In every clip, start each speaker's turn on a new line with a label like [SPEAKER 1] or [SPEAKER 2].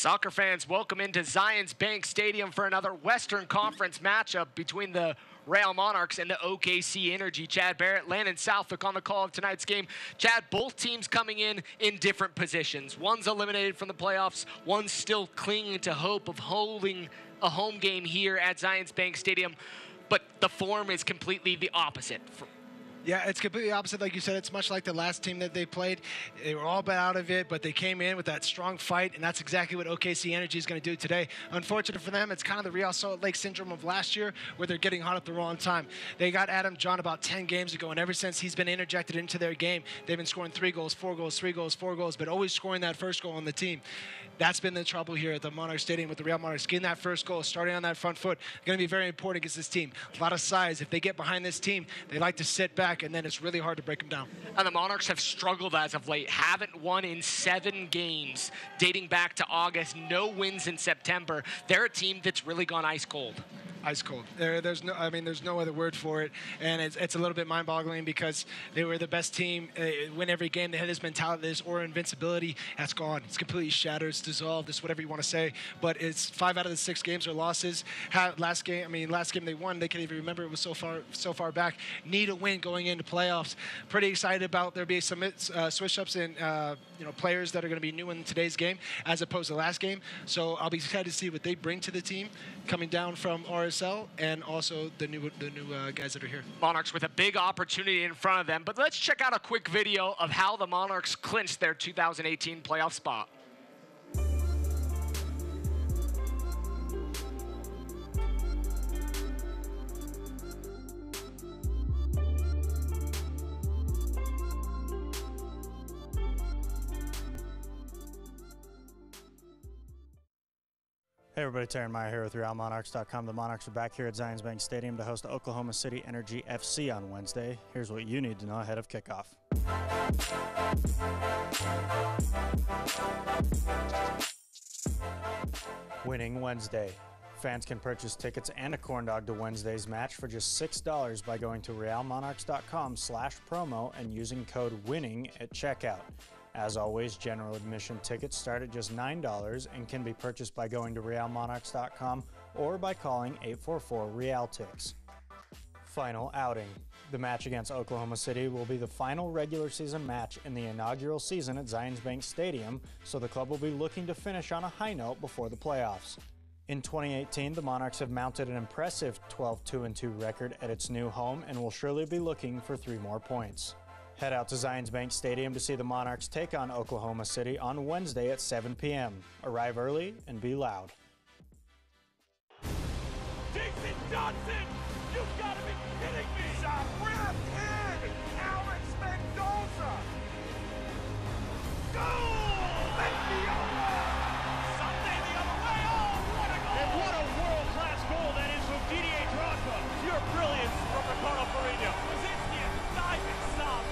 [SPEAKER 1] Soccer fans, welcome into Zions Bank Stadium for another Western Conference matchup between the Real Monarchs and the OKC Energy. Chad Barrett, Landon Southwick on the call of tonight's game. Chad, both teams coming in different positions. One's eliminated from the playoffs, one's still clinging to hope of holding a home game here at Zions Bank Stadium, but the form is completely the opposite.
[SPEAKER 2] Yeah, it's completely opposite. Like you said, it's much like the last team that they played. They were all bad out of it, but they came in with that strong fight, and that's exactly what OKC Energy is going to do today. Unfortunate for them, it's kind of the Real Salt Lake syndrome of last year, where they're getting hot at the wrong time. They got Adam John about 10 games ago, and ever since he's been interjected into their game, they've been scoring 3 goals, 4 goals, 3 goals, 4 goals, but always scoring that first goal on the team. That's been the trouble here at the Monarchs Stadium with the Real Monarchs. Getting that first goal, starting on that front foot, going to be very important against this team. A lot of size. If they get behind this team, they like to sit back, and then it's really hard to break them down.
[SPEAKER 1] And the Monarchs have struggled as of late. Haven't won in 7 games dating back to August. No wins in September. They're a team that's really gone ice cold.
[SPEAKER 2] Ice cold. There's no other word for it, and it's a little bit mind-boggling because they were the best team, win every game. They had this mentality, this aura of invincibility. That's gone. It's completely shattered. It's dissolved. It's whatever you want to say. But it's 5 out of the 6 games are losses. Last game they won. They can't even remember. It was so far back. Need a win going into playoffs. Pretty excited about there being some switch-ups and players that are going to be new in today's game as opposed to last game. So I'll be excited to see what they bring to the team coming down from RSL and also the new guys that are here.
[SPEAKER 1] Monarchs with a big opportunity in front of them, but let's check out a quick video of how the Monarchs clinched their 2018 playoff spot.
[SPEAKER 3] Hey everybody, Taryn Meyer here with RealMonarchs.com. The Monarchs are back here at Zions Bank Stadium to host Oklahoma City Energy FC on Wednesday. Here's what you need to know ahead of kickoff. Winning Wednesday. Fans can purchase tickets and a corn dog to Wednesday's match for just $6 by going to RealMonarchs.com/promo and using code WINNING at checkout. As always, general admission tickets start at just $9 and can be purchased by going to RealMonarchs.com or by calling 844-REALTIX. Final outing. The match against Oklahoma City will be the final regular season match in the inaugural season at Zions Bank Stadium, so the club will be looking to finish on a high note before the playoffs. In 2018, the Monarchs have mounted an impressive 12-2-2 record at its new home and will surely be looking for 3 more points. Head out to Zions Bank Stadium to see the Monarchs take on Oklahoma City on Wednesday at 7 p.m. Arrive early and be loud.
[SPEAKER 4] Jason Johnson! You've got to be kidding me! Shot with in! Alex Mendoza! Goal! Mendoza! Sunday the other way! Oh, what a goal! And what a world-class goal that is from Didier Drogba! Pure brilliance from Ricardo Pereira. Krasinski at the side and stop.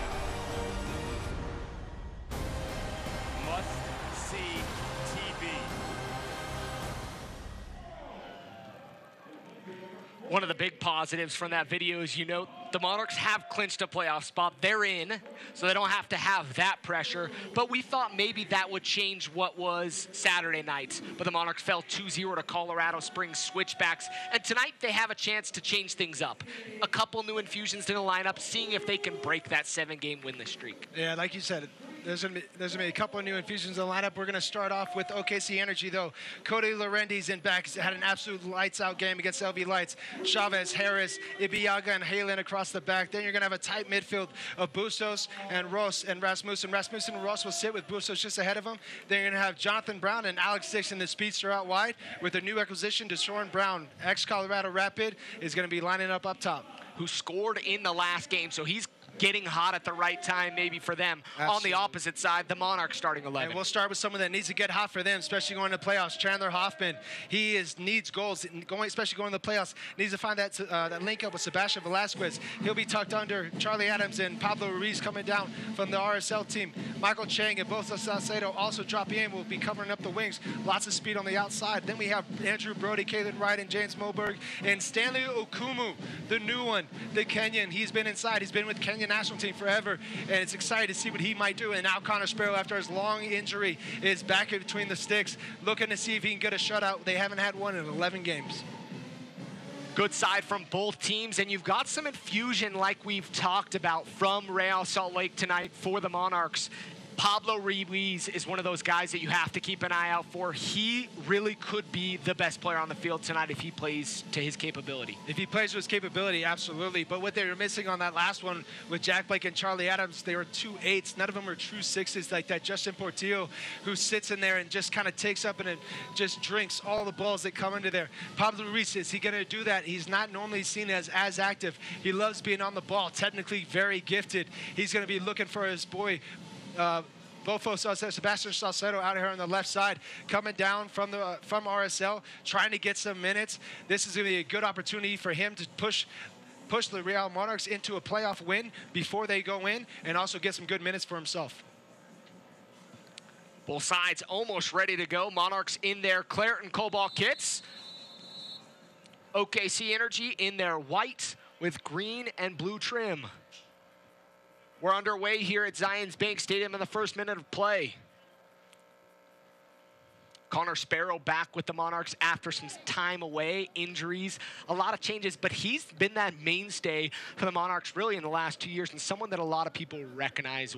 [SPEAKER 4] Must-see TV.
[SPEAKER 1] One of the big positives from that video is, the Monarchs have clinched a playoff spot. They're in, so they don't have to have that pressure. But we thought maybe that would change what was Saturday night. But the Monarchs fell 2-0 to Colorado Springs Switchbacks. And tonight they have a chance to change things up. A couple new infusions in the lineup, seeing if they can break that 7-game winless streak.
[SPEAKER 2] Yeah, like you said, there's gonna be a couple of new infusions in the lineup. We're gonna start off with OKC Energy though. Cody Lorendi's in back. He's had an absolute lights-out game against LV Lights. Chavez, Harris, Ibiaga, and Halen across the back. Then you're gonna have a tight midfield of Bustos and Ross and Rasmussen. Rasmussen and Ross will sit with Bustos just ahead of him. Then you're gonna have Jonathan Brown and Alex Dixon, the speedster, out wide with a new acquisition. Deshaun Brown, ex-Colorado Rapid, is gonna be lining up top.
[SPEAKER 1] Who scored in the last game, so he's getting hot at the right time maybe for them.
[SPEAKER 2] Absolutely.
[SPEAKER 1] On the opposite side, the Monarchs starting 11.
[SPEAKER 2] And we'll start with someone that needs to get hot for them, especially going to the playoffs. Chandler Hoffman, needs goals, especially going to the playoffs. Needs to find that link up with Sebastian Velasquez. He'll be tucked under Charlie Adams and Pablo Ruiz coming down from the RSL team. Michael Chang and Bosa Salcedo also dropping in, will be covering up the wings. Lots of speed on the outside. Then we have Andrew Brody, Kalen Wright, and James Moberg, and Stanley Okumu, the new one, the Kenyan. He's been inside. He's been with Kenya national team forever, and it's exciting to see what he might do. And now Connor Sparrow, after his long injury, is back in between the sticks, looking to see if he can get a shutout. They haven't had one in 11 games.
[SPEAKER 1] Good side from both teams, and you've got some infusion like we've talked about from Real Salt Lake tonight for the Monarchs. Pablo Ruiz is one of those guys that you have to keep an eye out for. He really could be the best player on the field tonight if he plays to his capability.
[SPEAKER 2] If he plays to his capability, absolutely. But what they were missing on that last one with Jack Blake and Charlie Adams, they were 2-8s. None of them were true sixes like that Justin Portillo, who sits in there and just kind of takes up and just drinks all the balls that come into there. Pablo Ruiz, is he going to do that? He's not normally seen as active. He loves being on the ball, technically very gifted. He's going to be looking for his boy, Sebastian Salcedo out here on the left side, coming down from RSL, trying to get some minutes. This is going to be a good opportunity for him to push the Real Monarchs into a playoff win before they go in, and also get some good minutes for himself.
[SPEAKER 1] Both sides almost ready to go. Monarchs in their claret and cobalt kits. OKC Energy in their white with green and blue trim. We're underway here at Zions Bank Stadium in the first minute of play. Connor Sparrow back with the Monarchs after some time away, injuries, a lot of changes, but he's been that mainstay for the Monarchs really in the last 2 years, and someone that a lot of people recognize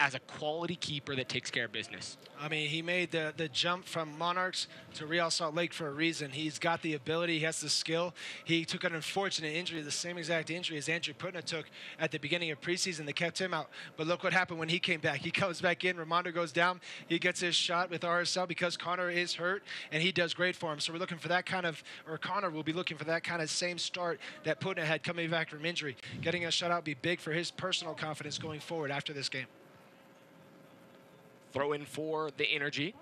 [SPEAKER 1] as a quality keeper that takes care of business.
[SPEAKER 2] I mean, he made the jump from Monarchs to Real Salt Lake for a reason. He's got the ability, he has the skill. He took an unfortunate injury, the same exact injury as Andrew Putna took at the beginning of preseason that kept him out. But look what happened when he came back. He comes back in, Ramondo goes down, he gets his shot with RSL because Connor is hurt, and he does great for him. So we're looking for that kind of, or Connor will be looking for that kind of same start that Putna had coming back from injury. Getting a shutout would be big for his personal confidence going forward after this game.
[SPEAKER 1] Throw in for the Energy.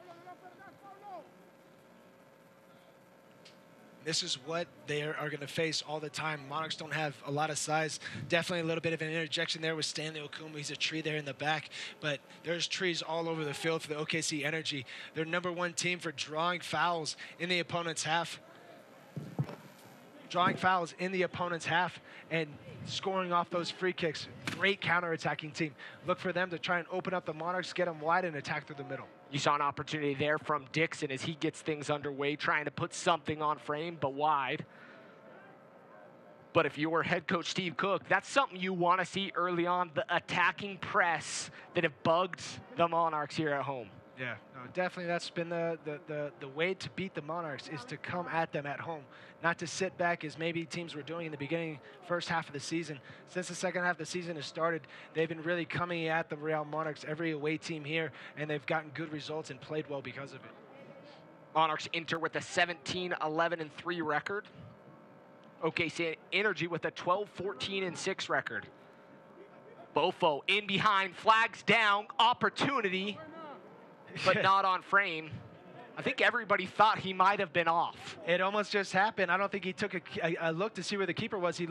[SPEAKER 2] This is what they are going to face all the time. Monarchs don't have a lot of size. Definitely a little bit of an interjection there with Stanley Okumu. He's a tree there in the back, but there's trees all over the field for the OKC Energy. They're #1 team for drawing fouls in the opponent's half. Drawing fouls in the opponent's half and scoring off those free kicks. Great counter-attacking team. Look for them to try and open up the Monarchs, get them wide, and attack through the middle.
[SPEAKER 1] You saw an opportunity there from Dixon as he gets things underway, trying to put something on frame, but wide. But if you were head coach Steve Cook, that's something you want to see early on, the attacking press that have bugged the Monarchs here at home.
[SPEAKER 2] Yeah, no, definitely that's been the way to beat the Monarchs is to come at them at home, not to sit back as maybe teams were doing in the beginning, first half of the season. Since the second half of the season has started, they've been really coming at the Real Monarchs, every away team here, and they've gotten good results and played well because of it.
[SPEAKER 1] Monarchs enter with a 17-11-3 record. OKC Energy with a 12-14-6 record. Bofo in behind, flags down, opportunity, but not on frame. I think everybody thought he might have been off.
[SPEAKER 2] It almost just happened. I don't think he took a look to see where the keeper was. He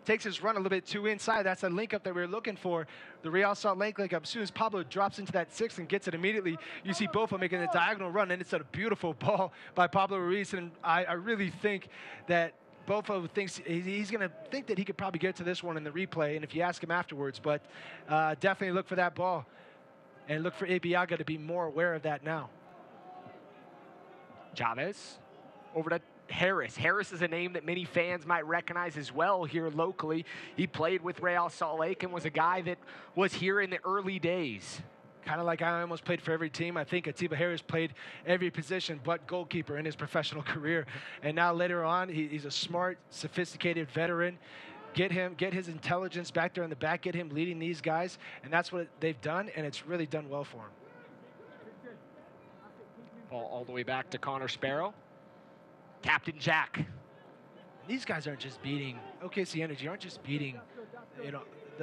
[SPEAKER 2] takes his run a little bit too inside. That's a link up that we were looking for. The Real Salt Lake link up. As soon as Pablo drops into that 6 and gets it immediately, you see Bofo making a diagonal run, and it's a beautiful ball by Pablo Ruiz. And I really think that Bofo thinks he's going to think that he could probably get to this one in the replay, and if you ask him afterwards, but definitely look for that ball and look for Ibiaga to be more aware of that now.
[SPEAKER 1] Chavez over to Harris. Harris is a name that many fans might recognize as well here locally. He played with Real Salt Lake and was a guy that was here in the early days.
[SPEAKER 2] Kind of like I almost played for every team. I think Atiba Harris played every position but goalkeeper in his professional career. And now later on, he's a smart, sophisticated veteran. Get his intelligence back there in the back, get him leading these guys. And that's what they've done, and it's really done well for him.
[SPEAKER 1] Ball all the way back to Connor Sparrow. Captain Jack.
[SPEAKER 2] These guys aren't just beating, OKC Energy aren't just beating,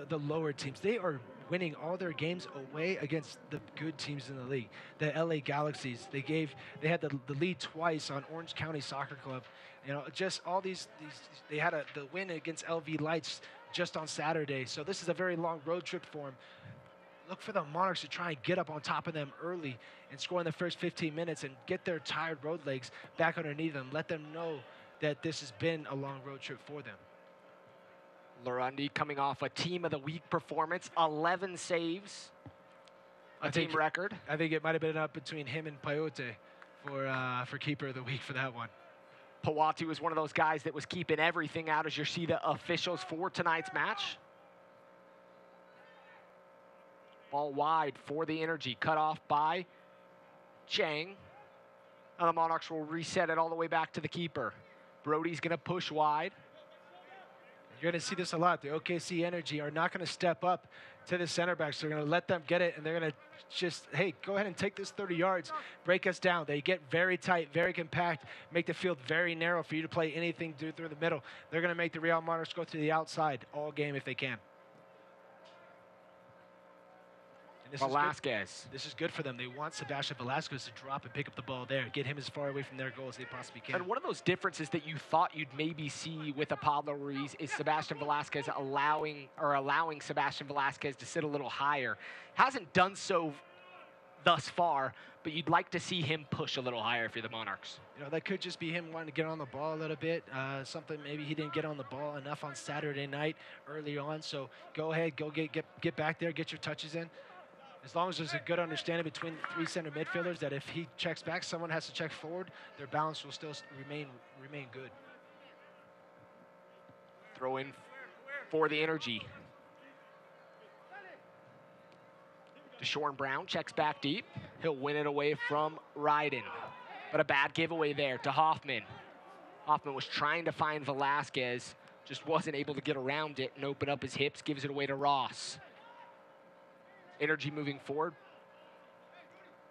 [SPEAKER 2] the lower teams. They are winning all their games away against the good teams in the league. The LA Galaxies, they had the lead twice on Orange County Soccer Club. Just all these they had the win against LV Lights just on Saturday. So this is a very long road trip for them. look for the Monarchs to try and get up on top of them early and score in the first 15 minutes and get their tired road legs back underneath them. Let them know that this has been a long road trip for them.
[SPEAKER 1] Larundi coming off a Team of the Week performance, 11 saves, a team record.
[SPEAKER 2] I think it might have been up between him and Payote for Keeper of the Week for that one.
[SPEAKER 1] Pawatu was one of those guys that was keeping everything out as you see the officials for tonight's match. Ball wide for the Energy, cut off by Chang. Now the Monarchs will reset it all the way back to the keeper. Brody's going to push wide.
[SPEAKER 2] You're going to see this a lot. The OKC Energy are not going to step up to the center backs. They're going to let them get it, and they're going to just, hey, go ahead and take this 30 yards, break us down. They get very tight, very compact, make the field very narrow for you to play anything through the middle. They're going to make the Real Monarchs go to the outside all game if they can.
[SPEAKER 1] Velasquez.
[SPEAKER 2] This is good for them. They want Sebastian Velasquez to drop and pick up the ball there, get him as far away from their goal as they possibly can.
[SPEAKER 1] And one of those differences that you thought you'd maybe see with a Pablo Ruiz is Sebastian Velasquez allowing Sebastian Velasquez to sit a little higher. Hasn't done so thus far, but you'd like to see him push a little higher if you're the Monarchs.
[SPEAKER 2] You know, that could just be him wanting to get on the ball a little bit. Something maybe he didn't get on the ball enough on Saturday night early on. So go ahead, go get back there, get your touches in. As long as there's a good understanding between the three center midfielders that if he checks back, someone has to check forward, their balance will still remain good.
[SPEAKER 1] Throw in for the Energy. Deshaun Brown checks back deep. He'll win it away from Ryden. But a bad giveaway there to Hoffman. Hoffman was trying to find Velasquez, just wasn't able to get around it and open up his hips, gives it away to Ross. Energy moving forward.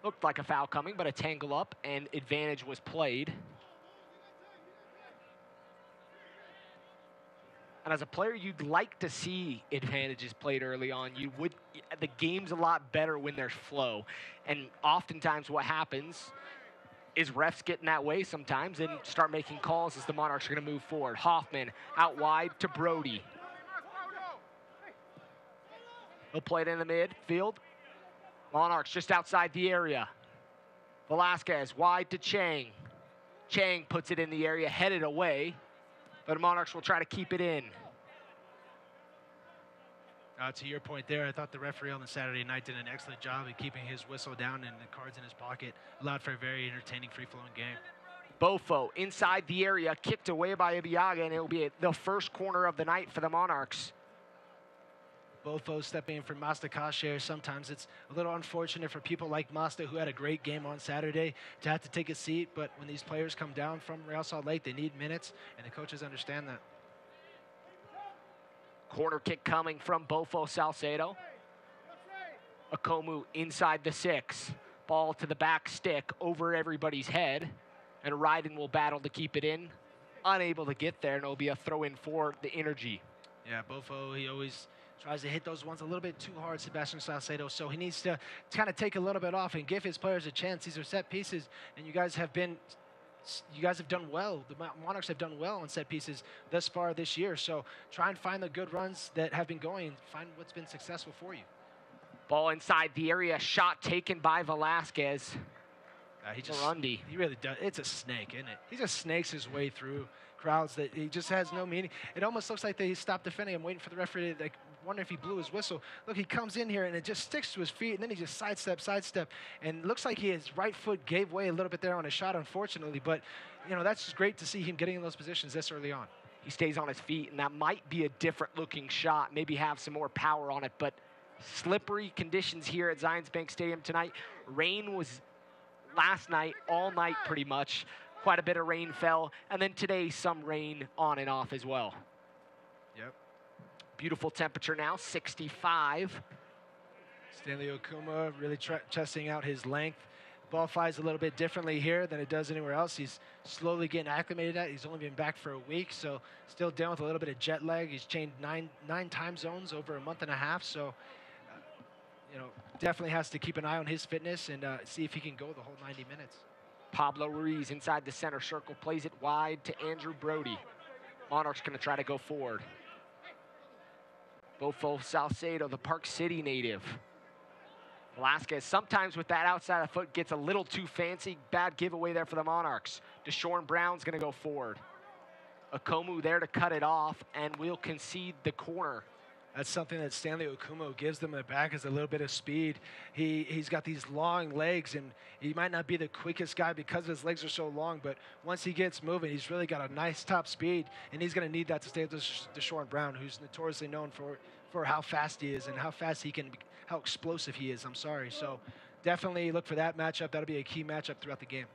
[SPEAKER 1] Looked like a foul coming, but a tangle up and advantage was played. And as a player, you'd like to see advantages played early on. The game's a lot better when there's flow. And oftentimes what happens is refs get in that way sometimes and start making calls as the Monarchs are going to move forward. Hoffman out wide to Brody. He'll play it in the midfield. Monarchs just outside the area. Velasquez wide to Chang. Chang puts it in the area, headed away, but Monarchs will try to keep it in.
[SPEAKER 2] To your point there, I thought the referee on the Saturday night did an excellent job of keeping his whistle down and the cards in his pocket. Allowed for a very entertaining, free-flowing game.
[SPEAKER 1] Bofo inside the area, kicked away by Ibiaga, and it will be the first corner of the night for the Monarchs.
[SPEAKER 2] Bofo stepping in for Masta Kasher. Sometimes it's a little unfortunate for people like Masta, who had a great game on Saturday, to have to take a seat. But when these players come down from Real Salt Lake, they need minutes, and the coaches understand that.
[SPEAKER 1] Corner kick coming from Bofo Salcedo. Akomu inside the 6. Ball to the back stick over everybody's head. And Ryden will battle to keep it in. Unable to get there, and it'll be a throw-in for the Energy.
[SPEAKER 2] Yeah, Bofo, he always tries to hit those ones a little bit too hard, Sebastian Salcedo, so he needs to kind of take a little bit off and give his players a chance. These are set pieces, and you guys have done well. The Monarchs have done well on set pieces thus far this year, so try and find the good runs that have been going and find what's been successful for you.
[SPEAKER 1] Ball inside the area, shot taken by Velasquez.
[SPEAKER 2] He really does. It's a snake, isn't it? He just snakes his way through crowds that he just has no meaning. It almost looks like they stopped defending him, waiting for the referee to wonder if he blew his whistle. Look, he comes in here and it just sticks to his feet, and then he just sidestep, and looks like his right foot gave way a little bit there on his shot, unfortunately. But you know, that's just great to see him getting in those positions this early on.
[SPEAKER 1] He stays on his feet, and that might be a different looking shot. Maybe have some more power on it, but slippery conditions here at Zions Bank Stadium tonight. Rain was last night, all night pretty much. Quite a bit of rain fell, and then today some rain on and off as well.
[SPEAKER 2] Yep.
[SPEAKER 1] Beautiful temperature now, 65.
[SPEAKER 2] Stanley Okuma really testing out his length. Ball flies a little bit differently here than it does anywhere else. He's slowly getting acclimated at it. He's only been back for a week, so still dealing with a little bit of jet lag. He's changed nine time zones over a month and a half, so you know, definitely has to keep an eye on his fitness and see if he can go the whole 90 minutes.
[SPEAKER 1] Pablo Ruiz inside the center circle, plays it wide to Andrew Brody. Monarchs going to try to go forward. Bofo Salcedo, the Park City native. Velasquez sometimes with that outside of foot gets a little too fancy. Bad giveaway there for the Monarchs. Deshaun Brown's going to go forward. Okomu there to cut it off, and we'll concede the corner.
[SPEAKER 2] That's something that Stanley Okumo gives them in the back, is a little bit of speed. He's got these long legs, and he might not be the quickest guy because his legs are so long, but once he gets moving, he's really got a nice top speed, and he's going to need that to stay with Deshaun Brown, who's notoriously known for how fast he is and how explosive he is. So definitely look for that matchup. That'll be a key matchup throughout the game.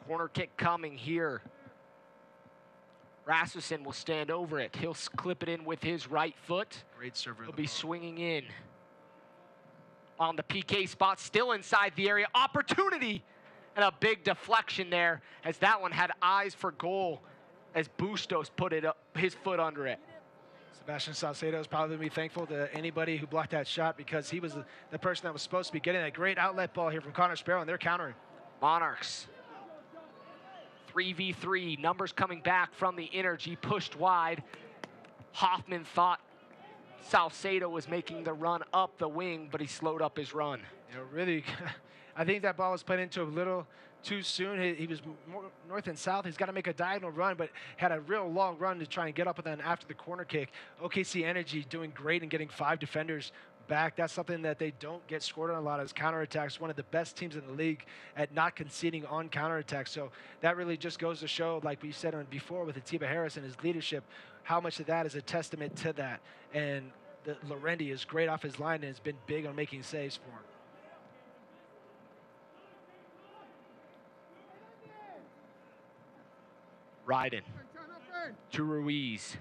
[SPEAKER 1] Corner kick coming here. Rasmussen will stand over it. He'll clip it in with his right foot.
[SPEAKER 2] Great server.
[SPEAKER 1] He'll be swinging in. On the PK spot, still inside the area. Opportunity! And a big deflection there, as that one had eyes for goal, as Bustos put it up, his foot under it.
[SPEAKER 2] Sebastian Salcedo is probably going to be thankful to anybody who blocked that shot, because he was the person that was supposed to be getting that great outlet ball here from Connor Sparrow, and they're countering.
[SPEAKER 1] Monarchs 3v3, numbers coming back from the energy, pushed wide. Hoffman thought Salcedo was making the run up the wing, but he slowed up his run.
[SPEAKER 2] Really, I think that ball was played into a little too soon. He was more north and south. He's got to make a diagonal run, but had a real long run to try and get up with that after the corner kick. OKC Energy doing great and getting 5 defenders back. That's something that they don't get scored on a lot, is counterattacks. One of the best teams in the league at not conceding on counterattacks. So that really just goes to show, like we said before with Atiba Harris and his leadership, how much of that is a testament to that. And Lorendi is great off his line and has been big on making saves for him.
[SPEAKER 1] Ryden to Ruiz.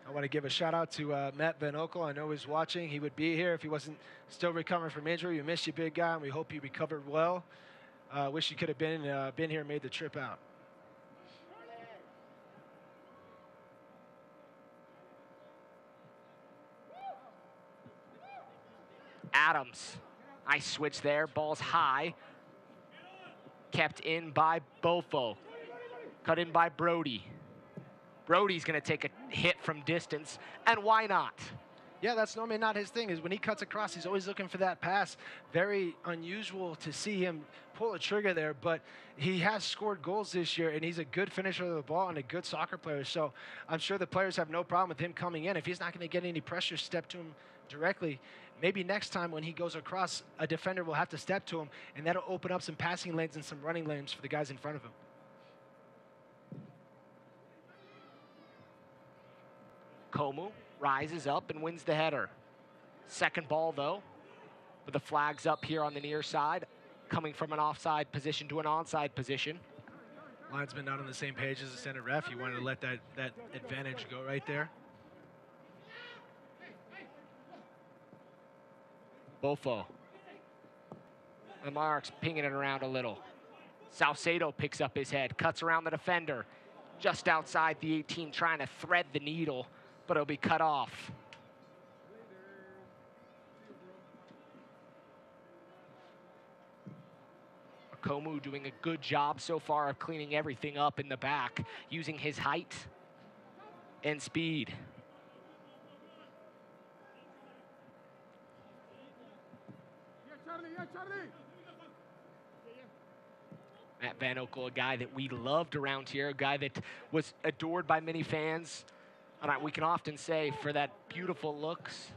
[SPEAKER 2] I want to give a shout out to Matt Van Okel. I know he's watching. He would be here if he wasn't still recovering from injury. We miss you, big guy, and we hope you recovered well. Wish you could have been here and made the trip out.
[SPEAKER 1] Adams, nice switch there. Ball's high. Kept in by Bofo. Cut in by Brody. Brody's going to take a hit from distance, and why not?
[SPEAKER 2] Yeah, that's normally not his thing. Is when he cuts across, he's always looking for that pass. Very unusual to see him pull a trigger there, but he has scored goals this year, and he's a good finisher of the ball and a good soccer player. So I'm sure the players have no problem with him coming in. If he's not going to get any pressure stepped to him directly, maybe next time when he goes across, a defender will have to step to him, and that'll open up some passing lanes and some running lanes for the guys in front of him.
[SPEAKER 1] Komu rises up and wins the header. Second ball, though, with the flags up here on the near side, coming from an offside position to an onside position.
[SPEAKER 2] Linesman not on the same page as the center ref. He wanted to let that advantage go right there.
[SPEAKER 1] Bofo. The Monarchs pinging it around a little. Salcedo picks up his head, cuts around the defender, just outside the 18, trying to thread the needle, but it'll be cut off. Komu doing a good job so far of cleaning everything up in the back, using his height and speed. Matt Van Okel, a guy that we loved around here, a guy that was adored by many fans. And we can often say, for that beautiful looks.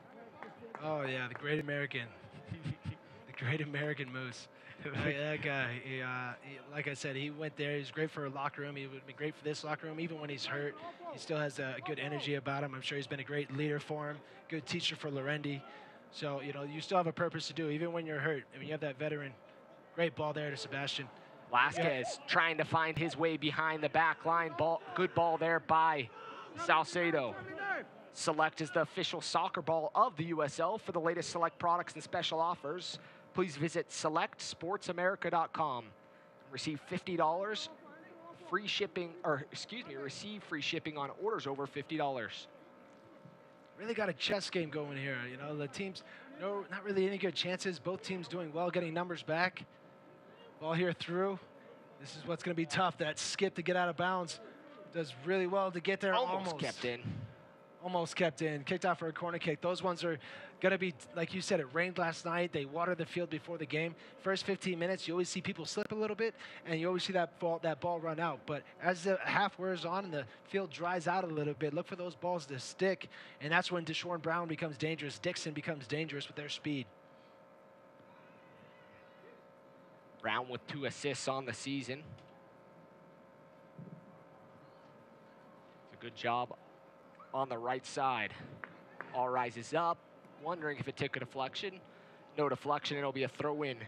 [SPEAKER 2] Oh, yeah, the Great American. The Great American Moose. That guy, like I said, he went there. He's great for a locker room. He would be great for this locker room. Even when he's hurt, he still has a good energy about him. I'm sure he's been a great leader for him, good teacher for Lorendi. So, you still have a purpose to do, even when you're hurt. I mean, you have that veteran. Great ball there to Sebastian.
[SPEAKER 1] Velasquez trying to find his way behind the back line. Good ball there by Salcedo. Select is the official soccer ball of the USL. For the latest Select products and special offers, please visit selectsportsamerica.com. Receive $50 free shipping, receive free shipping on orders over $50.
[SPEAKER 2] Really got a chess game going here. The teams, not really any good chances. Both teams doing well, getting numbers back. Ball here through. This is what's going to be tough. That skip to get out of bounds does really well to get there.
[SPEAKER 1] Almost kept in.
[SPEAKER 2] Almost kept in. Kicked out for a corner kick. Those ones are going to be, like you said, it rained last night. They watered the field before the game. First 15 minutes, you always see people slip a little bit, and you always see that ball run out. But as the half wears on and the field dries out a little bit, look for those balls to stick, and that's when Deshaun Brown becomes dangerous. Dixon becomes dangerous with their speed.
[SPEAKER 1] Brown with 2 assists on the season. It's a good job on the right side. All rises up, wondering if it took a deflection. No deflection, it'll be a throw-in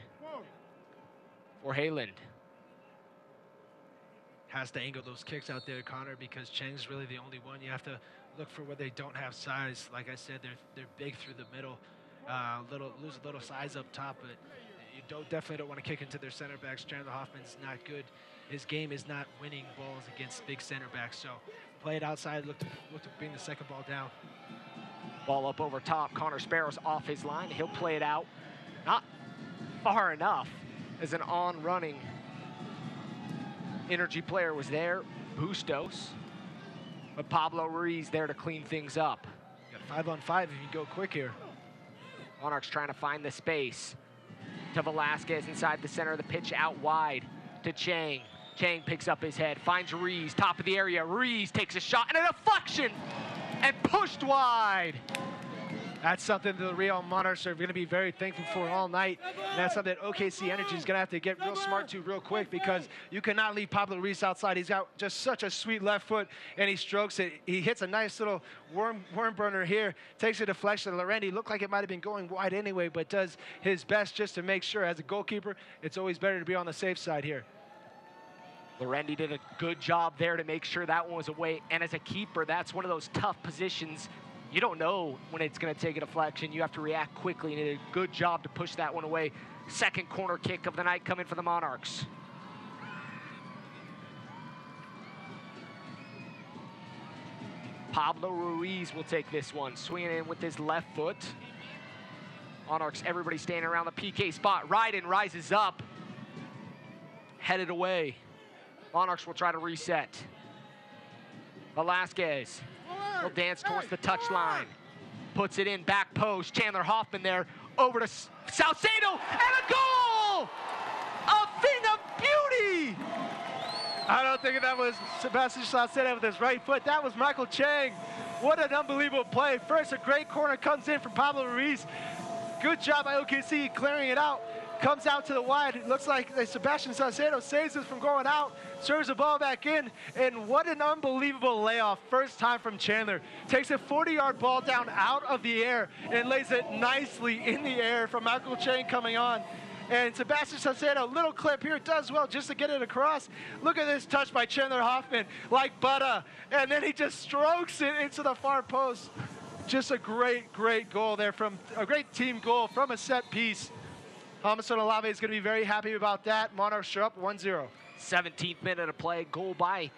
[SPEAKER 1] for Hayland.
[SPEAKER 2] Has to angle those kicks out there, Connor, because Chang's really the only one. You have to look for where they don't have size. Like I said, they're big through the middle. Lose a little size up top, but you definitely don't want to kick into their center backs. Chandler Hoffman's not good. His game is not winning balls against big center backs. So play it outside, look to bring the second ball down.
[SPEAKER 1] Ball up over top. Connor Sparrow's off his line. He'll play it out. Not far enough as an on-running Energy player was there. Bustos. But Pablo Ruiz there to clean things up.
[SPEAKER 2] Got 5-on-5 if you go quick here.
[SPEAKER 1] Monarchs trying to find the space. To Velasquez inside the center of the pitch, out wide to Chang. Chang picks up his head, finds Ruiz, top of the area. Ruiz takes a shot and a deflection and pushed wide.
[SPEAKER 2] That's something the Real Monarchs are going to be very thankful for all night. And that's something that OKC Energy is going to have to get real smart to real quick, because you cannot leave Pablo Ruiz outside. He's got just such a sweet left foot, and he strokes it. He hits a nice little worm burner here, takes a deflection. Lorendi looked like it might have been going wide anyway, but does his best just to make sure. As a goalkeeper, it's always better to be on the safe side here.
[SPEAKER 1] Lorendi did a good job there to make sure that one was away. And as a keeper, that's one of those tough positions. You don't know when it's going to take a deflection. You have to react quickly, and he did a good job to push that one away. Second corner kick of the night coming for the Monarchs. Pablo Ruiz will take this one, swinging in with his left foot. Monarchs, everybody standing around the PK spot. Ryden rises up, headed away. Monarchs will try to reset. Velasquez will dance towards the touchline. Puts it in, back post. Chandler Hoffman there, over to Salcedo, and a goal! A thing of beauty!
[SPEAKER 2] I don't think that was Sebastian Salcedo with his right foot. That was Michael Chang. What an unbelievable play. First, a great corner comes in from Pablo Ruiz. Good job by OKC clearing it out. Comes out to the wide. It looks like Sebastian Salcedo saves it from going out, serves the ball back in, and what an unbelievable layoff. First time from Chandler. Takes a 40-yard ball down out of the air and lays it nicely in the air from Michael Chang coming on. And Sebastian Salcedo, little clip here, does well just to get it across. Look at this touch by Chandler Hoffman, like butter. And then he just strokes it into the far post. Just a great, great goal there, from a great team goal from a set piece. Homicide Olave is going to be very happy about that. Monarchs are up 1-0.
[SPEAKER 1] 17th minute of play, goal by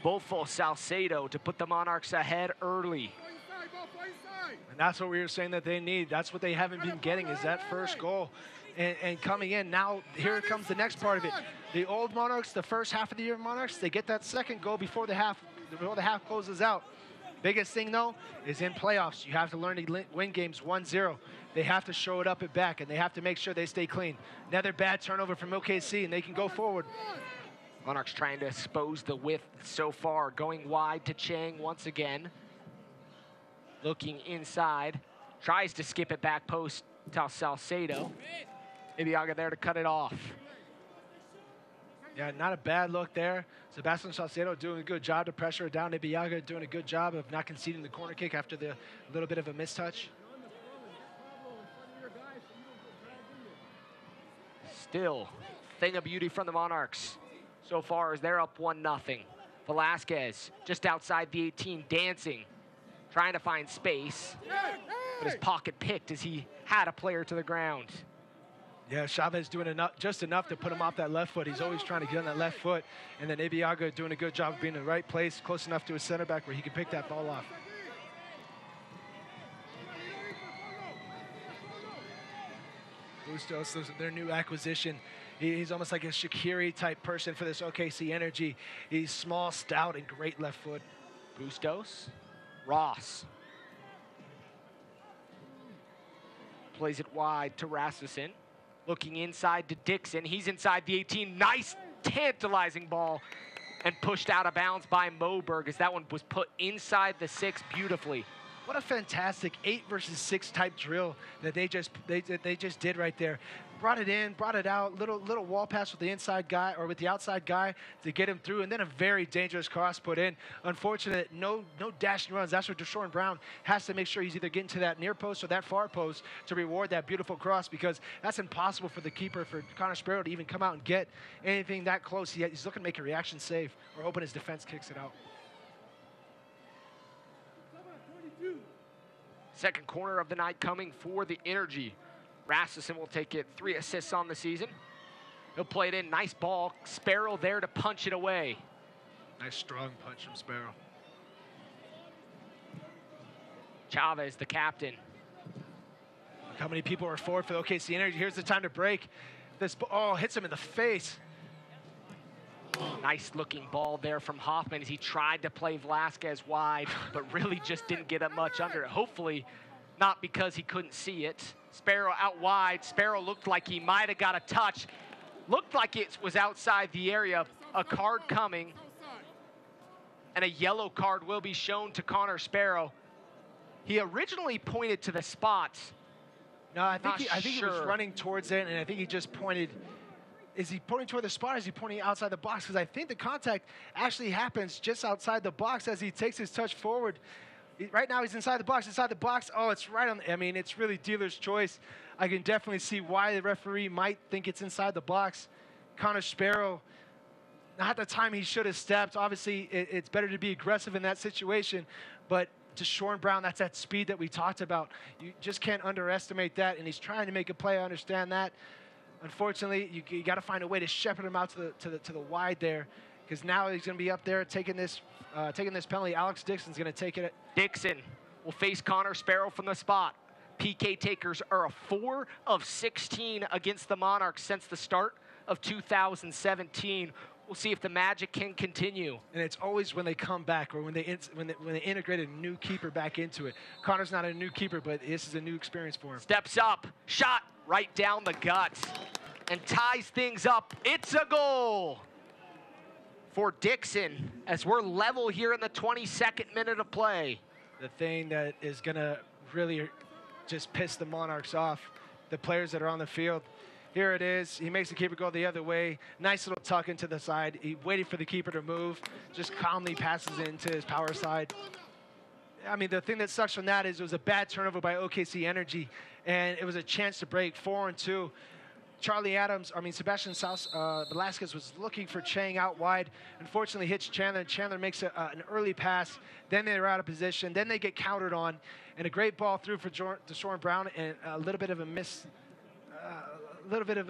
[SPEAKER 1] Bofo Salcedo to put the Monarchs ahead early.
[SPEAKER 2] And that's what we were saying that they need. That's what they haven't been getting, is that first goal. And coming in now, here comes the next part of it. The old Monarchs, the first half of the year Monarchs, they get that second goal before the half closes out. Biggest thing, though, is in playoffs. You have to learn to win games 1-0. They have to show it up at back, and they have to make sure they stay clean. Another bad turnover from OKC, and they can go forward.
[SPEAKER 1] Monarchs trying to expose the width so far, going wide to Chang once again. Looking inside, tries to skip it back post to Salcedo. Ibiaga there to cut it off.
[SPEAKER 2] Yeah, not a bad look there. Sebastian Salcedo doing a good job to pressure it down. Ibiaga doing a good job of not conceding the corner kick after the little bit of a mistouch.
[SPEAKER 1] Still, thing of beauty from the Monarchs so far as they're up 1-0. Velasquez just outside the 18, dancing, trying to find space, but his pocket picked as he had a player to the ground.
[SPEAKER 2] Yeah, Chavez doing just enough to put him off that left foot. He's always trying to get on that left foot. And then Ibiaga doing a good job of being in the right place, close enough to his center back where he can pick that ball off. Bustos, their new acquisition. He's almost like a Shaqiri type person for this OKC Energy. He's small, stout, and great left foot.
[SPEAKER 1] Bustos Ross plays it wide to Rasmussen. Looking inside to Dixon. He's inside the 18. Nice, tantalizing ball. And pushed out of bounds by Moberg as that one was put inside the 6 beautifully.
[SPEAKER 2] What a fantastic 8 versus 6 type drill that they just did right there. Brought it in, brought it out, little wall pass with the inside guy or with the outside guy to get him through, and then a very dangerous cross put in. Unfortunate, no dash and runs. That's where Deshaun Brown has to make sure he's either getting to that near post or that far post to reward that beautiful cross, because that's impossible for the keeper, for Connor Sparrow, to even come out and get anything that close. He's looking to make a reaction save or hoping his defense kicks it out.
[SPEAKER 1] Second corner of the night coming for the Energy. Rasmussen will take it, 3 assists on the season. He'll play it in, nice ball. Sparrow there to punch it away.
[SPEAKER 2] Nice strong punch from Sparrow.
[SPEAKER 1] Chavez, the captain.
[SPEAKER 2] Look how many people are forward for the OKC Energy. Here's the time to break. This, oh, hits him in the face.
[SPEAKER 1] Nice looking ball there from Hoffman as he tried to play Velasquez wide, but really just didn't get much under it. Hopefully not because he couldn't see it. Sparrow out wide. Sparrow looked like he might have got a touch. Looked like it was outside the area. A card coming. And a yellow card will be shown to Connor Sparrow. He originally pointed to the spot.
[SPEAKER 2] No, I think he was running towards it, and I think he just pointed. Is he pointing toward the spot, or is he pointing outside the box? Because I think the contact actually happens just outside the box as he takes his touch forward. Right now he's inside the box, Oh, it's right on. I mean, it's really dealer's choice. I can definitely see why the referee might think it's inside the box. Connor Sparrow, not the time he should have stepped. Obviously, it's better to be aggressive in that situation. But Deshaun Brown, that's that speed that we talked about. You just can't underestimate that, and he's trying to make a play. I understand that. Unfortunately, you got to find a way to shepherd him out to the wide there, because now he's going to be up there taking this penalty. Alex Dixon's going to take it.
[SPEAKER 1] Dixon will face Connor Sparrow from the spot. PK takers are a 4 of 16 against the Monarchs since the start of 2017. We'll see if the magic can continue.
[SPEAKER 2] And it's always when they come back, or when they integrate a new keeper back into it. Connor's not a new keeper, but this is a new experience for him.
[SPEAKER 1] Steps up, shot right down the guts, and ties things up. It's a goal for Dixon as we're level here in the 22nd minute of play.
[SPEAKER 2] The thing that is going to really just piss the Monarchs off, the players that are on the field. Here it is. He makes the keeper go the other way. Nice little tuck into the side. He waited for the keeper to move. Just calmly passes into his power side. I mean, the thing that sucks from that is it was a bad turnover by OKC Energy, and it was a chance to break 4-2. Sebastian Velasquez was looking for Chang out wide. Unfortunately, hits Chandler. Chandler makes an early pass. Then they're out of position. Then they get countered on. And a great ball through for Deshaun Brown, and a little bit of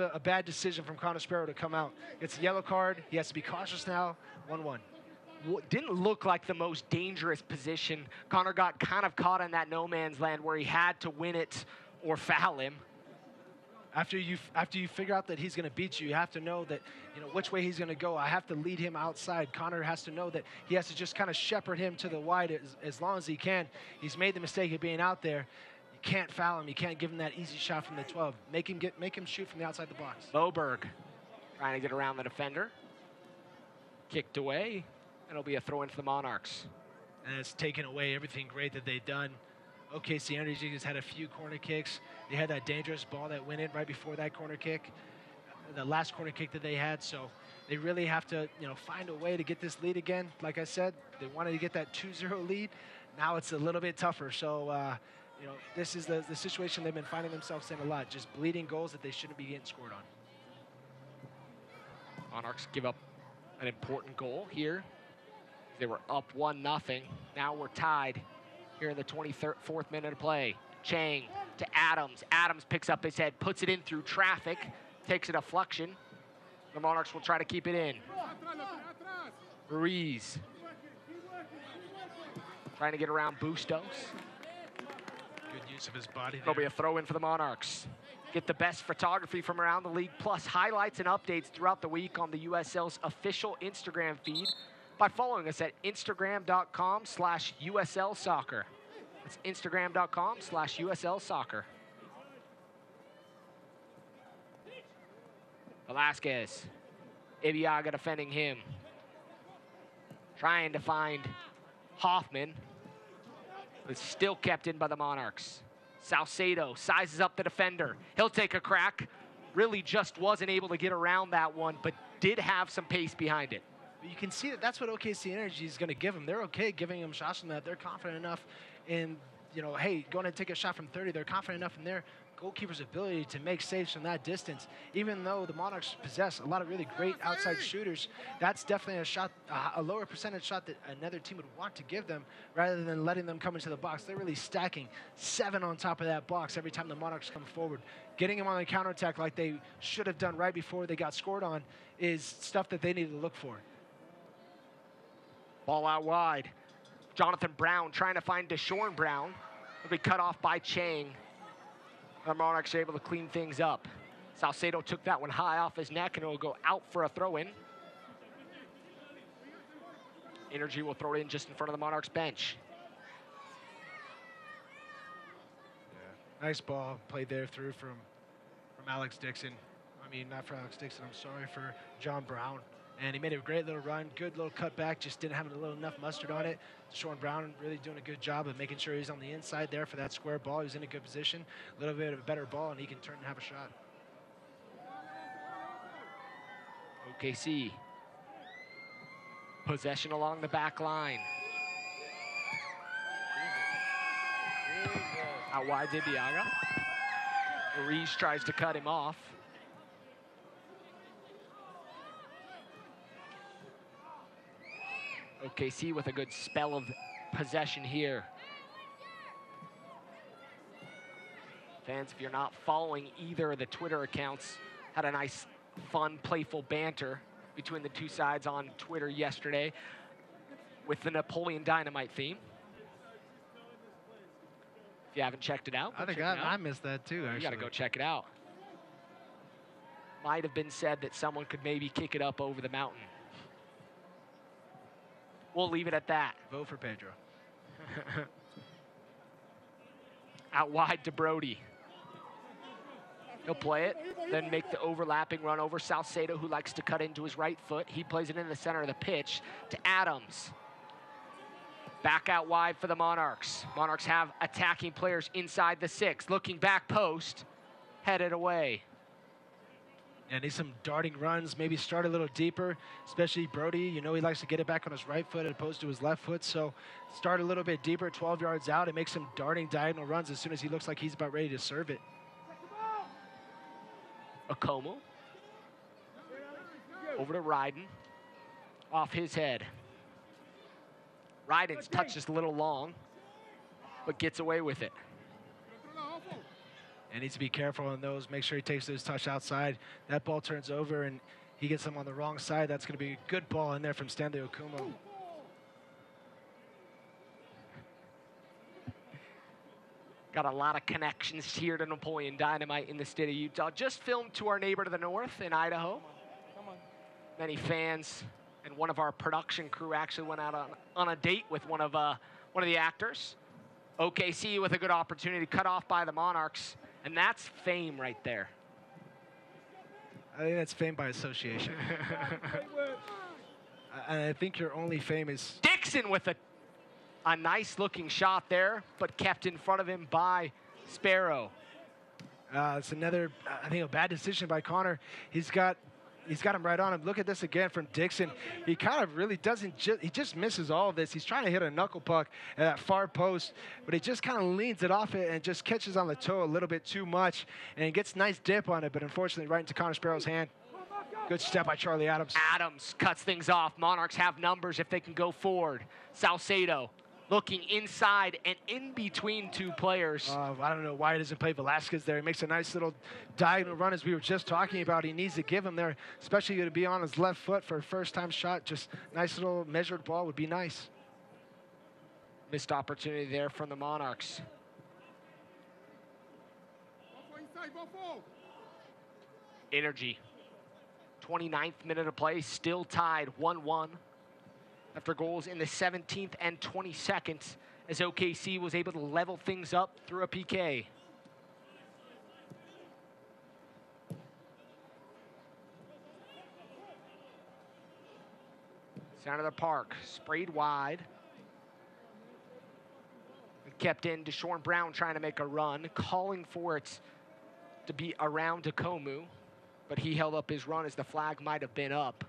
[SPEAKER 2] a bad decision from Connor Sparrow to come out. It's a yellow card. He has to be cautious now. 1-1.
[SPEAKER 1] Didn't look like the most dangerous position. Connor got kind of caught in that no man's land where he had to win it or foul him.
[SPEAKER 2] After you figure out that he's going to beat you, you have to know that, which way he's going to go. I have to lead him outside. Connor has to know that he has to just kind of shepherd him to the wide as long as he can. He's made the mistake of being out there. You can't foul him. You can't give him that easy shot from the 12. Make him shoot from the outside the box.
[SPEAKER 1] Moberg trying to get around the defender. Kicked away, and it'll be a throw in for the Monarchs.
[SPEAKER 2] And it's taken away everything great that they've done. OKC Energy has had a few corner kicks. They had that dangerous ball that went in right before that corner kick, the last corner kick that they had. So they really have to, find a way to get this lead again. Like I said, they wanted to get that 2-0 lead. Now it's a little bit tougher. So, this is the situation they've been finding themselves in a lot, just bleeding goals that they shouldn't be getting scored on.
[SPEAKER 1] Monarchs give up an important goal here. They were up 1-0. Now we're tied here in the 24th minute of play. Chang to Adams. Adams picks up his head, puts it in through traffic, takes a deflection. The Monarchs will try to keep it in. Ruiz trying to get around Bustos.
[SPEAKER 2] Good use of his body there.
[SPEAKER 1] There'll be a throw in for the Monarchs. Get the best photography from around the league, plus highlights and updates throughout the week on the USL's official Instagram feed. by following us at Instagram.com/USL Soccer. That's Instagram.com/USL Soccer. Velasquez. Ibiaga defending him. Trying to find Hoffman. But still kept in by the Monarchs. Salcedo sizes up the defender. He'll take a crack. Really just wasn't able to get around that one, but did have some pace behind it.
[SPEAKER 2] You can see that that's what OKC Energy is going to give them. They're okay giving them shots from that. They're confident enough in, hey, going to take a shot from 30. They're confident enough in their goalkeeper's ability to make saves from that distance. Even though the Monarchs possess a lot of really great outside shooters, that's definitely a shot, a lower percentage shot that another team would want to give them rather than letting them come into the box. They're really stacking 7 on top of that box every time the Monarchs come forward. Getting them on the counterattack like they should have done right before they got scored on is stuff that they need to look for.
[SPEAKER 1] Ball out wide. Jonathan Brown trying to find Deshaun Brown. Will be cut off by Chang. The Monarchs are able to clean things up. Salcedo took that one high off his neck, and it will go out for a throw-in. Energy will throw it in just in front of the Monarchs bench.
[SPEAKER 2] Yeah. Nice ball played there through from Alex Dixon. I mean, not for Alex Dixon, I'm sorry, for John Brown. And he made a great little run, good little cutback, just didn't have enough mustard on it. Deshaun Brown really doing a good job of making sure he's on the inside there for that square ball. He's in a good position, a little bit of a better ball, and he can turn and have a shot.
[SPEAKER 1] OKC. Possession along the back line. Out wide to Ibiaga. Ruiz tries to cut him off. OKC with a good spell of possession here. Fans, if you're not following either of the Twitter accounts, had a nice, fun, playful banter between the two sides on Twitter yesterday with the Napoleon Dynamite theme. If you haven't checked it out,
[SPEAKER 2] I think I missed that too, actually.
[SPEAKER 1] You got to go check it out. Might have been said that someone could maybe kick it up over the mountain. We'll leave it at that.
[SPEAKER 2] Vote for Pedro.
[SPEAKER 1] Out wide to Brody. He'll play it, then make the overlapping run over Salcedo, who likes to cut into his right foot. He plays it in the center of the pitch to Adams. Back out wide for the Monarchs. Monarchs have attacking players inside the 6. Looking back post, headed away.
[SPEAKER 2] Yeah, need some darting runs, maybe start a little deeper, especially Brody. He likes to get it back on his right foot as opposed to his left foot. So start a little bit deeper, 12 yards out, and make some darting diagonal runs as soon as he looks like he's about ready to serve it.
[SPEAKER 1] Akomo. Over to Ryden. Off his head. Ryden's touch is a little long, but gets away with it.
[SPEAKER 2] And needs to be careful on those. Make sure he takes those touch outside. That ball turns over, and he gets them on the wrong side. That's going to be a good ball in there from Stanley Okumo.
[SPEAKER 1] Got a lot of connections here to Napoleon Dynamite in the state of Utah. Just filmed to our neighbor to the north in Idaho. Many fans and one of our production crew actually went out on a date with one of the actors. OKC with a good opportunity, cut off by the Monarchs. And that's fame right there.
[SPEAKER 2] I think that's fame by association. And I think your only fame is...
[SPEAKER 1] Dixon with a nice-looking shot there, but kept in front of him by Sparrow.
[SPEAKER 2] It's another, I think, a bad decision by Connor. He's got him right on him. Look at this again from Dixon. He kind of really he just misses all of this. He's trying to hit a knuckle puck at that far post, but he just kind of leans it off it and just catches on the toe a little bit too much, and he gets nice dip on it, but unfortunately right into Connor Sparrow's hand. Good step by Charlie Adams.
[SPEAKER 1] Adams cuts things off. Monarchs have numbers if they can go forward. Salcedo looking inside and in between two players.
[SPEAKER 2] I don't know why he doesn't play Velasquez there. He makes a nice little diagonal run as we were just talking about. He needs to give him there, especially to be on his left foot for a first-time shot. Just nice little measured ball would be nice.
[SPEAKER 1] Missed opportunity there from the Monarchs. Energy. 29th minute of play, still tied 1-1. after goals in the 17th and 22nd, as OKC was able to level things up through a PK. Center of the park, sprayed wide. Kept in, Deshaun Brown trying to make a run, calling for it to be around Takomu, but he held up his run as the flag might have been up.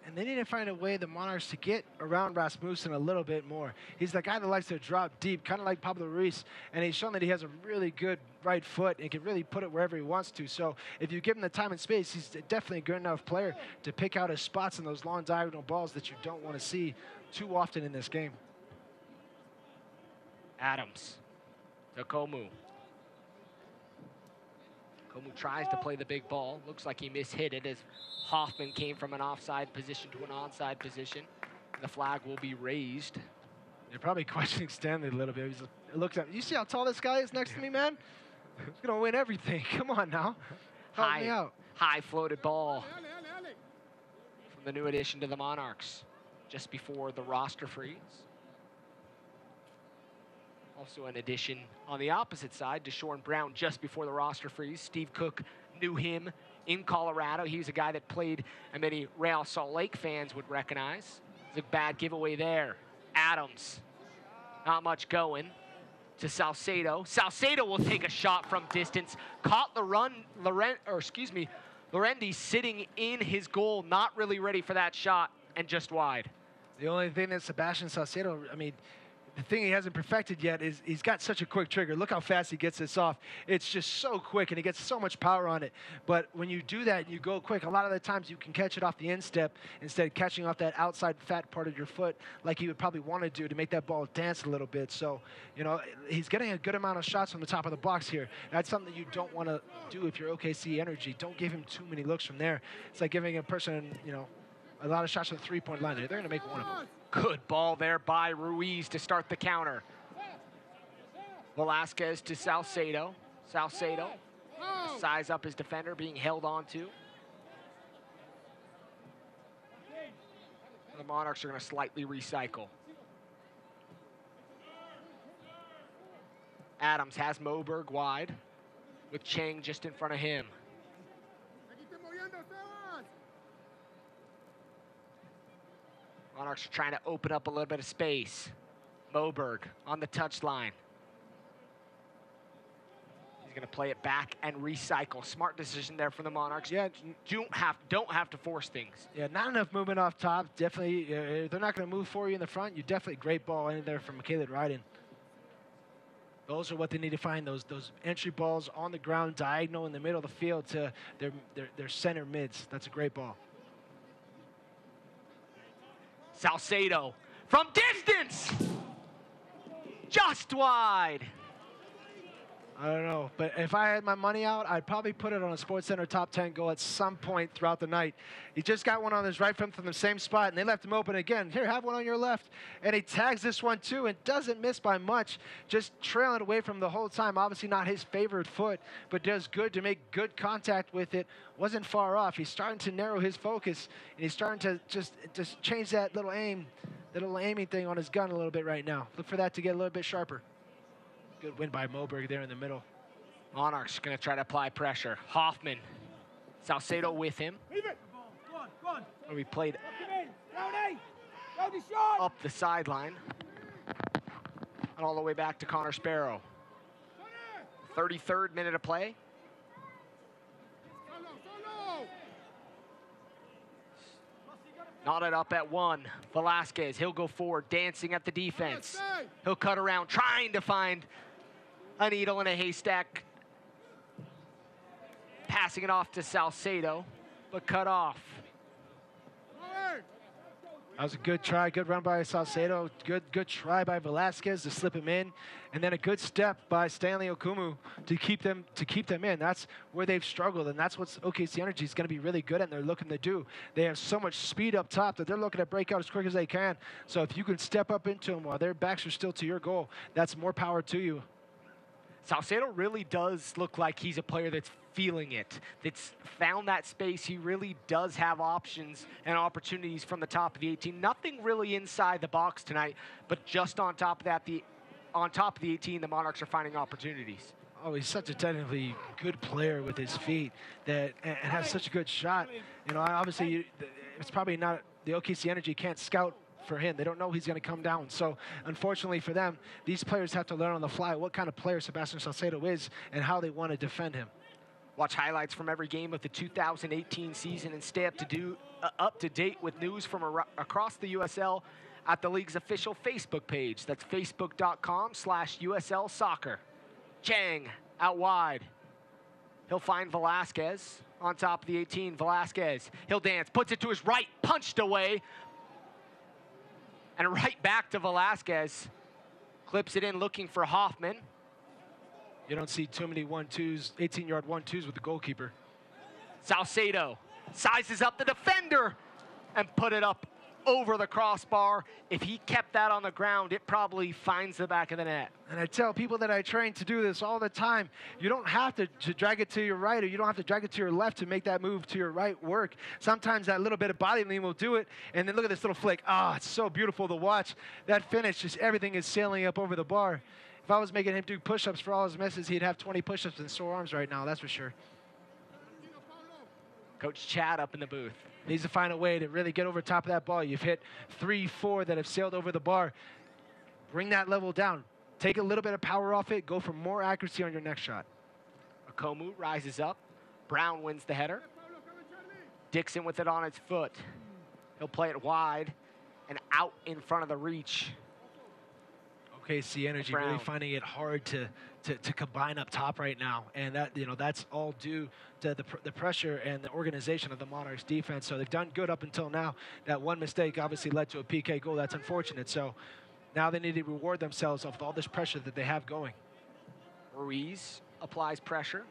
[SPEAKER 2] And they need to find a way, the Monarchs, to get around Rasmussen a little bit more. He's the guy that likes to drop deep, kind of like Pablo Ruiz, and he's shown that he has a really good right foot and can really put it wherever he wants to. So if you give him the time and space, he's definitely a good enough player to pick out his spots in those long diagonal balls that you don't want to see too often in this game.
[SPEAKER 1] Adams to Komu. Komu tries to play the big ball. Looks like he mishit it as Hoffman came from an offside position to an onside position. The flag will be raised.
[SPEAKER 2] They're probably questioning Stanley a little bit. He looks at me. You see how tall this guy is next to me, man? He's going to win everything. Come on now. Help me out.
[SPEAKER 1] High floated ball from the new addition to the Monarchs just before the roster freeze. Also an addition on the opposite side, Deshaun Brown just before the roster freeze. Steve Cook knew him in Colorado. He's a guy that played and many Real Salt Lake fans would recognize. It's a bad giveaway there. Adams, not much going to Salcedo. Salcedo will take a shot from distance. Caught the run, Lorendi sitting in his goal, not really ready for that shot, and just wide.
[SPEAKER 2] The only thing that Sebastian Salcedo, I mean, the thing he hasn't perfected yet is he's got such a quick trigger. Look how fast he gets this off. It's just so quick, and he gets so much power on it. But when you do that and you go quick, a lot of the times you can catch it off the instep instead of catching off that outside fat part of your foot like he would probably want to do to make that ball dance a little bit. So, you know, he's getting a good amount of shots from the top of the box here. That's something you don't want to do if you're OKC Energy. Don't give him too many looks from there. It's like giving a person, you know, a lot of shots from the three-point line. They're going to make one of them.
[SPEAKER 1] Good ball there by Ruiz to start the counter. Velasquez to Salcedo. Salcedo, size up his defender, being held onto. The Monarchs are going to slightly recycle. Adams has Moberg wide, with Chang just in front of him. Monarchs are trying to open up a little bit of space. Moberg on the touchline. He's going to play it back and recycle. Smart decision there from the Monarchs.
[SPEAKER 2] Yeah,
[SPEAKER 1] don't have to force things.
[SPEAKER 2] Yeah, not enough movement off top. Definitely, they're not going to move for you in the front. You definitely great ball in there from Caleb Ryden. Those are what they need to find. Those entry balls on the ground, diagonal in the middle of the field to their center mids. That's a great ball.
[SPEAKER 1] Salcedo from distance, just wide.
[SPEAKER 2] I don't know, but if I had my money out, I'd probably put it on a SportsCenter top 10 goal at some point throughout the night. He just got one on his right from the same spot, and they left him open again. Here, have one on your left. And he tags this one too and doesn't miss by much, just trailing away from the whole time. Obviously not his favorite foot, but does good to make good contact with it. Wasn't far off. He's starting to narrow his focus, and he's starting to just change that little aiming thing on his gun a little bit right now. Look for that to get a little bit sharper. Good win by Moberg there in the middle.
[SPEAKER 1] Monarchs going to try to apply pressure. Hoffman, Salcedo with him.
[SPEAKER 4] Go on.
[SPEAKER 1] We played up the sideline and all the way back to Connor Sparrow. 33rd minute of play. Knotted up at one. Velasquez, he'll go forward, dancing at the defense. He'll cut around, trying to find a needle in a haystack. Passing it off to Salcedo, but cut off.
[SPEAKER 2] That was a good try, good run by Salcedo. Good try by Velasquez to slip him in, and then a good step by Stanley Okumu to keep them in. That's where they've struggled, and that's what OKC Energy is going to be really good at. And they're looking to do. They have so much speed up top that they're looking to break out as quick as they can. So if you can step up into them while their backs are still to your goal, that's more power to you.
[SPEAKER 1] Salcedo really does look like he's a player that's feeling it, that's found that space. He really does have options and opportunities from the top of the 18. Nothing really inside the box tonight, but just on top of that, on top of the 18, the Monarchs are finding opportunities.
[SPEAKER 2] Oh, he's such a technically good player with his feet and has such a good shot. You know, obviously, it's probably not, the OKC Energy can't scout for him. They don't know he's going to come down. So, unfortunately for them, these players have to learn on the fly what kind of player Sebastian Salcedo is and how they want to defend him.
[SPEAKER 1] Watch highlights from every game of the 2018 season and stay up to date with news from across the USL at the league's official Facebook page. That's facebook.com/USL Soccer. Chang out wide. He'll find Velasquez on top of the 18. Velasquez, he'll dance, puts it to his right, punched away. And right back to Velasquez. Clips it in looking for Hoffman.
[SPEAKER 2] You don't see too many 1-2s, 18-yard 1-2s with the goalkeeper.
[SPEAKER 1] Salcedo sizes up the defender and put it up over the crossbar. If he kept that on the ground, it probably finds the back of the net.
[SPEAKER 2] And I tell people that I train to do this all the time, you don't have to drag it to your right, or you don't have to drag it to your left to make that move to your right work. Sometimes that little bit of body lean will do it, and then look at this little flick. Ah, it's so beautiful to watch. That finish, just everything is sailing up over the bar. If I was making him do push-ups for all his misses, he'd have 20 push-ups and sore arms right now, that's for sure.
[SPEAKER 1] Coach Chad up in the booth.
[SPEAKER 2] Needs to find a way to really get over top of that ball. You've hit 3-4 that have sailed over the bar. Bring that level down. Take a little bit of power off it. Go for more accuracy on your next shot.
[SPEAKER 1] Akomu rises up. Brown wins the header. Dixon with it on its foot. He'll play it wide and out in front of the reach.
[SPEAKER 2] OKC Energy
[SPEAKER 1] Brown.
[SPEAKER 2] really finding it hard to combine up top right now, and that, you know, that's all due to the pressure and the organization of the Monarchs defense. So they've done good up until now. That one mistake obviously led to a PK goal. That's unfortunate. So now they need to reward themselves of all this pressure that they have going.
[SPEAKER 1] Ruiz applies pressure.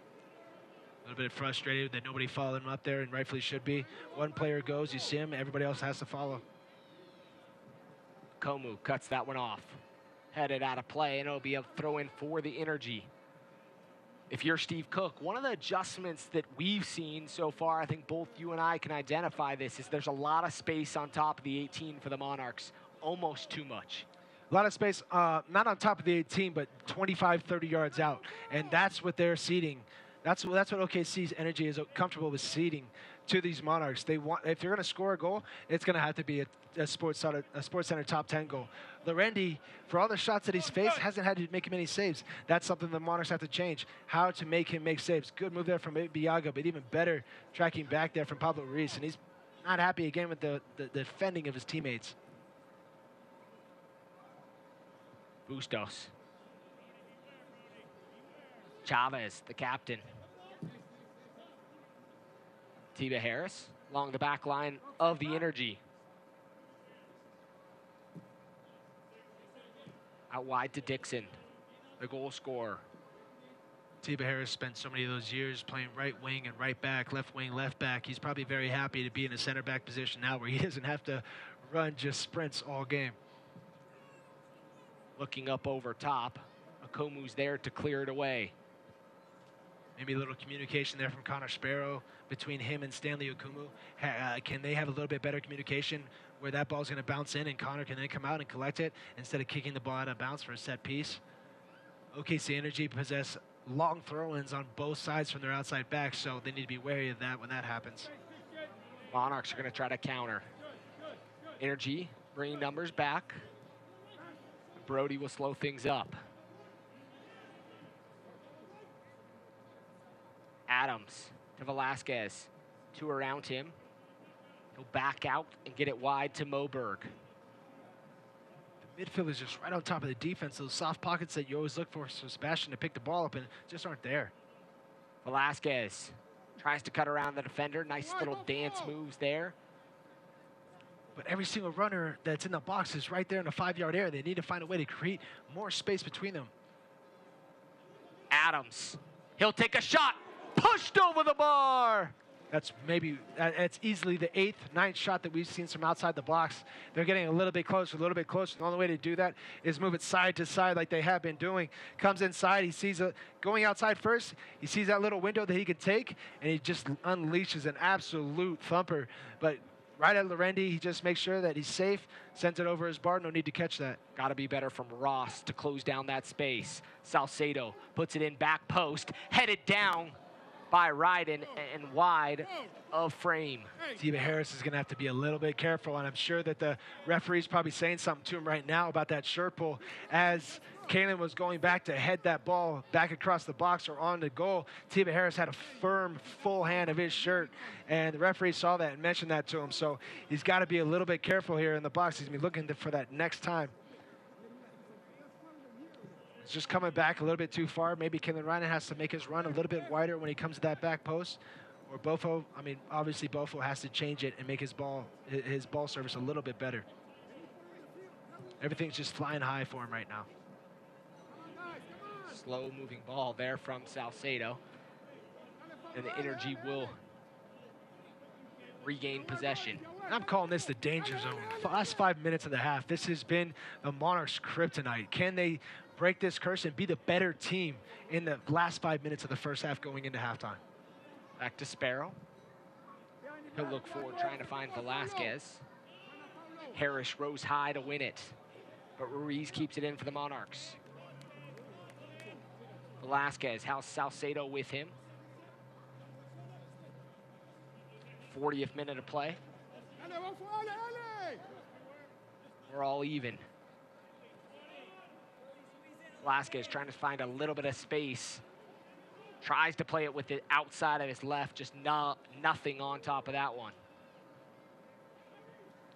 [SPEAKER 2] A little bit frustrated that nobody followed him up there, and rightfully should be. One player goes, you see him, everybody else has to follow.
[SPEAKER 1] Komu cuts that one off. Headed out of play, and it'll be a throw-in for the Energy. If you're Steve Cook, one of the adjustments that we've seen so far, I think both you and I can identify this, is there's a lot of space on top of the 18 for the Monarchs. Almost too much.
[SPEAKER 2] A lot of space, not on top of the 18, but 25, 30 yards out. And that's what they're seeding. That's what OKC's Energy is comfortable with seeding to these Monarchs. They want, if you're going to score a goal, it's going to have to be a Sports Center top 10 goal. Lorendi, for all the shots that he's faced, hasn't had to make many saves. That's something the Monarchs have to change, how to make him make saves. Good move there from Biaga, but even better tracking back there from Pablo Ruiz. And he's not happy again with the defending of his teammates.
[SPEAKER 1] Bustos. Chavez, the captain. Tiba Harris along the back line of the Energy. Out wide to Dixon, the goal scorer.
[SPEAKER 2] Tiba Harris spent so many of those years playing right wing and right back, left wing, left back. He's probably very happy to be in a center back position now where he doesn't have to run just sprints all game.
[SPEAKER 1] Looking up over top. Akomu's there to clear it away.
[SPEAKER 2] Maybe a little communication there from Connor Sparrow between him and Stanley Okumu. Can they have a little bit better communication where that ball's going to bounce in and Connor can then come out and collect it instead of kicking the ball out of bounds for a set piece? OKC Energy possess long throw-ins on both sides from their outside backs, so they need to be wary of that when that happens.
[SPEAKER 1] Monarchs are going to try to counter. Energy bringing numbers back. Brody will slow things up. Adams to Velasquez. Two around him. He'll back out and get it wide to Moberg.
[SPEAKER 2] The midfield is just right on top of the defense. Those soft pockets that you always look for Sebastian to pick the ball up and just aren't there.
[SPEAKER 1] Velasquez tries to cut around the defender. Nice little dance moves there.
[SPEAKER 2] But every single runner that's in the box is right there in the 5-yard area. They need to find a way to create more space between them.
[SPEAKER 1] Adams. He'll take a shot. Pushed over the bar.
[SPEAKER 2] That's maybe, it's easily the 8th, 9th shot that we've seen from outside the box. They're getting a little bit closer, a little bit closer. The only way to do that is move it side to side like they have been doing. Comes inside, he sees going outside first, he sees that little window that he could take, and he just unleashes an absolute thumper. But right at Lorendi, he just makes sure that he's safe, sends it over his bar, no need to catch that.
[SPEAKER 1] Got to be better from Ross to close down that space. Salcedo puts it in back post, headed down by Ryden and wide of frame.
[SPEAKER 2] Steve Harris is going to have to be a little bit careful, and I'm sure that the referee's probably saying something to him right now about that shirt pull. As Kalen was going back to head that ball back across the box or on the goal, Steve Harris had a firm, full hand of his shirt, and the referee saw that and mentioned that to him. So he's got to be a little bit careful here in the box. He's going to be looking for that next time. It's just coming back a little bit too far. Maybe Kalen Ryden has to make his run a little bit wider when he comes to that back post. Or Bofo, I mean, obviously Bofo has to change it and make his ball service a little bit better. Everything's just flying high for him right now.
[SPEAKER 1] Slow moving ball there from Salcedo. And the energy will regain possession.
[SPEAKER 2] I'm calling this the danger zone. Last 5 minutes of the half, this has been the Monarchs' kryptonite. Can they break this curse and be the better team in the last 5 minutes of the first half going into halftime?
[SPEAKER 1] Back to Sparrow. He'll look forward, trying to find Velasquez. Harris rose high to win it, but Ruiz keeps it in for the Monarchs. Velasquez, how's Salcedo with him? 40th minute of play. We're all even. Velasquez trying to find a little bit of space. Tries to play it with the outside of his left, just nothing on top of that one.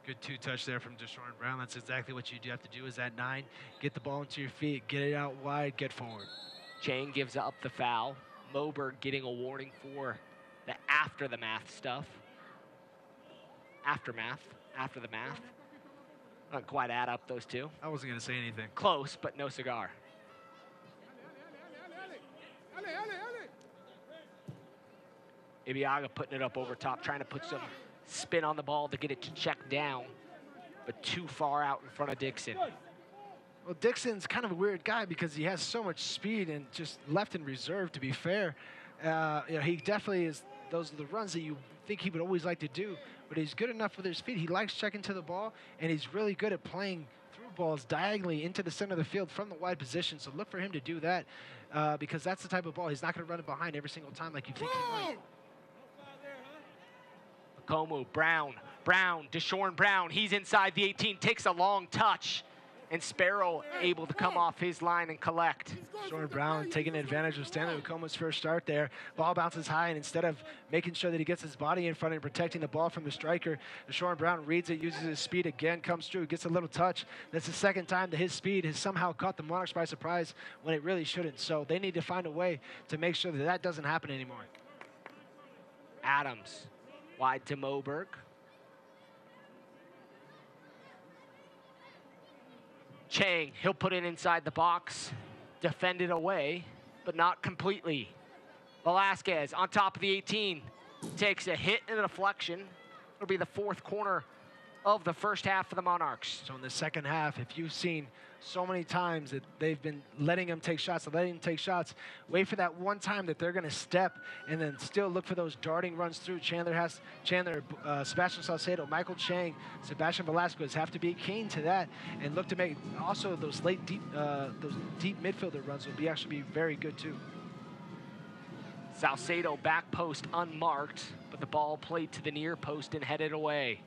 [SPEAKER 2] Good two-touch there from Deshaun Brown. That's exactly what you do have to do is at 9. Get the ball into your feet, get it out wide, get forward.
[SPEAKER 1] Chang gives up the foul. Moberg getting a warning for the after the math stuff. After the math. Not quite add up those two.
[SPEAKER 2] I wasn't going to say anything.
[SPEAKER 1] Close, but no cigar. Ibiaga putting it up over top, trying to put some spin on the ball to get it to check down, but too far out in front of Dixon.
[SPEAKER 2] Well, Dixon's kind of a weird guy because he has so much speed and just left in reserve, to be fair. He definitely is, those are the runs that you think he would always like to do, but he's good enough with his feet. He likes checking to the ball, and he's really good at playing through balls diagonally into the center of the field from the wide position. So look for him to do that because that's the type of ball. He's not going to run it behind every single time like you think he might.
[SPEAKER 1] Komu, Brown, Deshaun Brown, he's inside the 18, takes a long touch, and Sparrow able to come off his line and collect.
[SPEAKER 2] Deshaun Brown taking advantage of Stanley Okomo's first start there. Ball bounces high, and instead of making sure that he gets his body in front and protecting the ball from the striker, Deshaun Brown reads it, uses his speed again, comes through, gets a little touch. That's the second time that his speed has somehow caught the Monarchs by surprise when it really shouldn't. So they need to find a way to make sure that that doesn't happen anymore.
[SPEAKER 1] Adams. Wide to Moberg. Chang, he'll put it inside the box. Defended away, but not completely. Velasquez on top of the 18. Takes a hit and a deflection. It'll be the fourth corner of the first half for the Monarchs.
[SPEAKER 2] So in the second half, if you've seen so many times that they've been letting him take shots, wait for that one time that they're going to step and then still look for those darting runs through. Sebastian Salcedo, Michael Chang, Sebastian Velasquez have to be keen to that and look to make also those deep midfielder runs will actually be very good too.
[SPEAKER 1] Salcedo back post unmarked, but the ball played to the near post and headed away.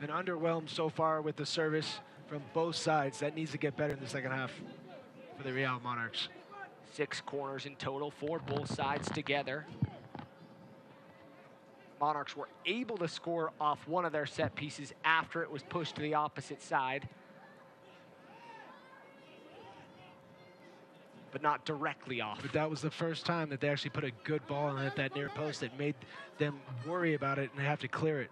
[SPEAKER 2] Been underwhelmed so far with the service from both sides. That needs to get better in the second half for the Real Monarchs.
[SPEAKER 1] 6 corners in total for both sides together. Monarchs were able to score off one of their set pieces after it was pushed to the opposite side, but not directly off.
[SPEAKER 2] But that was the first time that they actually put a good ball in at that near post that made them worry about it and they have to clear it.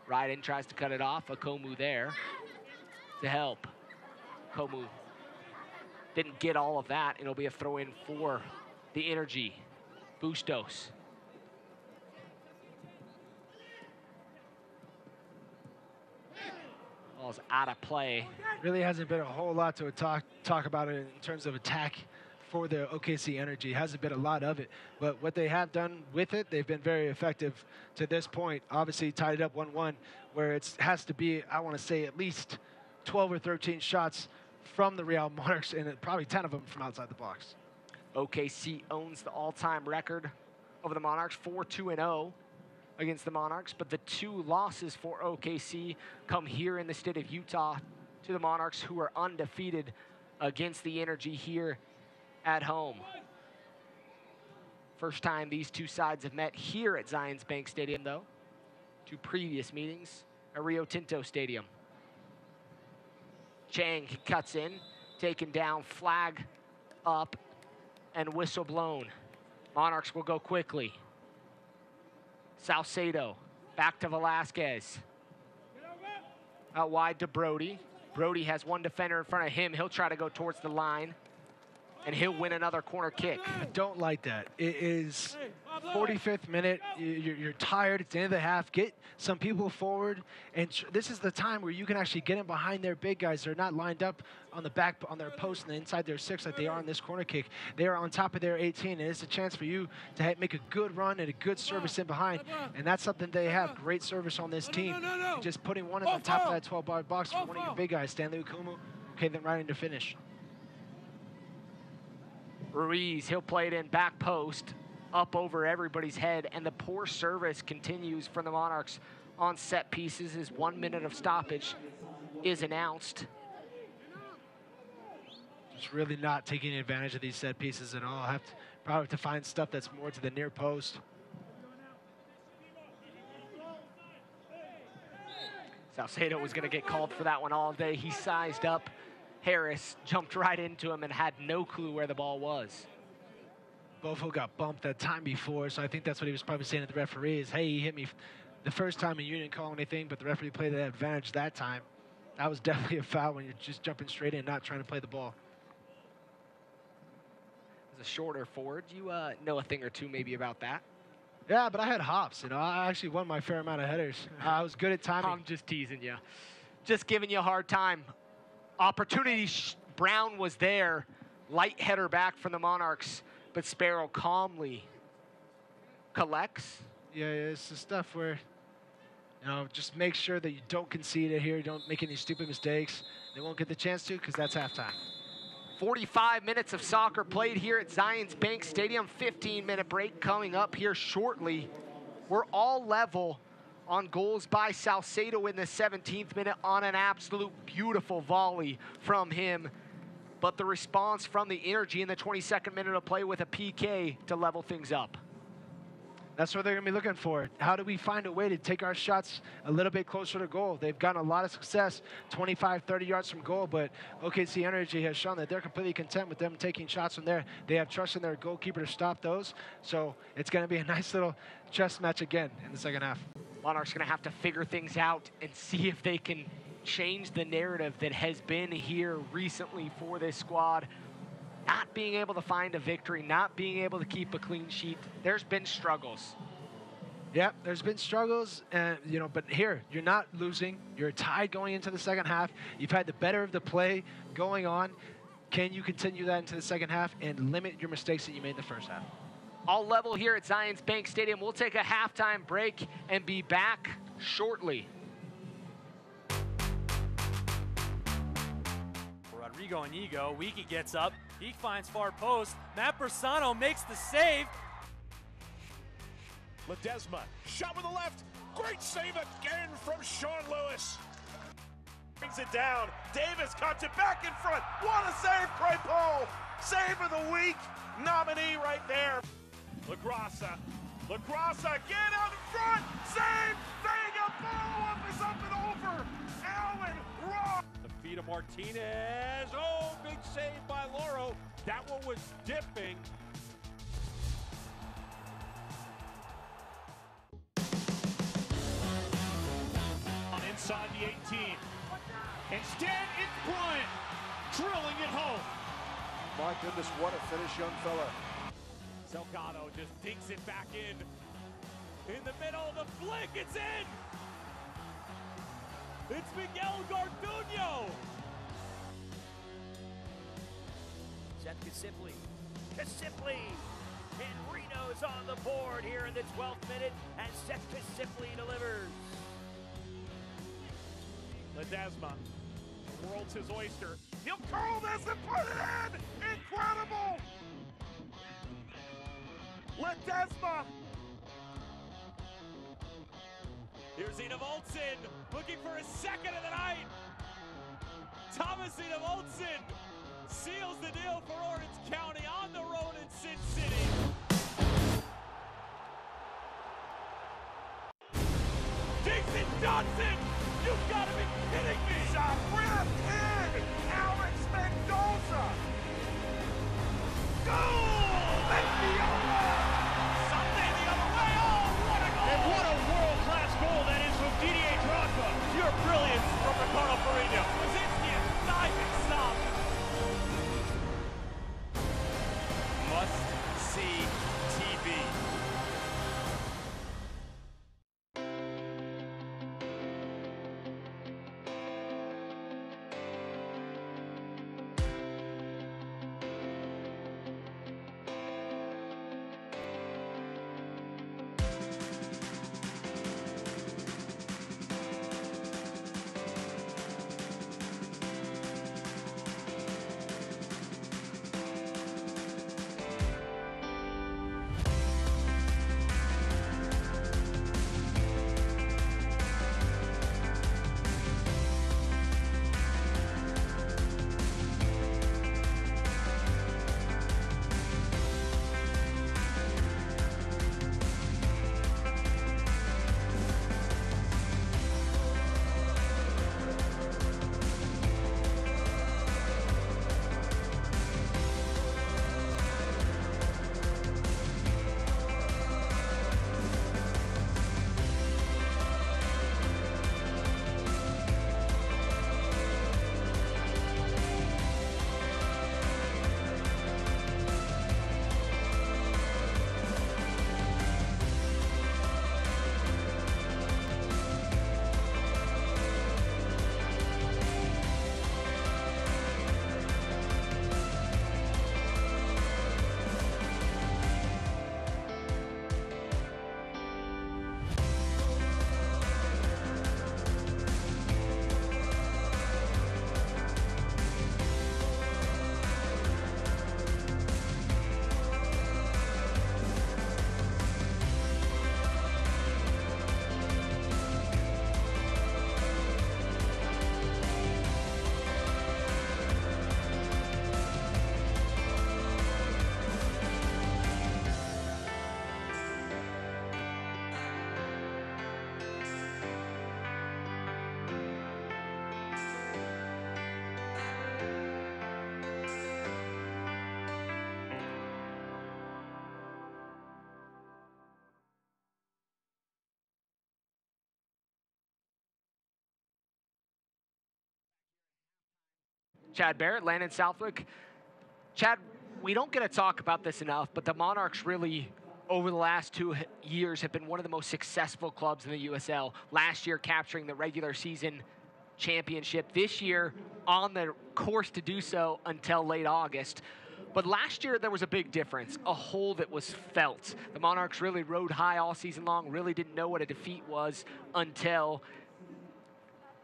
[SPEAKER 1] Ryden tries to cut it off. Okomu there to help. Okomu didn't get all of that. It'll be a throw in for the Energy. Bustos. Ball's out of play.
[SPEAKER 2] Really hasn't been a whole lot to talk about it in terms of attack for the OKC Energy. Hasn't been a lot of it, but what they have done with it, they've been very effective to this point. Obviously tied it up 1-1, where it has to be, I want to say, at least 12 or 13 shots from the Real Monarchs, and probably 10 of them from outside the box.
[SPEAKER 1] OKC owns the all-time record over the Monarchs, 4-2-0 against the Monarchs, but the 2 losses for OKC come here in the state of Utah to the Monarchs, who are undefeated against the Energy here at home. First time these 2 sides have met here at Zions Bank Stadium, though. 2 previous meetings at Rio Tinto Stadium. Chang cuts in, taken down, flag up, and whistle blown. Monarchs will go quickly. Salcedo, back to Velasquez. Out wide to Brody. Brody has 1 defender in front of him. He'll try to go towards the line, and he'll win another corner kick.
[SPEAKER 2] I don't like that. It is 45th minute. You're tired. It's the end of the half. Get some people forward, and this is the time where you can actually get in behind their big guys. They're not lined up on the back, on their post and inside their 6 like they are on this corner kick. They are on top of their 18, and it's a chance for you to make a good run and a good service in behind, and that's something they have. Great service on this team. Just putting one on top of that 12-yard box for one of your big guys, Stanley Ukumu. Okay, then right into finish.
[SPEAKER 1] Ruiz, he'll play it in back post, up over everybody's head, and the poor service continues from the Monarchs on set pieces as 1 minute of stoppage is announced.
[SPEAKER 2] Just really not taking advantage of these set pieces at all. Probably have to find stuff that's more to the near post.
[SPEAKER 1] Salcedo was going to get called for that one all day. He sized up Harris, jumped right into him, and had no clue where the ball was.
[SPEAKER 2] Bofo got bumped that time before, so I think that's what he was probably saying to the referee is, hey, he hit me the first time and you didn't call anything, but the referee played that advantage that time. That was definitely a foul when you're just jumping straight in, not trying to play the ball.
[SPEAKER 1] As a shorter forward, you know a thing or two maybe about that.
[SPEAKER 2] Yeah, but I had hops. I actually won my fair amount of headers. I was good at timing.
[SPEAKER 1] I'm just teasing you. Just giving you a hard time. Opportunity, Brown was there. Light header back from the Monarchs, but Sparrow calmly collects.
[SPEAKER 2] Yeah, it's the stuff where, just make sure that you don't concede it here. You don't make any stupid mistakes. They won't get the chance to because that's halftime.
[SPEAKER 1] 45 minutes of soccer played here at Zions Bank Stadium. 15-minute break coming up here shortly. We're all level on goals by Salcedo in the 17th minute on an absolute beautiful volley from him. But the response from the Energy in the 22nd minute of play with a PK to level things up.
[SPEAKER 2] That's what they're going to be looking for. How do we find a way to take our shots a little bit closer to goal? They've gotten a lot of success, 25, 30 yards from goal, but OKC Energy has shown that they're completely content with them taking shots from there. They have trust in their goalkeeper to stop those, so it's going to be a nice little chess match again in the second half.
[SPEAKER 1] Monarchs going to have to figure things out and see if they can change the narrative that has been here recently for this squad. Not being able to find a victory, not being able to keep a clean sheet. There's been struggles.
[SPEAKER 2] Yeah, there's been struggles, and but here, you're not losing. You're tied going into the second half. You've had the better of the play going on. Can you continue that into the second half and limit your mistakes that you made in the first half?
[SPEAKER 1] All level here at Zions Bank Stadium. We'll take a halftime break and be back shortly.
[SPEAKER 5] Rodrigo Inigo, Wiki gets up, he finds far post, Matt Bersano makes the save.
[SPEAKER 4] Ledesma, shot with the left, great save again from Sean Lewis. Brings it down, Davis cuts it back in front, what a save, Crepeau! Save of the week, nominee right there. LaGrassa, get out in front, save, Vega, follow-up is up and over, Allen Ross.
[SPEAKER 6] The feet of Martinez, oh, big save by Loro, that one was dipping.
[SPEAKER 4] Inside the 18, instead it's Bryant, drilling it home.
[SPEAKER 7] My goodness, what a finish, young fella.
[SPEAKER 6] Salgado just dinks it back in. In the middle, the flick, it's in! It's Miguel Garduño!
[SPEAKER 4] Seth Kasipli. And Reno's on the board here in the 12th minute, and Seth Kasipli delivers.
[SPEAKER 6] Ledesma, the world's his oyster. He'll curl this and put it in! Incredible! Ledesma! Here's Enevoldsen, looking for his second of the night. Thomas Enevoldsen seals the deal for Orange County on the road in Sin City. Jason Johnson, you've got to be kidding me! Sabrina Pin, Alex Mendoza. Goal! Mendoza! Sunday the other way, oh, what a goal!
[SPEAKER 4] And what a world-class goal that is from Didier Drogba.
[SPEAKER 6] Pure brilliance from Ricardo Pereira. Krasinski, diving stop. Must-see TV.
[SPEAKER 1] Chad Barrett, Landon Southwick. Chad, we don't get to talk about this enough, but the Monarchs really, over the last 2 years, have been one of the most successful clubs in the USL. Last year, capturing the regular season championship. This year, on the course to do so until late August. But last year, there was a big difference, a hole that was felt. The Monarchs really rode high all season long, really didn't know what a defeat was until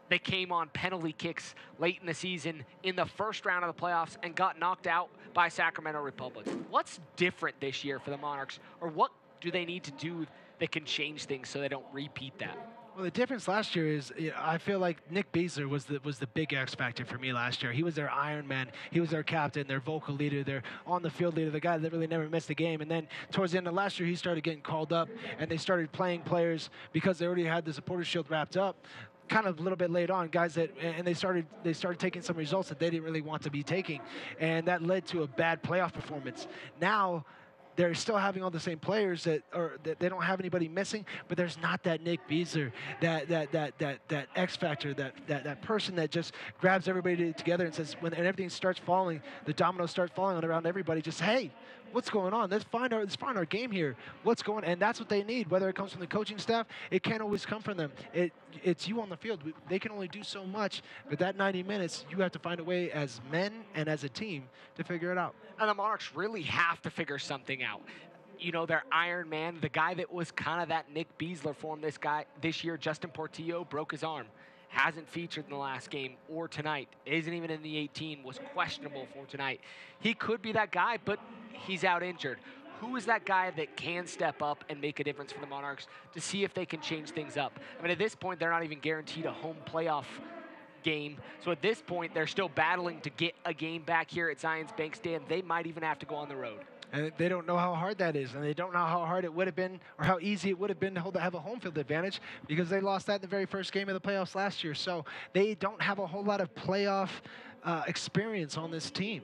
[SPEAKER 1] they came on penalty kicks late in the season in the first round of the playoffs and got knocked out by Sacramento Republic. What's different this year for the Monarchs, or what do they need to do that can change things so they don't repeat that?
[SPEAKER 2] Well, the difference last year is I feel like Nick Beasler was the big X factor for me last year. He was their Iron Man. He was their captain, their vocal leader, their on-the-field leader, the guy that really never missed a game. And then towards the end of last year, he started getting called up, and they started playing players because they already had the Supporters Shield wrapped up. Kind of a little bit late on, guys and they started taking some results that they didn't really want to be taking, and that led to a bad playoff performance. Now they're still having all the same players that they don't have anybody missing, but there's not that Nick Beasler, that X factor, that person that just grabs everybody together and says, when everything starts falling, the dominoes start falling around everybody, just, hey, what's going on? Let's find our game here. What's going on? And that's what they need. Whether it comes from the coaching staff, it can't always come from them. It's you on the field. They can only do so much, but that 90 minutes, you have to find a way as men and as a team to figure it out.
[SPEAKER 1] And the Monarchs really have to figure something out. You know, their Iron Man, the guy that was kind of that Nick Beasler form this year, Justin Portillo, broke his arm. Hasn't featured in the last game or tonight. Isn't even in the 18, was questionable for tonight. He could be that guy, but he's out injured. Who is that guy that can step up and make a difference for the Monarchs to see if they can change things up? I mean, at this point, they're not even guaranteed a home playoff game. So at this point, they're still battling to get a game back here at Zions Bank Stadium. They might even have to go on the road.
[SPEAKER 2] And they don't know how hard that is, and they don't know how hard it would have been or how easy it would have been to have a home field advantage because they lost that in the very first game of the playoffs last year. So they don't have a whole lot of playoff experience on this team.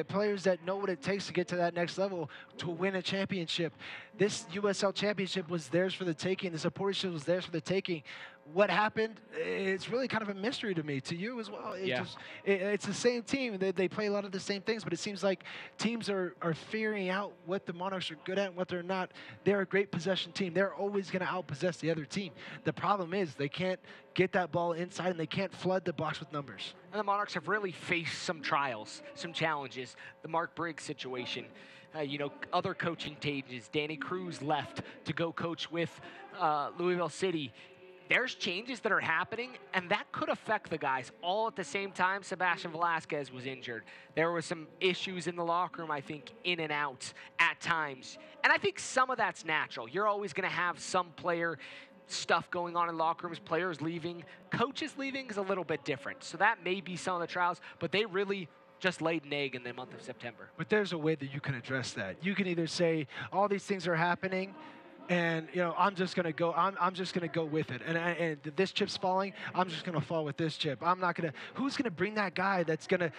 [SPEAKER 2] Players that know what it takes to get to that next level to win a championship. This USL championship was theirs for the taking. The supporters shield was theirs for the taking. What happened, it's really kind of a mystery to me, to you as well. It's the same team. They play a lot of the same things, but it seems like teams are figuring out what the Monarchs are good at and what they're not. They're a great possession team. They're always going to outpossess the other team. The problem is they can't get that ball inside and they can't flood the box with numbers.
[SPEAKER 1] And the Monarchs have really faced some trials, some challenges. The Mark Briggs situation, other coaching changes. Danny Cruz left to go coach with Louisville City. There's changes that are happening, and that could affect the guys. All at the same time, Sebastian Velasquez was injured. There were some issues in the locker room, I think, in and out at times. And I think some of that's natural. You're always going to have some player stuff going on in locker rooms, players leaving. Coaches leaving is a little bit different. So that may be some of the trials, but they really just laid an egg in the month of September.
[SPEAKER 2] But there's a way that you can address that. You can either say, all these things are happening, and I'm just gonna go. I'm just gonna go with it. And this chip's falling. I'm just gonna fall with this chip. I'm not gonna. Who's gonna bring that guy that's gonna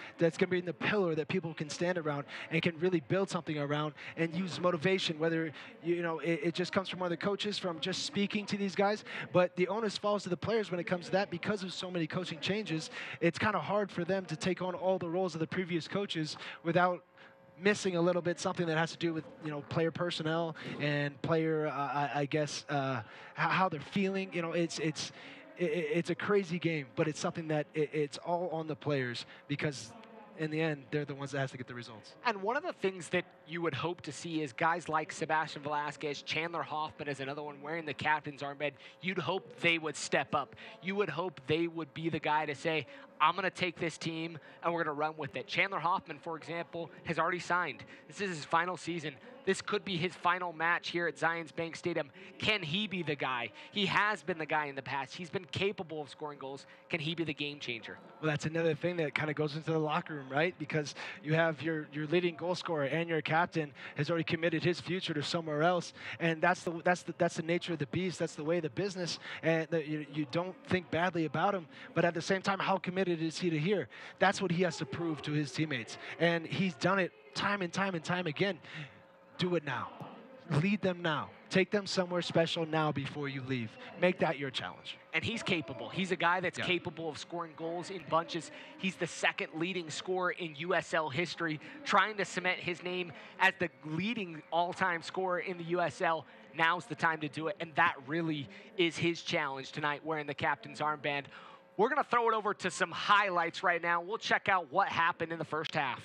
[SPEAKER 2] be in the pillar that people can stand around and can really build something around and use motivation? Whether it just comes from other coaches, from just speaking to these guys, but the onus falls to the players when it comes to that because of so many coaching changes. It's kind of hard for them to take on all the roles of the previous coaches without missing a little bit something that has to do with player personnel and player how they're feeling. It's a crazy game, but it's something that it's all on the players because in the end they're the ones that has to get the results.
[SPEAKER 1] And one of the things that you would hope to see is guys like Sebastian Velasquez, Chandler Hoffman is another one wearing the captain's armband. You'd hope they would step up. You would hope they would be the guy to say, I'm going to take this team and we're going to run with it. Chandler Hoffman, for example, has already signed. This is his final season. This could be his final match here at Zions Bank Stadium. Can he be the guy? He has been the guy in the past. He's been capable of scoring goals. Can he be the game changer?
[SPEAKER 2] Well, that's another thing that kind of goes into the locker room, right? Because you have your leading goal scorer and your captain has already committed his future to somewhere else, and that's the nature of the beast. That's the way of the business, and you don't think badly about him, but at the same time, how committed is he to here? That's what he has to prove to his teammates, and he's done it time and time and time again. Do it now. Lead them now. Take them somewhere special now before you leave. Make that your challenge.
[SPEAKER 1] And he's capable. He's a guy that's capable of scoring goals in bunches. He's the second leading scorer in USL history, trying to cement his name as the leading all-time scorer in the USL. Now's the time to do it, and that really is his challenge tonight, wearing the captain's armband. We're going to throw it over to some highlights right now. We'll check out what happened in the first half.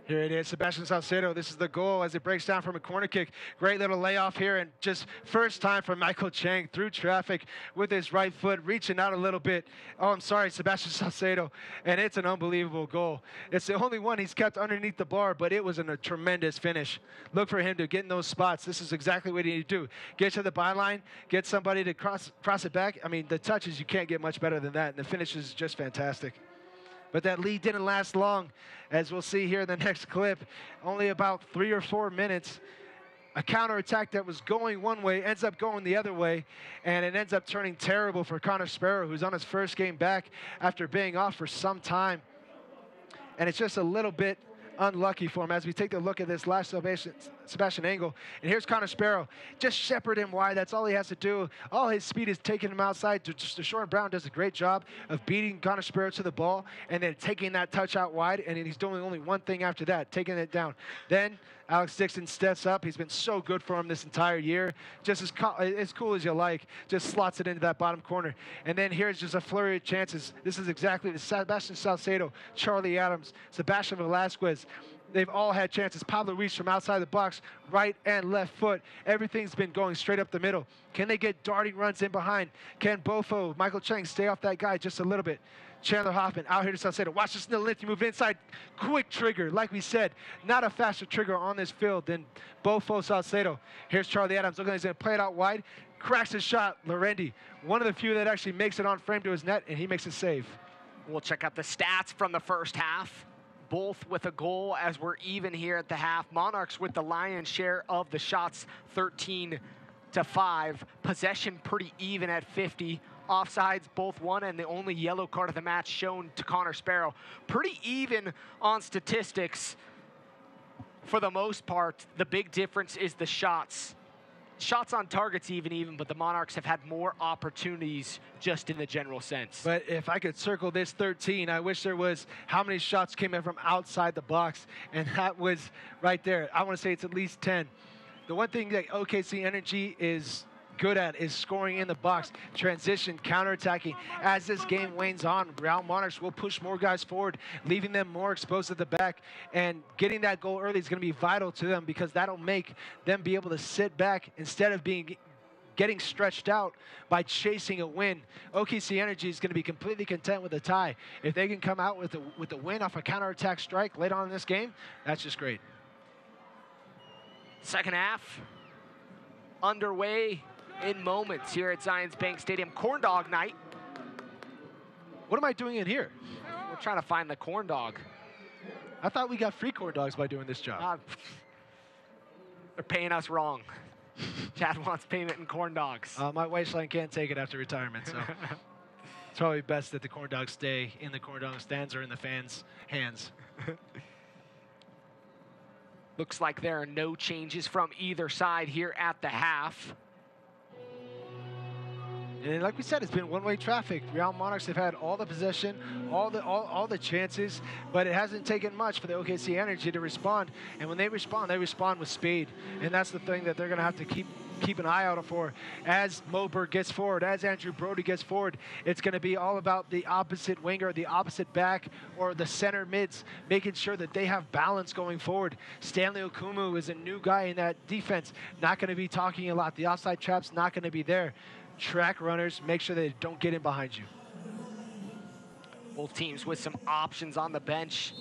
[SPEAKER 2] Here it is, Sebastian Salcedo. This is the goal as it breaks down from a corner kick. Great little layoff here, and just first time for Michael Chang through traffic with his right foot, reaching out a little bit. Oh, I'm sorry, Sebastian Salcedo, and it's an unbelievable goal. It's the only one he's kept underneath the bar, but it was a tremendous finish. Look for him to get in those spots. This is exactly what he need to do. Get to the byline, get somebody to cross it back. I mean, the touches, you can't get much better than that, and the finish is just fantastic. But that lead didn't last long, as we'll see here in the next clip. Only about 3 or 4 minutes. A counterattack that was going one way ends up going the other way, and it ends up turning terrible for Connor Sparrow, who's on his first game back after being off for some time. And it's just a little bit unlucky for him as we take a look at this last Sebastian angle. And here's Connor Sparrow. Just shepherd him wide. That's all he has to do. All his speed is taking him outside. Deshaun Brown does a great job of beating Connor Sparrow to the ball and then taking that touch out wide. And then he's doing only one thing after that, taking it down. Then Alex Dixon steps up. He's been so good for him this entire year. Just as cool as you like. Just slots it into that bottom corner. And then here's just a flurry of chances. This is exactly the Sebastian Salcedo, Charlie Adams, Sebastian Velasquez. They've all had chances. Pablo Ruiz from outside the box, right and left foot. Everything's been going straight up the middle. Can they get darting runs in behind? Can Bofo, Michael Chang stay off that guy just a little bit? Chandler Hoffman out here to Salcedo. Watch this little lift. Move inside. Quick trigger. Like we said, not a faster trigger on this field than Bofo Salcedo. Here's Charlie Adams. Looking like he's going to play it out wide. Cracks his shot. Lorendi, one of the few that actually makes it on frame to his net, and he makes a save.
[SPEAKER 1] We'll check out the stats from the first half. Both with a goal as we're even here at the half. Monarchs with the lion's share of the shots, 13-5. Possession pretty even at 50. Offsides, both one, and the only yellow card of the match shown to Connor Sparrow. Pretty even on statistics for the most part. The big difference is the shots. Shots on target's even, but the Monarchs have had more opportunities just in the general sense.
[SPEAKER 2] But if I could circle this 13, I wish there was how many shots came in from outside the box, and that was right there. I want to say it's at least 10. The one thing that OKC Energy is good at is scoring in the box, transition, counterattacking. As this game wanes on, Real Monarchs will push more guys forward, leaving them more exposed at the back, and getting that goal early is going to be vital to them because that'll make them be able to sit back instead of getting stretched out by chasing a win. OKC Energy is going to be completely content with a tie. If they can come out with a win off a counterattack strike late on in this game, that's just great.
[SPEAKER 1] Second half underway in moments here at Zions Bank Stadium. Corn dog night.
[SPEAKER 2] What am I doing in here?
[SPEAKER 1] We're trying to find the corn dog.
[SPEAKER 2] I thought we got free corn dogs by doing this job.
[SPEAKER 1] They're paying us wrong. Chad wants payment in corn dogs.
[SPEAKER 2] My waistline can't take it after retirement, so it's probably best that the corn dogs stay in the corn dog stands or in the fans' hands.
[SPEAKER 1] Looks like there are no changes from either side here at the half.
[SPEAKER 2] And like we said, it's been one-way traffic. Real Monarchs have had all the possession, all the chances, but it hasn't taken much for the OKC Energy to respond. And when they respond with speed. And that's the thing that they're going to have to keep an eye out for. As Moberg gets forward, as Andrew Brody gets forward, it's going to be all about the opposite winger, the opposite back, or the center mids, making sure that they have balance going forward. Stanley Okumu is a new guy in that defense, not going to be talking a lot. The offside trap's not going to be there. Track runners, make sure they don't get in behind you.
[SPEAKER 1] Both teams with some options on the bench.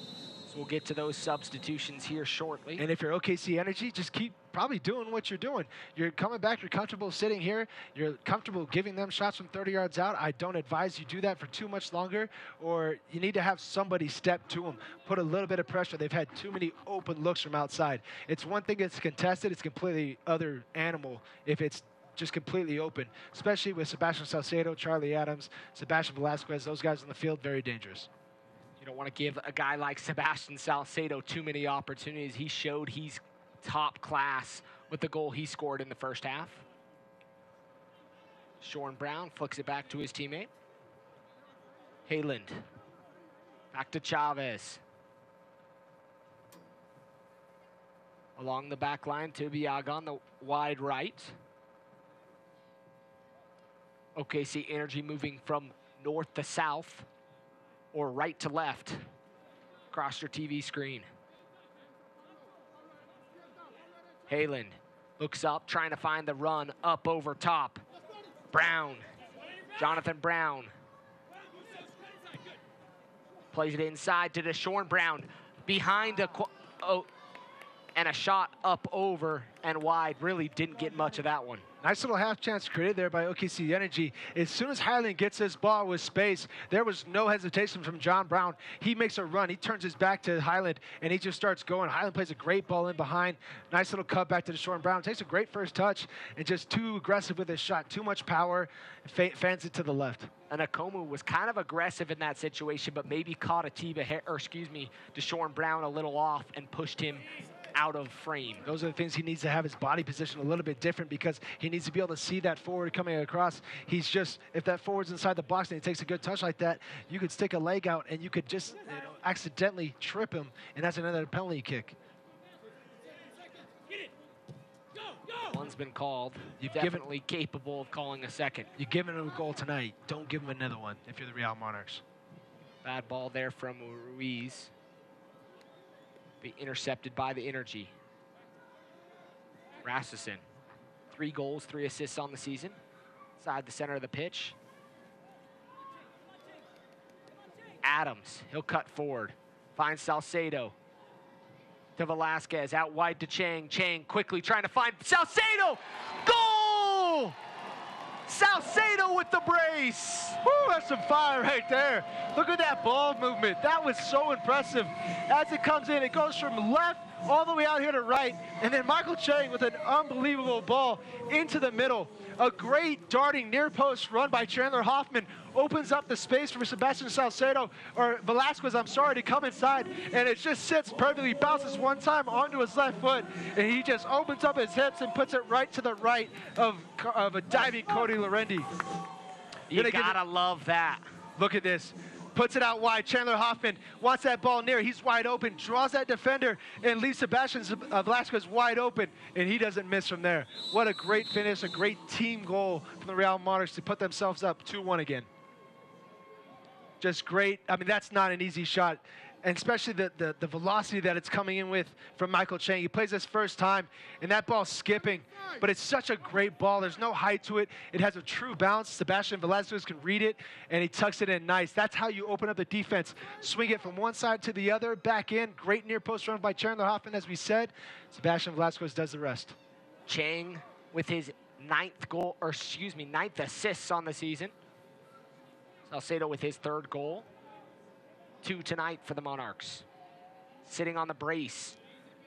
[SPEAKER 1] So we'll get to those substitutions here shortly.
[SPEAKER 2] And if you're OKC Energy, just keep probably doing what you're doing. You're coming back, you're comfortable sitting here, you're comfortable giving them shots from 30 yards out. I don't advise you do that for too much longer, or you need to have somebody step to them, put a little bit of pressure. They've had too many open looks from outside. It's one thing that's contested, it's completely other animal if it's just completely open, especially with Sebastian Salcedo, Charlie Adams, Sebastian Velasquez. Those guys on the field, very dangerous.
[SPEAKER 1] You don't want to give a guy like Sebastian Salcedo too many opportunities. He showed he's top class with the goal he scored in the first half. Shorn Brown flicks it back to his teammate. Hayland. Back to Chavez. Along the back line to Biaga on the wide right. OKC Energy moving from north to south or right to left across your TV screen. Hayland looks up, trying to find the run up over top. Brown, Jonathan Brown. Plays it inside to Deshaun Brown. Behind the, and a shot up over and wide. Really didn't get much of that one.
[SPEAKER 2] Nice little half chance created there by OKC Energy. As soon as Highland gets this ball with space, there was no hesitation from John Brown. He makes a run. He turns his back to Highland, and he just starts going. Highland plays a great ball in behind. Nice little cut back to Deshaun Brown. Takes a great first touch and just too aggressive with his shot. Too much power. Fans it to the left.
[SPEAKER 1] And Akomu was kind of aggressive in that situation, but maybe caught Deshaun Brown a little off and pushed him out of frame.
[SPEAKER 2] Those are the things he needs to have his body position a little bit different, because he needs to be able to see that forward coming across. He's just, if that forward's inside the box and he takes a good touch like that, you could stick a leg out and you could just accidentally trip him, and that's another penalty kick.
[SPEAKER 1] One's been called. You're definitely capable of calling a second.
[SPEAKER 2] You're giving him a goal tonight. Don't give him another one if you're the Real Monarchs.
[SPEAKER 1] Bad ball there from Ruiz. Be intercepted by the Energy. Rasmussen, 3 goals, 3 assists on the season. Inside the center of the pitch. Adams, he'll cut forward. Finds Salcedo. To Velasquez, out wide to Chang. Chang quickly trying to find Salcedo! Goal! Salcedo with the brace!
[SPEAKER 2] Woo, that's some fire right there. Look at that ball movement. That was so impressive. As it comes in, it goes from left all the way out here to right, and then Michael Chang with an unbelievable ball into the middle. A great darting near post run by Chandler Hoffman opens up the space for Sebastian Salcedo, or Velasquez, I'm sorry, to come inside, and it just sits perfectly, bounces one time onto his left foot, and he just opens up his hips and puts it right to the right of a diving Cody Lorendi.
[SPEAKER 1] You gotta love that.
[SPEAKER 2] Look at this. Puts it out wide. Chandler Hoffman wants that ball near. He's wide open. Draws that defender and leaves Sebastian Velasquez wide open, and he doesn't miss from there. What a great finish, a great team goal from the Real Monarchs to put themselves up 2-1 again. Just great. I mean, that's not an easy shot, and especially the velocity that it's coming in with from Michael Chang. He plays this first time, and that ball's skipping, but it's such a great ball. There's no height to it. It has a true bounce. Sebastian Velasquez can read it, and he tucks it in nice. That's how you open up the defense. Swing it from one side to the other, back in. Great near post run by Chandler Hoffman, as we said. Sebastian Velasquez does the rest.
[SPEAKER 1] Chang with his 9th assists on the season. Salcedo with his 3rd goal. 2 tonight for the Monarchs. Sitting on the brace,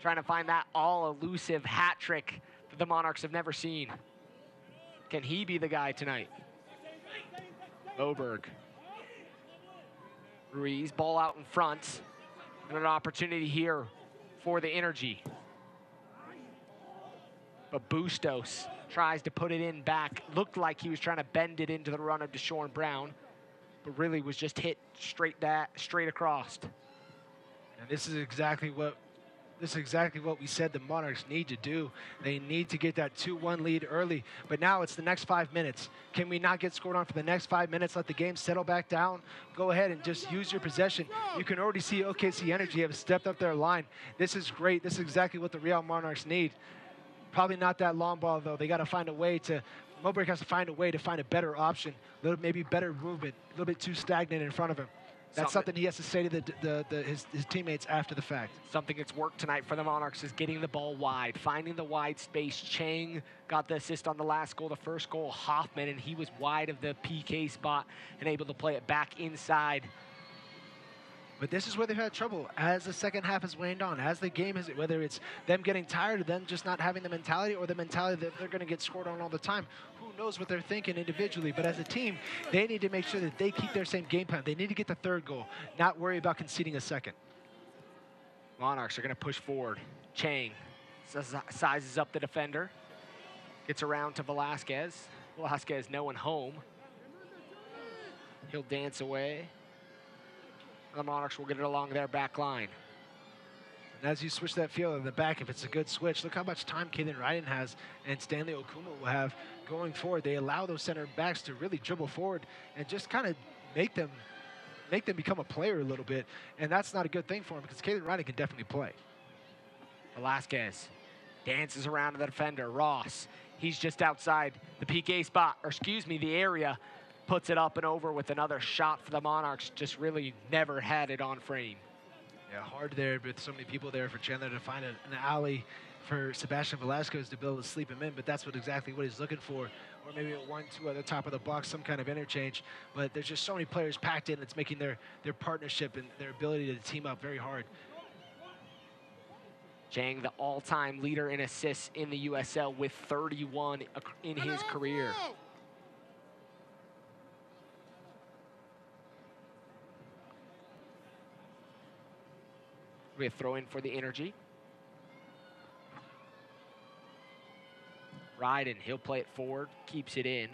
[SPEAKER 1] trying to find that all-elusive hat trick that the Monarchs have never seen. Can he be the guy tonight? Boberg. Ruiz, ball out in front. And an opportunity here for the Energy. But Bustos tries to put it in back. Looked like he was trying to bend it into the run of Deshaun Brown, but really was just hit straight across.
[SPEAKER 2] And this is exactly what we said the Monarchs need to do. They need to get that 2-1 lead early. But now it's the next 5 minutes. Can we not get scored on for the next 5 minutes? Let the game settle back down. Go ahead and just use your possession. You can already see OKC Energy have stepped up their line. This is great. This is exactly what the Real Monarchs need. Probably not that long ball, though. They got to find a way to Moberg has to find a way to find a better option, maybe better movement, a little bit too stagnant in front of him. That's something he has to say to his teammates after the fact.
[SPEAKER 1] Something that's worked tonight for the Monarchs is getting the ball wide, finding the wide space. Chang got the assist on the last goal, the first goal, Hoffman, and he was wide of the PK spot and able to play it back inside.
[SPEAKER 2] But this is where they've had trouble as the second half has waned on, as the game is, whether it's them getting tired of them just not having the mentality or the mentality that they're going to get scored on all the time. Who knows what they're thinking individually, but as a team, they need to make sure that they keep their same game plan. They need to get the 3rd goal, not worry about conceding a 2nd.
[SPEAKER 1] Monarchs are going to push forward. Chang sizes up the defender, gets around to Velasquez. Velasquez no one home. He'll dance away. The Monarchs will get it along their back line.
[SPEAKER 2] And as you switch that field in the back, if it's a good switch, look how much time Kaden Ryden has and Stanley Okuma will have going forward. They allow those center backs to really dribble forward and just kind of make them become a player a little bit. And that's not a good thing for him because Kaden Ryden can definitely play.
[SPEAKER 1] Velasquez dances around to the defender. Ross, he's just outside the PK spot, or excuse me, the area. Puts it up and over with another shot for the Monarchs. Just really never had it on frame.
[SPEAKER 2] Yeah, hard there with so many people there for Chandler to find an alley for Sebastian Velasquez to be able to sleep him in, but that's exactly what he's looking for. Or maybe a 1-2 at the top of the box, some kind of interchange. But there's just so many players packed in, it's making their partnership and their ability to team up very hard.
[SPEAKER 1] Chang, the all-time leader in assists in the USL with 31 in his career. We throw in for the Energy. Ryden, he'll play it forward, keeps it in,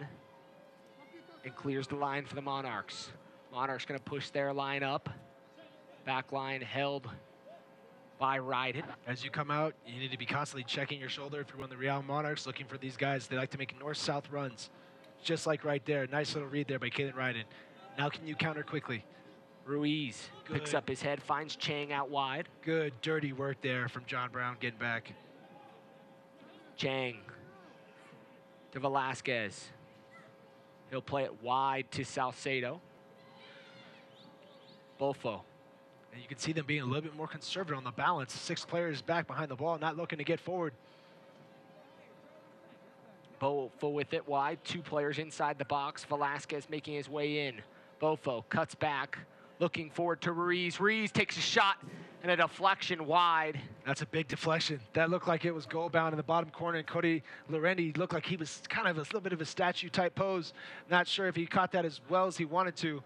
[SPEAKER 1] and clears the line for the Monarchs. Monarchs gonna push their line up. Back line held by Ryden.
[SPEAKER 2] As you come out, you need to be constantly checking your shoulder if you're one of the Real Monarchs, looking for these guys. They like to make north-south runs, just like right there. Nice little read there by Kalen Ryden. Now can you counter quickly?
[SPEAKER 1] Ruiz picks up his head, finds Chang out wide.
[SPEAKER 2] Good, dirty work there from John Brown getting back.
[SPEAKER 1] Chang to Velasquez. He'll play it wide to Salcedo. Bofo.
[SPEAKER 2] And you can see them being a little bit more conservative on the balance. 6 players back behind the ball, not looking to get forward.
[SPEAKER 1] Bofo with it wide, 2 players inside the box. Velasquez making his way in. Bofo cuts back, looking forward to Ruiz. Ruiz takes a shot and a deflection wide.
[SPEAKER 2] That's a big deflection. That looked like it was goal bound in the bottom corner, and Cody Lorendi looked like he was kind of a little bit of a statue type pose. Not sure if he caught that as well as he wanted to,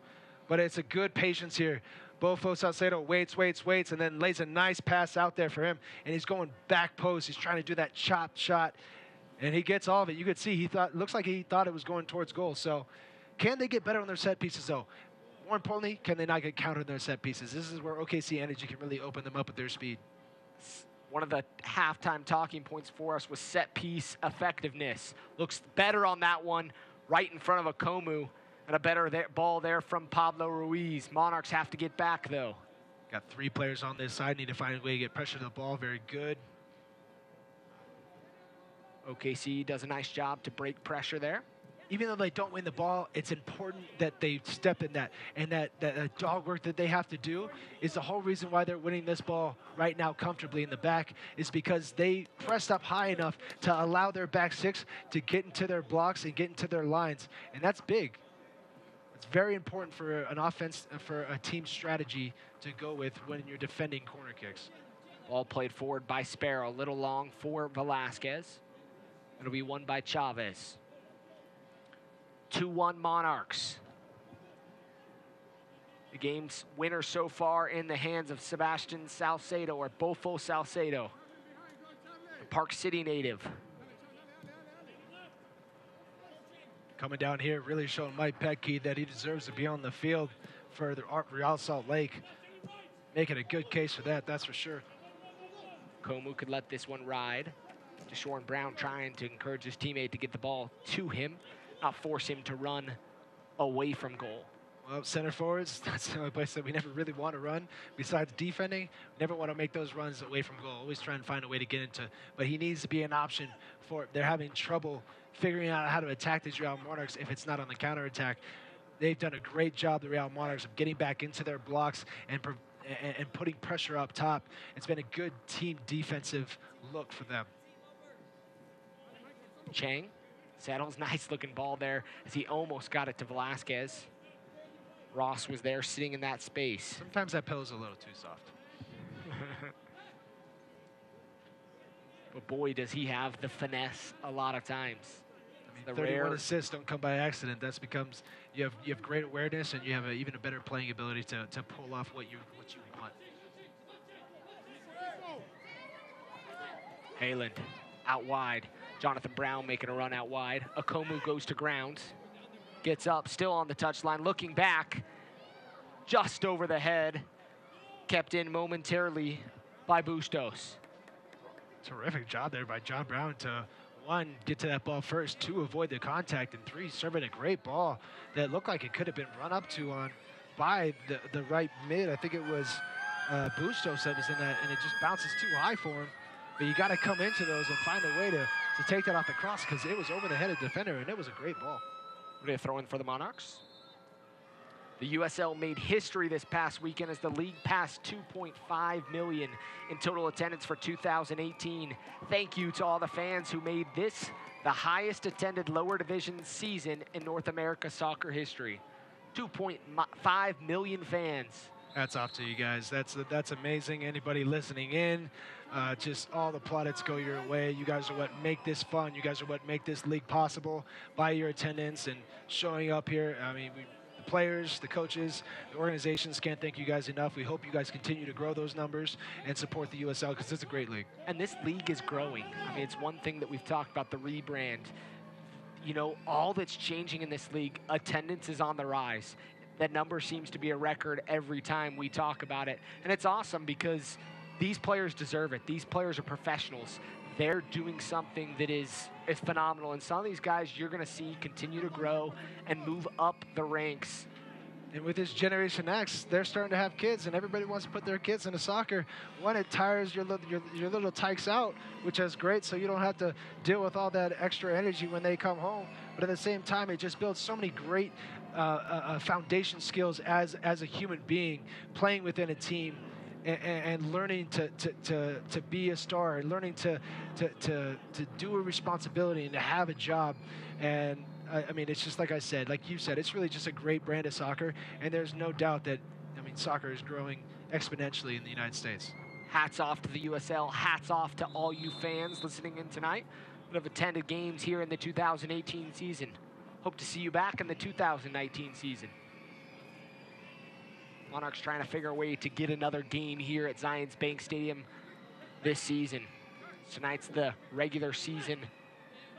[SPEAKER 2] but it's a good patience here. Bofo Salcedo waits, and then lays a nice pass out there for him, and he's going back post. He's trying to do that chopped shot, and he gets all of it. You could see looks like he thought it was going towards goal. So can they get better on their set pieces, though? More importantly, can they not get countered in their set pieces? This is where OKC Energy can really open them up with their speed.
[SPEAKER 1] One of the halftime talking points for us was set piece effectiveness. Looks better on that one, right in front of Akomu, and a better ball there from Pablo Ruiz. Monarchs have to get back, though.
[SPEAKER 2] Got 3 players on this side, need to find a way to get pressure to the ball. Very good.
[SPEAKER 1] OKC does a nice job to break pressure there.
[SPEAKER 2] Even though they don't win the ball, it's important that they step in that. And that dog work that they have to do is the whole reason why they're winning this ball right now comfortably in the back, is because they pressed up high enough to allow their back 6 to get into their blocks and get into their lines. And that's big. It's very important for an offense, for a team strategy to go with when you're defending corner kicks.
[SPEAKER 1] Ball played forward by Sparrow, a little long for Velasquez. It'll be won by Chavez. 2-1 Monarchs. The game's winner so far in the hands of Sebastian Salcedo, or Bofo Salcedo, the Park City native.
[SPEAKER 2] Coming down here, really showing Mike Petke that he deserves to be on the field for the Real Salt Lake. Making a good case for that, that's for sure.
[SPEAKER 1] Komu could let this one ride. Deshaun Brown trying to encourage his teammate to get the ball to him, not force him to run away from goal.
[SPEAKER 2] Well, center forwards, that's the only place that we never really want to run. Besides defending, we never want to make those runs away from goal. Always try and find a way to get into. But he needs to be an option for it. They're having trouble figuring out how to attack these Real Monarchs if it's not on the counterattack. They've done a great job, the Real Monarchs, of getting back into their blocks and putting pressure up top. It's been a good team defensive look for them.
[SPEAKER 1] Chang settles, nice looking ball there as he almost got it to Velasquez. Ross was there sitting in that space.
[SPEAKER 2] Sometimes that pillow's a little too soft.
[SPEAKER 1] But boy, does he have the finesse a lot of times.
[SPEAKER 2] I mean, 31 assists don't come by accident. That becomes, you have great awareness, and you have even a better playing ability to pull off what you want.
[SPEAKER 1] Hayland out wide. Jonathan Brown making a run out wide. Akomu goes to ground. Gets up, still on the touchline, looking back. Just over the head. Kept in momentarily by Bustos.
[SPEAKER 2] Terrific job there by John Brown to, 1, get to that ball first, 2, avoid the contact, and 3, serving a great ball that looked like it could have been run up to by the right mid. I think it was Bustos that was in that, and it just bounces too high for him. But you got to come into those and find a way to take that off the cross, because it was over the head of the defender, and it was a great ball.
[SPEAKER 1] What are they throwing for the Monarchs? The USL made history this past weekend as the league passed 2.5 million in total attendance for 2018. Thank you to all the fans who made this the highest attended lower division season in North America soccer history. 2.5 million fans.
[SPEAKER 2] Hats off to you guys. That's amazing. Anybody listening in, just all the plaudits go your way. You guys are what make this fun. You guys are what make this league possible by your attendance and showing up here. I mean, the players, the coaches, the organizations can't thank you guys enough. We hope you guys continue to grow those numbers and support the USL because it's a great league.
[SPEAKER 1] And this league is growing. I mean, it's one thing that we've talked about, the rebrand. You know, all that's changing in this league, attendance is on the rise. That number seems to be a record every time we talk about it. And it's awesome because these players deserve it. These players are professionals. They're doing something that is phenomenal. And some of these guys you're going to see continue to grow and move up the ranks.
[SPEAKER 2] And with this Generation X, they're starting to have kids, and everybody wants to put their kids into soccer. One, it tires your little tykes out, which is great, so you don't have to deal with all that extra energy when they come home. But at the same time, it just builds so many great foundation skills as a human being, playing within a team and learning to be a star, learning to do a responsibility and to have a job. And I mean, it's just like I said, like you said, it's really just a great brand of soccer, and there's no doubt that, I mean, soccer is growing exponentially in the United States.
[SPEAKER 1] Hats off to the USL. Hats off to all you fans listening in tonight who have attended games here in the 2018 season. Hope to see you back in the 2019 season. Monarchs trying to figure a way to get another game here at Zions Bank Stadium this season. Tonight's the regular season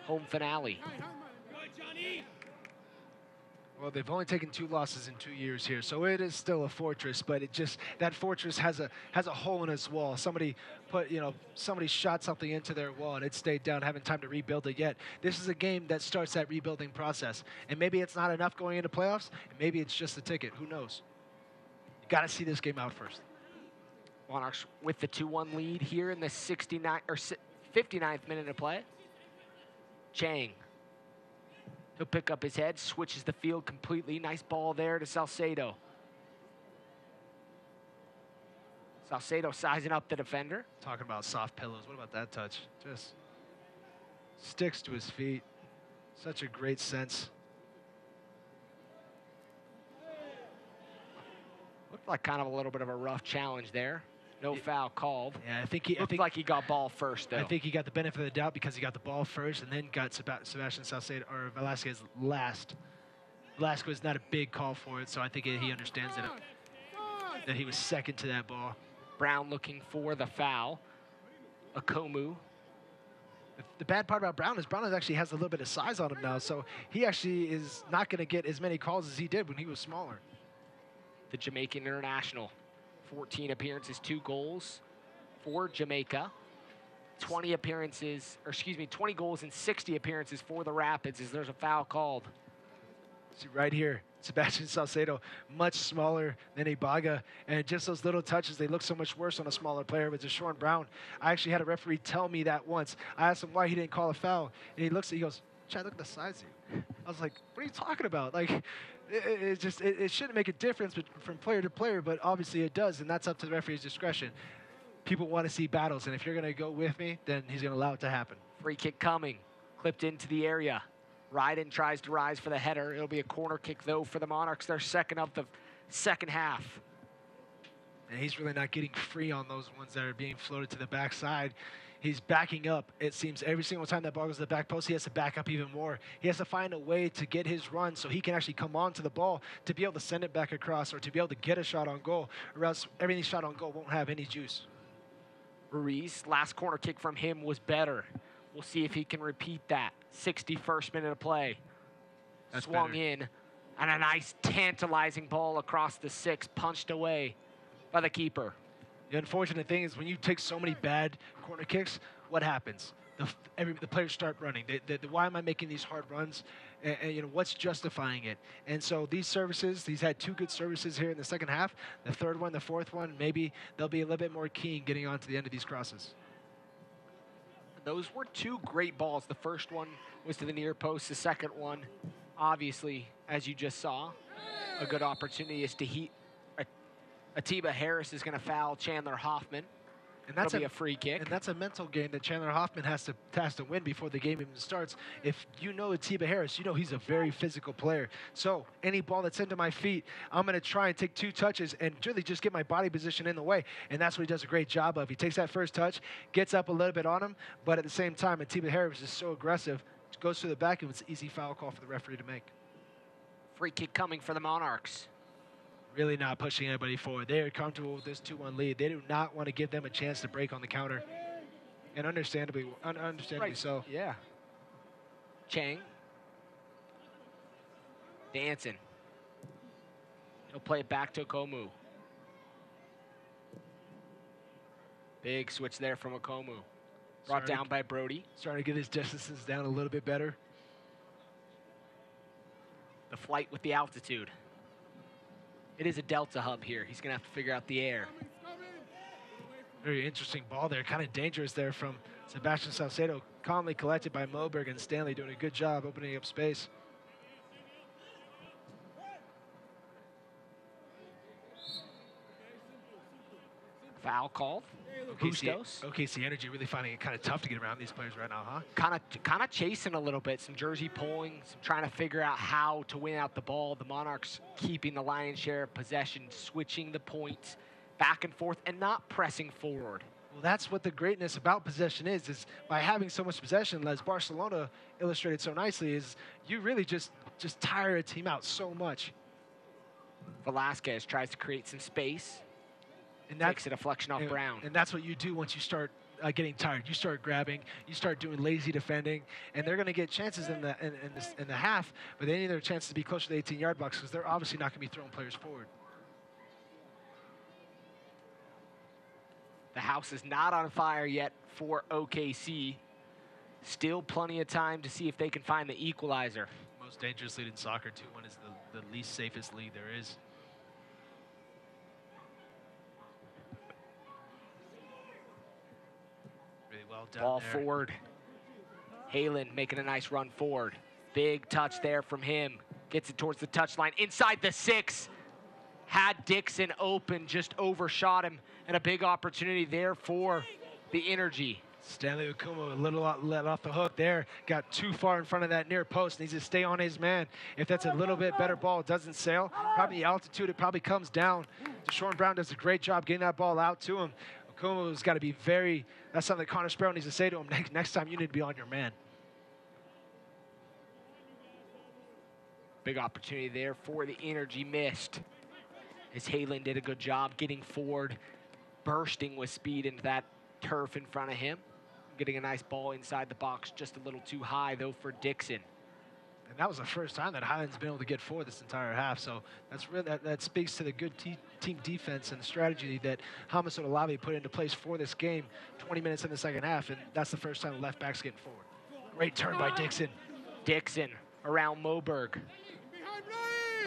[SPEAKER 1] home finale.
[SPEAKER 2] Well, they've only taken 2 losses in 2 years here, so it is still a fortress. But it just, that fortress has a hole in its wall. Somebody shot something into their wall and it stayed down, haven't time to rebuild it yet. This is a game that starts that rebuilding process, and maybe it's not enough going into playoffs, and maybe it's just the ticket. Who knows? You got to see this game out first.
[SPEAKER 1] Monarchs with the 2-1 lead here in the 59th minute of play. Chang. He'll pick up his head, switches the field completely. Nice ball there to Salcedo. Salcedo sizing up the defender.
[SPEAKER 2] Talking about soft pillows. What about that touch? Just sticks to his feet. Such a great sense.
[SPEAKER 1] Looked like kind of a little bit of a rough challenge there. No foul called.
[SPEAKER 2] Yeah, I think
[SPEAKER 1] like he got ball first, though.
[SPEAKER 2] I think he got the benefit of the doubt because he got the ball first and then got Sebastian Salcedo or Velasquez last. Velasquez not a big call for it, so I think he understands that he was second to that ball.
[SPEAKER 1] Brown looking for the foul. Akomu.
[SPEAKER 2] The bad part about Brown is actually has a little bit of size on him now, so he actually is not going to get as many calls as he did when he was smaller.
[SPEAKER 1] The Jamaican international. 14 appearances, 2 goals for Jamaica. 20 goals and 60 appearances for the Rapids as there's a foul called.
[SPEAKER 2] See right here, Sebastian Salcedo, much smaller than Ibaga, and just those little touches, they look so much worse on a smaller player. But Deshaun Brown, I actually had a referee tell me that once. I asked him why he didn't call a foul, and he goes, Chad, look at the size of you. I was like, what are you talking about? Like, it shouldn't make a difference from player to player, but obviously it does, and that's up to the referee's discretion. People want to see battles, and if you're going to go with me, then he's going to allow it to happen.
[SPEAKER 1] Free kick coming, clipped into the area. Ryden tries to rise for the header. It'll be a corner kick, though, for the Monarchs. They're second of the second half.
[SPEAKER 2] And he's really not getting free on those ones that are being floated to the backside. He's backing up. It seems every single time that ball goes to the back post, he has to back up even more. He has to find a way to get his run so he can actually come on to the ball to be able to send it back across or to be able to get a shot on goal, or else everything shot on goal won't have any juice.
[SPEAKER 1] Ruiz, last corner kick from him was better. We'll see if he can repeat that. 61st minute of play.
[SPEAKER 2] That's
[SPEAKER 1] swung
[SPEAKER 2] better.
[SPEAKER 1] In, and a nice tantalizing ball across the 6, punched away by the keeper.
[SPEAKER 2] The unfortunate thing is when you take so many bad corner kicks, what happens? The players start running. Why am I making these hard runs? And what's justifying it? And so these services, he's had 2 good services here in the second half. The third one, the fourth one, maybe they'll be a little bit more keen getting on to the end of these crosses.
[SPEAKER 1] Those were 2 great balls. The first one was to the near post. The second one, obviously, as you just saw, A good opportunity is to heat. Atiba Harris is going to foul Chandler Hoffman.
[SPEAKER 2] And that's
[SPEAKER 1] It'll be a free kick.
[SPEAKER 2] And that's a mental game that Chandler Hoffman has to win before the game even starts. If you know Atiba Harris, you know he's a very physical player. So any ball that's into my feet, I'm going to try and take 2 touches and really just get my body position in the way. And that's what he does a great job of. He takes that first touch, gets up a little bit on him, but at the same time, Atiba Harris is so aggressive, goes to the back, and it's an easy foul call for the referee to make.
[SPEAKER 1] Free kick coming for the Monarchs.
[SPEAKER 2] Really not pushing anybody forward. They are comfortable with this 2-1 lead. They do not want to give them a chance to break on the counter. And understandably so.
[SPEAKER 1] Yeah. Chang. Dancing. He'll play it back to Okomu. Big switch there from Okomu. Brought down by Brody.
[SPEAKER 2] Starting to get his distances down a little bit better.
[SPEAKER 1] The flight with the altitude. It is a Delta hub here. He's going to have to figure out the air.
[SPEAKER 2] Very interesting ball there. Kind of dangerous there from Sebastian Salcedo. Calmly collected by Moberg, and Stanley doing a good job opening up space.
[SPEAKER 1] Foul called.
[SPEAKER 2] OKC Energy really finding it kind of tough to get around these players right now, huh?
[SPEAKER 1] Kind of chasing a little bit. Some jersey pulling, some trying to figure out how to win out the ball. The Monarchs keeping the lion's share of possession, switching the points back and forth, and not pressing forward.
[SPEAKER 2] Well, that's what the greatness about possession is by having so much possession, as Barcelona illustrated so nicely, is you really just tire a team out so much.
[SPEAKER 1] Velasquez tries to create some space.
[SPEAKER 2] And
[SPEAKER 1] takes a deflection off Brown.
[SPEAKER 2] And that's what you do once you start getting tired. You start grabbing, you start doing lazy defending, and they're going to get chances in the half, but they need their chance to be closer to the 18-yard box because they're obviously not going to be throwing players forward.
[SPEAKER 1] The house is not on fire yet for OKC. Still plenty of time to see if they can find the equalizer.
[SPEAKER 2] Most dangerous lead in soccer, 2-1 is the least safest lead there is. Well done
[SPEAKER 1] Ball
[SPEAKER 2] there.
[SPEAKER 1] forward. Halen making a nice run forward. Big touch there from him. Gets it towards the touchline. Inside the 6. Had Dixon open, just overshot him. And a big opportunity there for the Energy.
[SPEAKER 2] Stanley Okumu a little let off the hook there. Got too far in front of that near post. Needs to stay on his man. If that's a little bit better ball, it doesn't sail. Probably the altitude, it probably comes down. Deshaun Brown does a great job getting that ball out to him. Okumu's got to be very, that's something Connor Sparrow needs to say to him. Next time you need to be on your man.
[SPEAKER 1] Big opportunity there for the Energy, missed. As Halen did a good job getting forward, bursting with speed into that turf in front of him. Getting a nice ball inside the box, just a little too high though for Dixon.
[SPEAKER 2] And that was the first time that Highland's been able to get forward this entire half. So that's really, that speaks to the good team defense and the strategy that Hamaso Olave put into place for this game 20 minutes in the second half. And that's the first time the left back's getting forward. Great turn by Dixon.
[SPEAKER 1] Dixon around Moberg.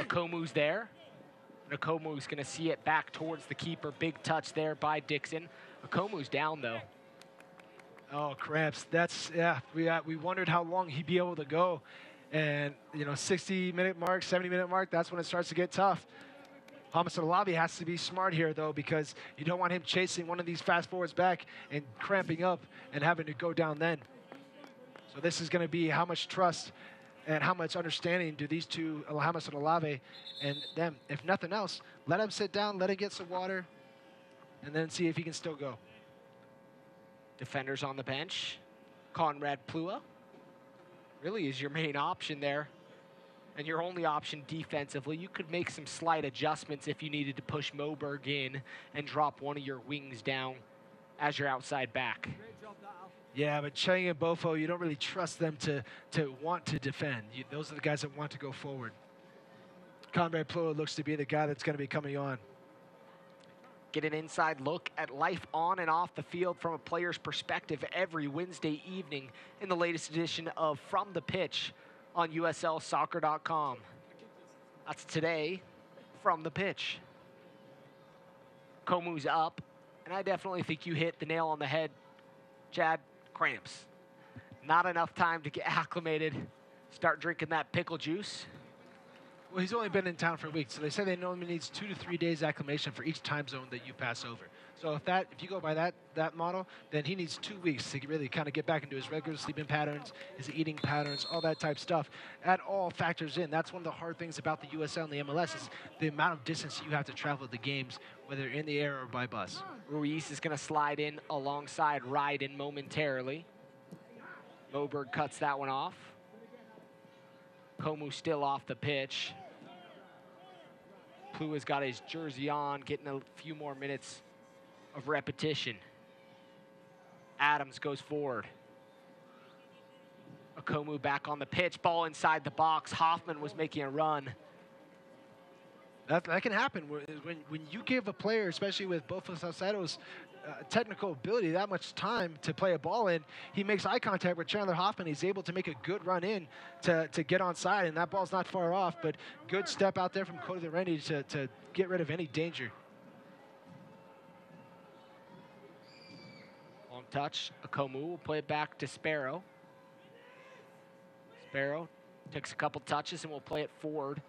[SPEAKER 1] Okomu's there. And Okomu's going to see it back towards the keeper. Big touch there by Dixon. Okomu's down though.
[SPEAKER 2] Oh, cramps. That's, yeah, we wondered how long he'd be able to go. And, you know, 60-minute mark, 70-minute mark, that's when it starts to get tough. Hamaso Olave has to be smart here, though, because you don't want him chasing one of these fast forwards back and cramping up and having to go down then. So this is going to be how much trust and how much understanding do these two, Hamaso Olave and them. If nothing else, let him sit down, let him get some water, and then see if he can still go.
[SPEAKER 1] Defenders on the bench. Conrad Plua really is your main option there. And your only option defensively. You could make some slight adjustments if you needed to push Moberg in and drop one of your wings down as your outside back.
[SPEAKER 2] Yeah, but Chang and Bofo, you don't really trust them to want to defend. Those are the guys that want to go forward. Conrad Plua looks to be the guy that's going to be coming on.
[SPEAKER 1] Get an inside look at life on and off the field from a player's perspective every Wednesday evening in the latest edition of From the Pitch on USLsoccer.com. That's today, From the Pitch. Komu's up, and I definitely think you hit the nail on the head, Chad. Cramps. Not enough time to get acclimated, start drinking that pickle juice.
[SPEAKER 2] Well, he's only been in town for a week, so they say they normally needs 2 to 3 days acclimation for each time zone that you pass over. So if you go by that model, then he needs 2 weeks to really kind of get back into his regular sleeping patterns, his eating patterns, all that type stuff. That all factors in. That's one of the hard things about the USL and the MLS is the amount of distance you have to travel to the games, whether in the air or by bus.
[SPEAKER 1] Ruiz is going to slide in alongside Ryden momentarily. Moberg cuts that one off. Komu still off the pitch. Plua's got his jersey on, getting a few more minutes of repetition. Adams goes forward. Komu back on the pitch, ball inside the box. Hoffman was making a run.
[SPEAKER 2] That can happen when you give a player, especially with both of Salcedo's technical ability, that much time to play a ball in. He makes eye contact with Chandler Hoffman. He's able to make a good run in to get onside, and that ball's not far off, but good step out there from Cody Lorendi to get rid of any danger.
[SPEAKER 1] Long touch. Komu will play it back to Sparrow. Sparrow takes a couple touches and will play it forward.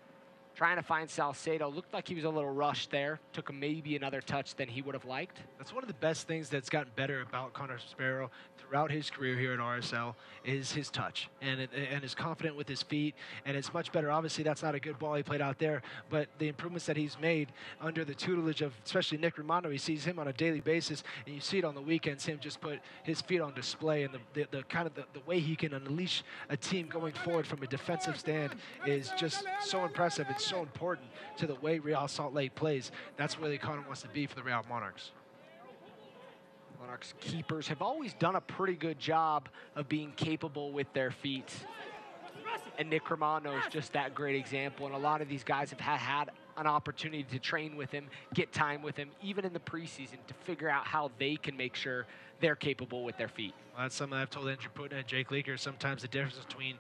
[SPEAKER 1] Trying to find Salcedo. Looked like he was a little rushed there. Took him maybe another touch than he would have liked.
[SPEAKER 2] That's one of the best things that's gotten better about Connor Sparrow throughout his career here at RSL is his touch and is confident with his feet, and it's much better. Obviously, that's not a good ball he played out there, but the improvements that he's made under the tutelage of especially Nick Romano, he sees him on a daily basis, and you see it on the weekends, him just put his feet on display, and the kind of the way he can unleash a team going forward from a defensive stand is just so impressive. It's so important to the way Real Salt Lake plays. That's where Connor wants to be for the Real Monarchs.
[SPEAKER 1] Monarchs keepers have always done a pretty good job of being capable with their feet. And Nick Romano is just that great example. And a lot of these guys have had an opportunity to train with him, get time with him, even in the preseason, to figure out how they can make sure they're capable with their feet.
[SPEAKER 2] Well, that's something I've told Andrew Putin and Jake Leaker. Sometimes the difference between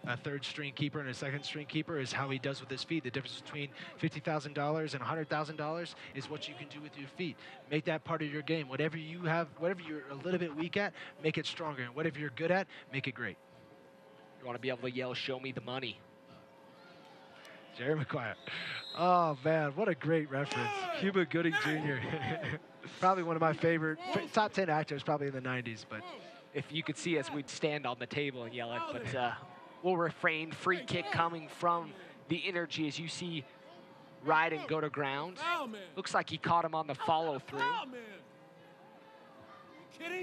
[SPEAKER 2] a third-string keeper and a second-string keeper is how he does with his feet. The difference between $50,000 and $100,000 is what you can do with your feet. Make that part of your game. Whatever you have, whatever you're a little bit weak at, make it stronger. And whatever you're good at, make it great.
[SPEAKER 1] You want to be able to yell, "Show me the money."
[SPEAKER 2] Jerry McGuire. Oh, man, what a great reference. Cuba Gooding Jr. Probably one of my favorite, top 10 actors probably in the 90s. But
[SPEAKER 1] if you could see us, we'd stand on the table and yell it. But we'll refrain. Free kick coming from the Energy as you see Ryden go to ground. Looks like he caught him on the follow-through.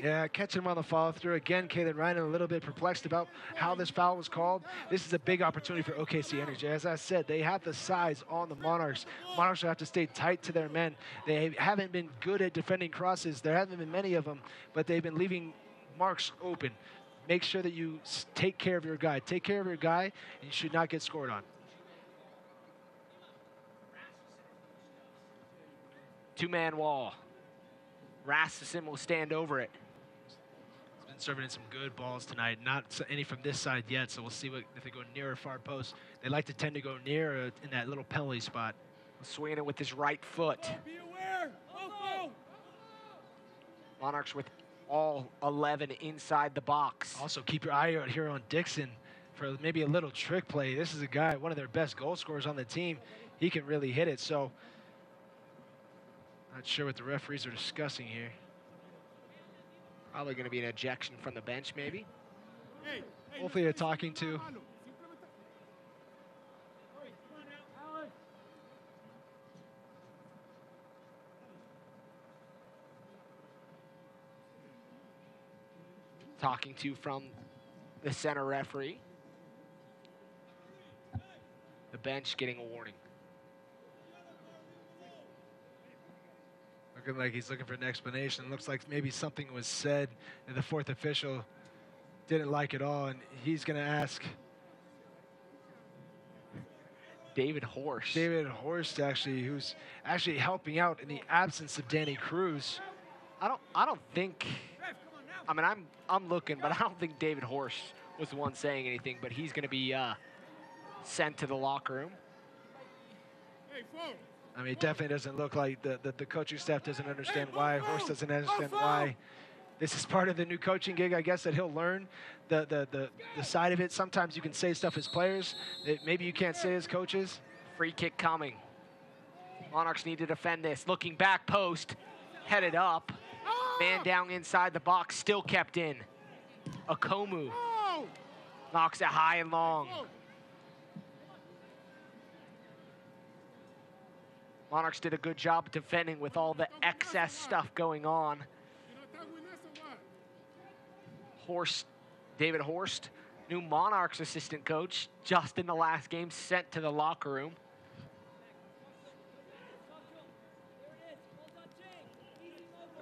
[SPEAKER 2] Yeah, catching him on the follow-through. Again, Kalen Ryden a little bit perplexed about how this foul was called. This is a big opportunity for OKC Energy. As I said, they have the size on the Monarchs. Monarchs will have to stay tight to their men. They haven't been good at defending crosses. There haven't been many of them, but they've been leaving marks open. Make sure that you take care of your guy. Take care of your guy, and you should not get scored on.
[SPEAKER 1] Two-man wall. Rasmussen will stand over it.
[SPEAKER 2] He's been serving in some good balls tonight. Not any from this side yet, so we'll see if they go near or far post. They like to tend to go near in that little penalty spot.
[SPEAKER 1] Swinging it with his right foot.
[SPEAKER 4] Be aware.
[SPEAKER 1] Monarchs with all 11 inside the box.
[SPEAKER 2] Also, keep your eye out here on Dixon for maybe a little trick play. This is a guy, one of their best goal scorers on the team. He can really hit it, so not sure what the referees are discussing here.
[SPEAKER 1] Probably going to be an ejection from the bench, maybe.
[SPEAKER 2] Hopefully they're talking to.
[SPEAKER 1] Talking to from the center referee. The bench getting a warning.
[SPEAKER 2] Looking like he's looking for an explanation. Looks like maybe something was said and the fourth official didn't like it all, and he's going to ask
[SPEAKER 1] David Horst.
[SPEAKER 2] David Horst, actually, who's actually helping out in the absence of Danny Cruz.
[SPEAKER 1] I don't think. I mean, I'm looking, but I don't think David Horst was the one saying anything. But he's going to be sent to the locker room.
[SPEAKER 2] I mean, it definitely doesn't look like the coaching staff doesn't understand why. Horst doesn't understand why. This is part of the new coaching gig, I guess, that he'll learn the side of it. Sometimes you can say stuff as players that maybe you can't say as coaches.
[SPEAKER 1] Free kick coming. Monarchs need to defend this. Looking back post, headed up. Man down inside the box, still kept in. Akomu knocks it high and long. Monarchs did a good job defending with all the excess stuff going on. David Horst, new Monarchs assistant coach, just in the last game, sent to the locker room.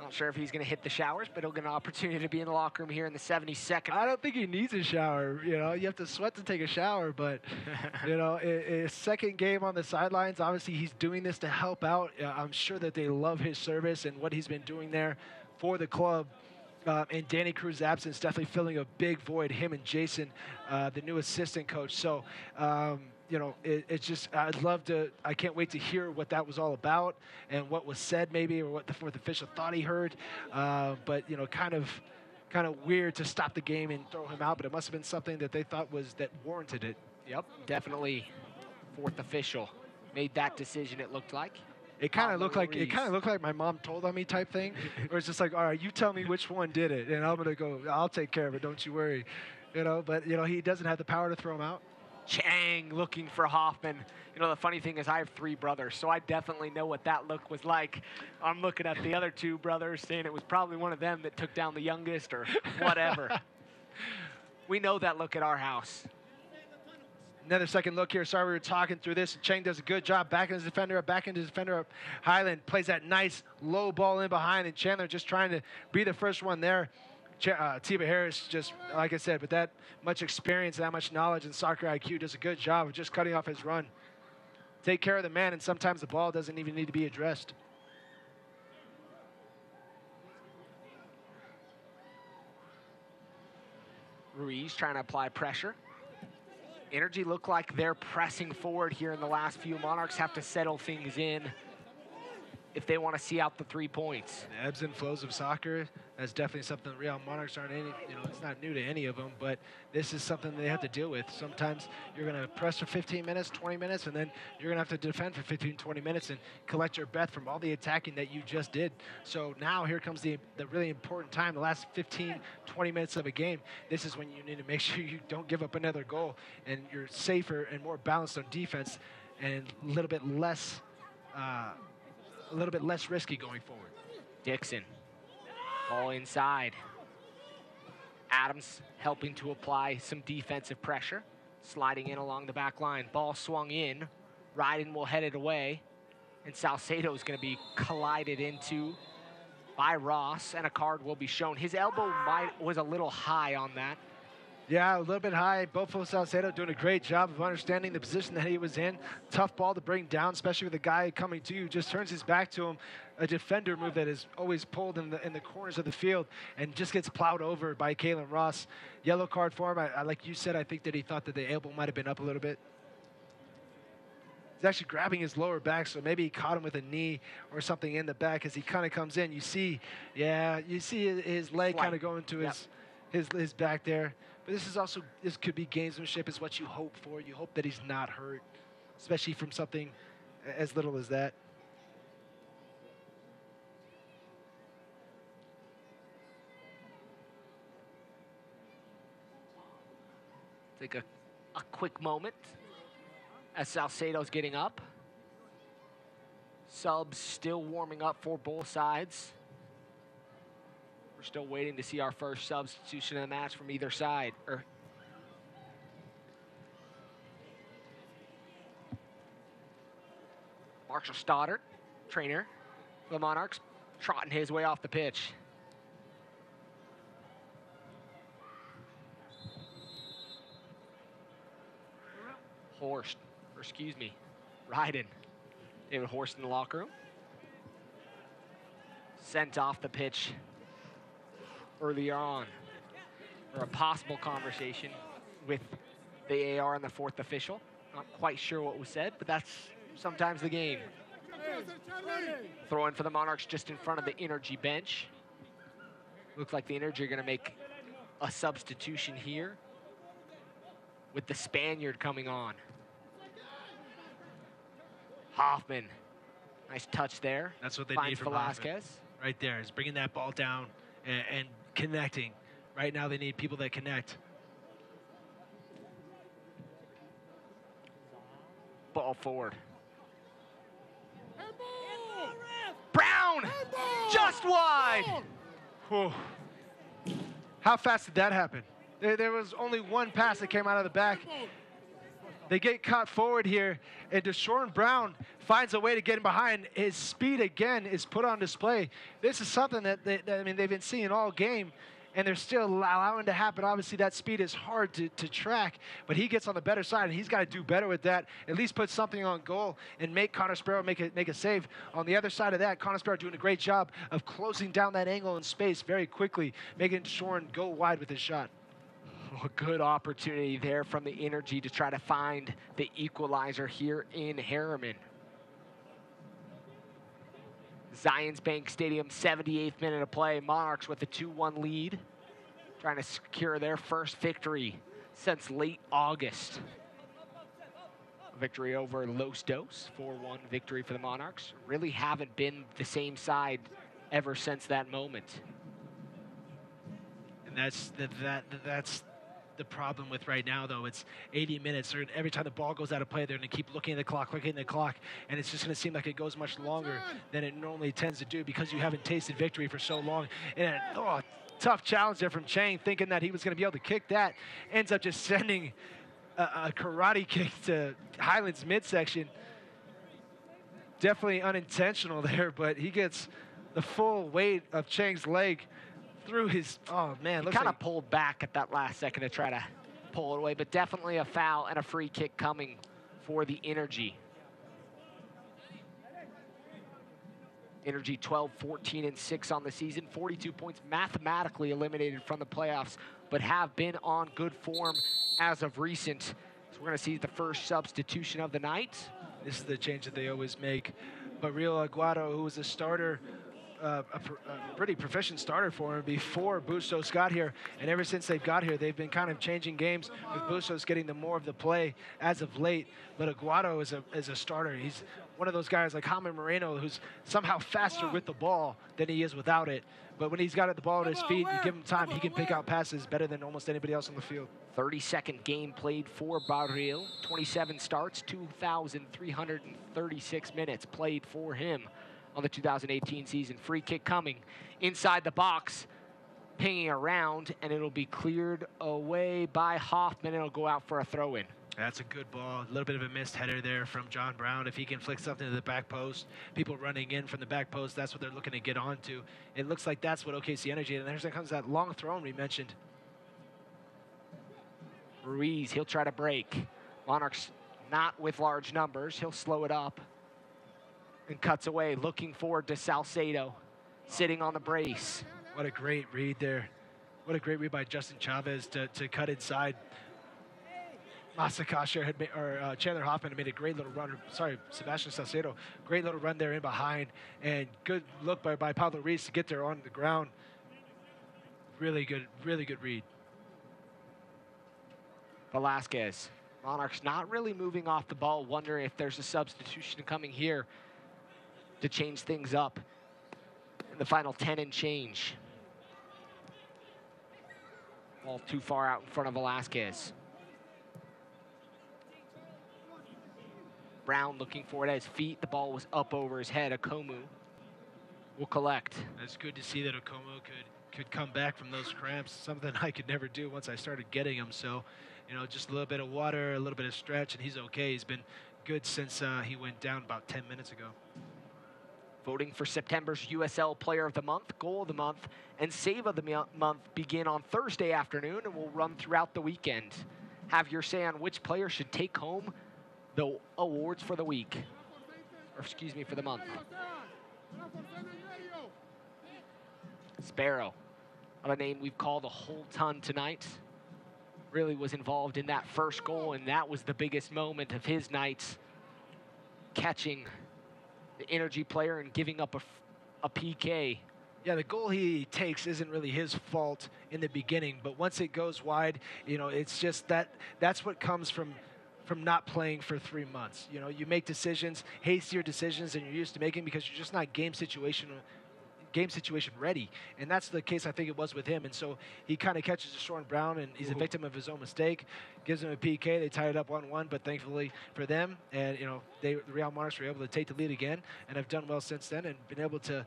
[SPEAKER 1] Not sure if he's going to hit the showers, but he'll get an opportunity to be in the locker room here in the 72nd.
[SPEAKER 2] I don't think he needs a shower. You know, you have to sweat to take a shower, but, you know, his second game on the sidelines, obviously he's doing this to help out. I'm sure that they love his service and what he's been doing there for the club. And Danny Cruz's absence definitely filling a big void, him and Jason, the new assistant coach. So, you know, it's just, I can't wait to hear what that was all about and what was said maybe, or what the fourth official thought he heard. But, you know, kind of weird to stop the game and throw him out, but it must have been something that they thought that warranted it.
[SPEAKER 1] Yep, definitely fourth official made that decision, it looked like.
[SPEAKER 2] It kind of looked like my mom told on me type thing, where it's just like, all right, you tell me which one did it, and I'm gonna go. I'll take care of it. Don't you worry, you know. But you know, he doesn't have the power to throw him out.
[SPEAKER 1] Chang looking for Hoffman. You know, the funny thing is I have 3 brothers, so I definitely know what that look was like. I'm looking at the other 2 brothers saying it was probably one of them that took down the youngest or whatever. We know that look at our house.
[SPEAKER 2] Another second look here. Sorry we were talking through this. Chang does a good job backing his defender up, backing his defender up. Highland plays that nice low ball in behind, and Chandler just trying to be the first one there. Tiba Harris, just like I said, with that much experience, that much knowledge and soccer IQ, does a good job of just cutting off his run. Take care of the man, and sometimes the ball doesn't even need to be addressed.
[SPEAKER 1] Ruiz trying to apply pressure. Energy look like they're pressing forward here in the last few. Monarchs have to settle things in if they want to see out the 3 points.
[SPEAKER 2] The ebbs and flows of soccer, that's definitely something the Real Monarchs aren't any, you know, it's not new to any of them, but this is something they have to deal with. Sometimes you're going to press for 15 minutes, 20 minutes, and then you're going to have to defend for 15, 20 minutes and collect your breath from all the attacking that you just did. So now here comes the really important time, the last 15, 20 minutes of a game. This is when you need to make sure you don't give up another goal, and you're safer and more balanced on defense and a little bit less risky going forward.
[SPEAKER 1] Dixon, ball inside. Adams helping to apply some defensive pressure, sliding in along the back line. Ball swung in. Ryden will head it away, and Salcedo is going to be collided into by Ross, and a card will be shown. His elbow was a little high on that.
[SPEAKER 2] Yeah, a little bit high. Bofo Salcedo doing a great job of understanding the position that he was in. Tough ball to bring down, especially with a guy coming to you, just turns his back to him. A defender move that is always pulled in the corners of the field and just gets plowed over by Kalen Ross. Yellow card for him. I like you said, I think that he thought that the elbow might have been up a little bit. He's actually grabbing his lower back, so maybe he caught him with a knee or something in the back as he kind of comes in. You see his leg kind of going to his back there. But this could be gamesmanship, is what you hope for. You hope that he's not hurt, especially from something as little as that.
[SPEAKER 1] Take a quick moment as Salcedo's getting up. Subs still warming up for both sides. We're still waiting to see our first substitution in the match from either side. Marshall Stoddard, trainer for the Monarchs, trotting his way off the pitch. Ryden. David Horst in the locker room. Sent off the pitch earlier on for a possible conversation with the AR and the fourth official. Not quite sure what was said, but that's sometimes the game. Throw in for the Monarchs just in front of the Energy bench. Looks like the Energy are going to make a substitution here with the Spaniard coming on. Hoffman, nice touch there.
[SPEAKER 2] That's what they
[SPEAKER 1] Finds
[SPEAKER 2] need from
[SPEAKER 1] Velasquez.
[SPEAKER 2] Hoffman. Right there is bringing that ball down and connecting. Right now they need people that connect.
[SPEAKER 1] Ball forward. Brown, just wide.
[SPEAKER 2] Whew. How fast did that happen? There was only one pass that came out of the back. They get caught forward here, and Deshaun Brown finds a way to get him behind. His speed again is put on display. This is something that they've been seeing all game, and they're still allowing to happen. Obviously, that speed is hard to track, but he gets on the better side, and he's got to do better with that. At least put something on goal and make Connor Sparrow make a save. On the other side of that, Connor Sparrow doing a great job of closing down that angle in space very quickly, making Deshaun go wide with his shot.
[SPEAKER 1] A good opportunity there from the Energy to try to find the equalizer here in Harriman. Zions Bank Stadium, 78th minute of play. Monarchs with a 2-1 lead, trying to secure their first victory since late August. Victory over Los Dos, 4-1 victory for the Monarchs. Really haven't been the same side ever since that moment.
[SPEAKER 2] And that's the problem with right now, though. It's 80 minutes. Every time the ball goes out of play, they're going to keep looking at the clock, and it's just going to seem like it goes much longer than it normally tends to do because you haven't tasted victory for so long. And tough challenge there from Chang, thinking that he was going to be able to kick that. Ends up just sending a karate kick to Highland's midsection. Definitely unintentional there, but he gets the full weight of Chang's leg through his, oh man.
[SPEAKER 1] He kind of pulled back at that last second to try to pull it away, but definitely a foul and a free kick coming for the Energy. Energy 12, 14, and 6 on the season. 42 points mathematically eliminated from the playoffs, but have been on good form as of recent. So we're going to see the first substitution of the night.
[SPEAKER 2] This is the change that they always make. But Real Aguado, who was a starter, a pretty proficient starter for him before Bustos got here, and ever since they've got here, they've been kind of changing games with Bustos getting the more of the play as of late. But Aguado is a starter. He's one of those guys like Jaime Moreno, who's somehow faster with the ball than he is without it. But when he's got the ball at his feet, you give him time, he can pick out passes better than almost anybody else on the field.
[SPEAKER 1] 32nd game played for Barril. 27 starts, 2,336 minutes played for him on the 2018 season. Free kick coming inside the box, pinging around, and it'll be cleared away by Hoffman. It'll go out for a throw-in.
[SPEAKER 2] That's a good ball. A little bit of a missed header there from John Brown. If he can flick something to the back post, people running in from the back post, that's what they're looking to get onto. It looks like that's what OKC Energy, and there comes that long throw we mentioned.
[SPEAKER 1] Ruiz, he'll try to break. Monarchs not with large numbers. He'll slow it up and cuts away, looking forward to Salcedo, sitting on the brace.
[SPEAKER 2] What a great read there. What a great read by Justin Chavez to cut inside. Masakasha had made, or Chandler Hoffman had made a great little run. Sorry, Sebastian Salcedo, great little run there in behind, and good look by Pablo Ruiz to get there on the ground. Really good read.
[SPEAKER 1] Velasquez. Monarchs not really moving off the ball, wondering if there's a substitution coming here to change things up in the final 10 and change. Ball too far out in front of Velasquez. Brown looking for it at his feet. The ball was up over his head. Akomu will collect.
[SPEAKER 2] It's good to see that Akomu could come back from those cramps, something I could never do once I started getting them. So, just a little bit of water, a little bit of stretch, and he's okay. He's been good since he went down about 10 minutes ago.
[SPEAKER 1] Voting for September's USL Player of the Month, Goal of the Month, and Save of the Month begin on Thursday afternoon and will run throughout the weekend. Have your say on which player should take home the awards for the week, or excuse me, for the month. Sparrow, a name we've called a whole ton tonight, really was involved in that first goal, and that was the biggest moment of his night, catching the Energy player and giving up a PK.
[SPEAKER 2] Yeah, the goal he takes isn't really his fault in the beginning, but once it goes wide, it's just that's what comes from from not playing for 3 months. You know, you make decisions, hastier decisions than you're used to making because you're just not game situation ready. And that's the case I think it was with him. And so he kind of catches Deshaun Brown, and he's a victim of his own mistake. Gives him a PK. They tied it up 1-1, but thankfully for them, and you know, the Real Monarchs were able to take the lead again and have done well since then and been able to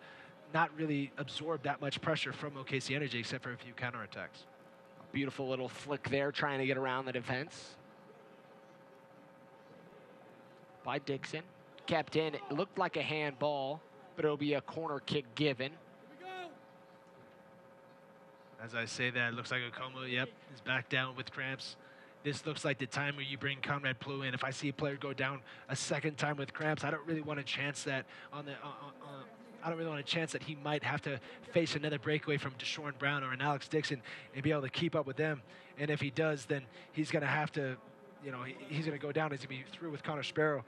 [SPEAKER 2] not really absorb that much pressure from OKC Energy except for a few counterattacks.
[SPEAKER 1] Beautiful little flick there, trying to get around the defense by Dixon. Kept in. It looked like a handball, but it'll be a corner kick given.
[SPEAKER 2] As I say that, it looks like Okoma, yep, is back down with cramps. This looks like the time where you bring Conrad Plew in. If I see a player go down a second time with cramps, I don't really want to chance that I don't really want to chance that he might have to face another breakaway from Deshaun Brown or an Alex Dixon and be able to keep up with them. And if he does, then he's going to have to, you know, he's going to go down. He's going to be through with Connor Sparrow.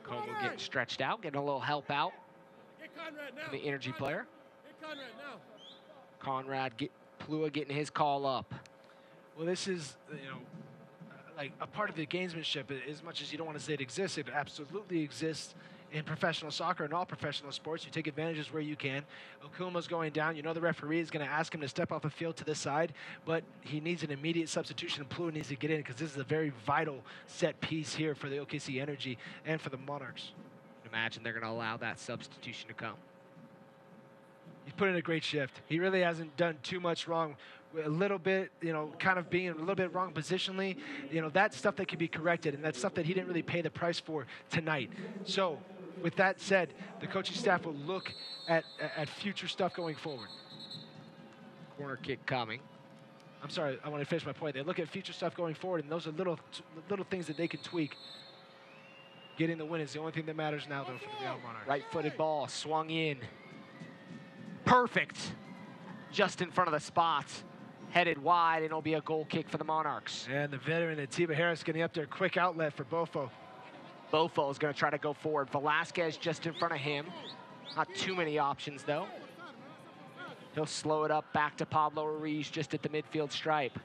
[SPEAKER 1] Como getting stretched out, getting a little help out from the energy player. Conrad Plua getting his call up.
[SPEAKER 2] Well, this is, you know, like a part of the gamesmanship. As much as you don't want to say it exists, it absolutely exists in professional soccer and all professional sports. You take advantages where you can. Okuma's going down. You know the referee is going to ask him to step off the field to this side, but he needs an immediate substitution. Plua needs to get in because this is a very vital set piece here for the OKC Energy and for the Monarchs.
[SPEAKER 1] Imagine they're going to allow that substitution to come.
[SPEAKER 2] He's put in a great shift. He really hasn't done too much wrong. A little bit, you know, kind of being a little bit wrong positionally, you know, that's stuff that can be corrected, and that's stuff that he didn't really pay the price for tonight. So, with that said, the coaching staff will look at future stuff going forward.
[SPEAKER 1] Corner kick coming.
[SPEAKER 2] I'm sorry, I want to finish my point. They look at future stuff going forward, and those are little things that they can tweak. Getting the win is the only thing that matters now, though, for the Real Monarchs.
[SPEAKER 1] Right-footed ball, swung in. Perfect. Just in front of the spots. Headed wide, and it'll be a goal kick for the Monarchs.
[SPEAKER 2] And the veteran, Atiba Harris, getting up there. Quick outlet for Bofo.
[SPEAKER 1] Bofo is going to try to go forward. Velasquez just in front of him. Not too many options, though. He'll slow it up back to Pablo Ruiz just at the midfield stripe.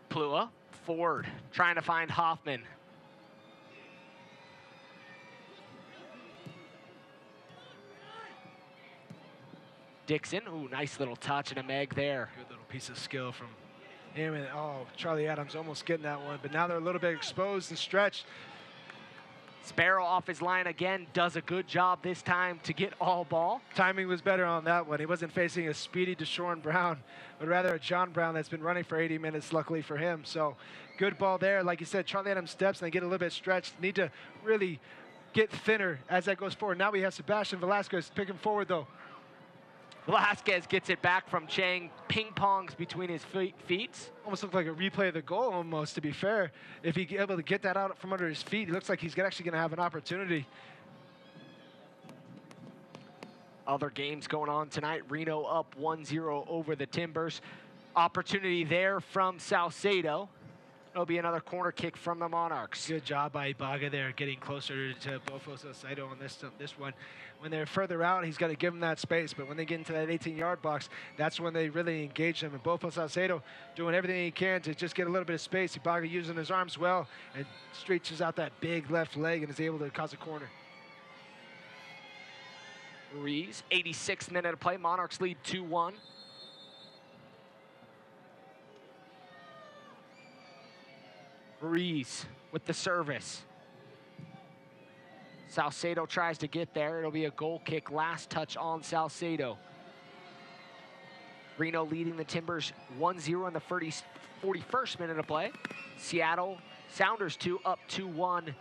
[SPEAKER 1] Plua forward, trying to find Hoffman. Dixon, ooh, nice little touch and a meg there.
[SPEAKER 2] Good little piece of skill from him. And oh, Charlie Adams almost getting that one, but now they're a little bit exposed and stretched.
[SPEAKER 1] Sparrow off his line again, does a good job this time to get all ball.
[SPEAKER 2] Timing was better on that one. He wasn't facing a speedy Deshaun Brown, but rather a John Brown that's been running for 80 minutes, luckily for him. So good ball there. Like you said, Charlie Adams steps and they get a little bit stretched. Need to really get thinner as that goes forward. Now we have Sebastian Velasquez picking forward, though.
[SPEAKER 1] Velasquez gets it back from Chang, ping-pongs between his feet.
[SPEAKER 2] Almost looked like a replay of the goal, almost, to be fair. If he's able to get that out from under his feet, it looks like he's actually going to have an opportunity.
[SPEAKER 1] Other games going on tonight. Reno up 1-0 over the Timbers. Opportunity there from Salcedo. It'll be another corner kick from the Monarchs.
[SPEAKER 2] Good job by Ibaga there, getting closer to Bofo Salcedo on this one. When they're further out, he's got to give them that space. But when they get into that 18-yard box, that's when they really engage them. And Bofo Salcedo doing everything he can to just get a little bit of space. Ibaga using his arms well and stretches out that big left leg and is able to cause a corner.
[SPEAKER 1] Ruiz, 86th minute of play. Monarchs lead 2-1. Ruiz with the service. Salcedo tries to get there. It'll be a goal kick. Last touch on Salcedo. Reno leading the Timbers 1-0 in the 41st minute of play. Seattle Sounders 2 up 2-1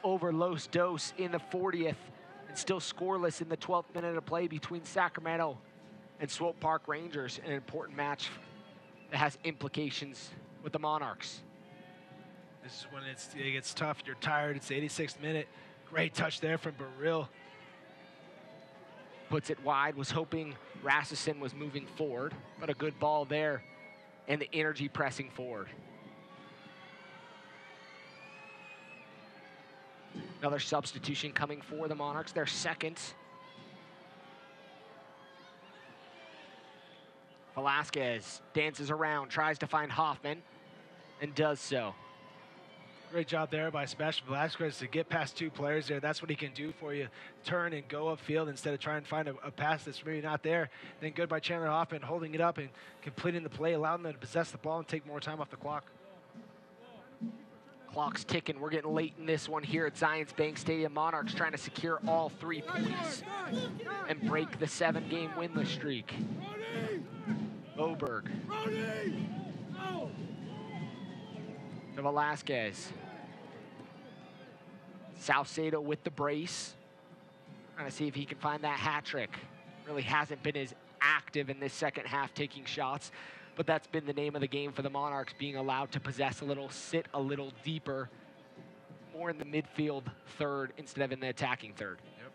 [SPEAKER 1] over Los Dos in the 40th. And still scoreless in the 12th minute of play between Sacramento and Swope Park Rangers. An important match that has implications with the Monarchs.
[SPEAKER 2] This is when it gets tough. You're tired. It's the 86th minute. Great touch there from Baril.
[SPEAKER 1] Puts it wide, was hoping Rasmussen was moving forward, but a good ball there, and the energy pressing forward. Another substitution coming for the Monarchs, their second. Velasquez dances around, tries to find Hoffman, and does so.
[SPEAKER 2] Great job there by Sebastian Velasquez to get past two players there. That's what he can do for you. Turn and go upfield instead of trying to find a pass that's maybe not there. Then good by Chandler Hoffman, holding it up and completing the play, allowing them to possess the ball and take more time off the clock.
[SPEAKER 1] Clock's ticking. We're getting late in this one here at Zions Bank Stadium. Monarchs trying to secure all 3 points and break the 7-game winless streak. Boberg to Velasquez. Salcedo with the brace. Trying to see if he can find that hat trick. Really hasn't been as active in this second half taking shots, but that's been the name of the game for the Monarchs, being allowed to possess a little, sit a little deeper, more in the midfield third instead of in the attacking third.
[SPEAKER 2] Yep.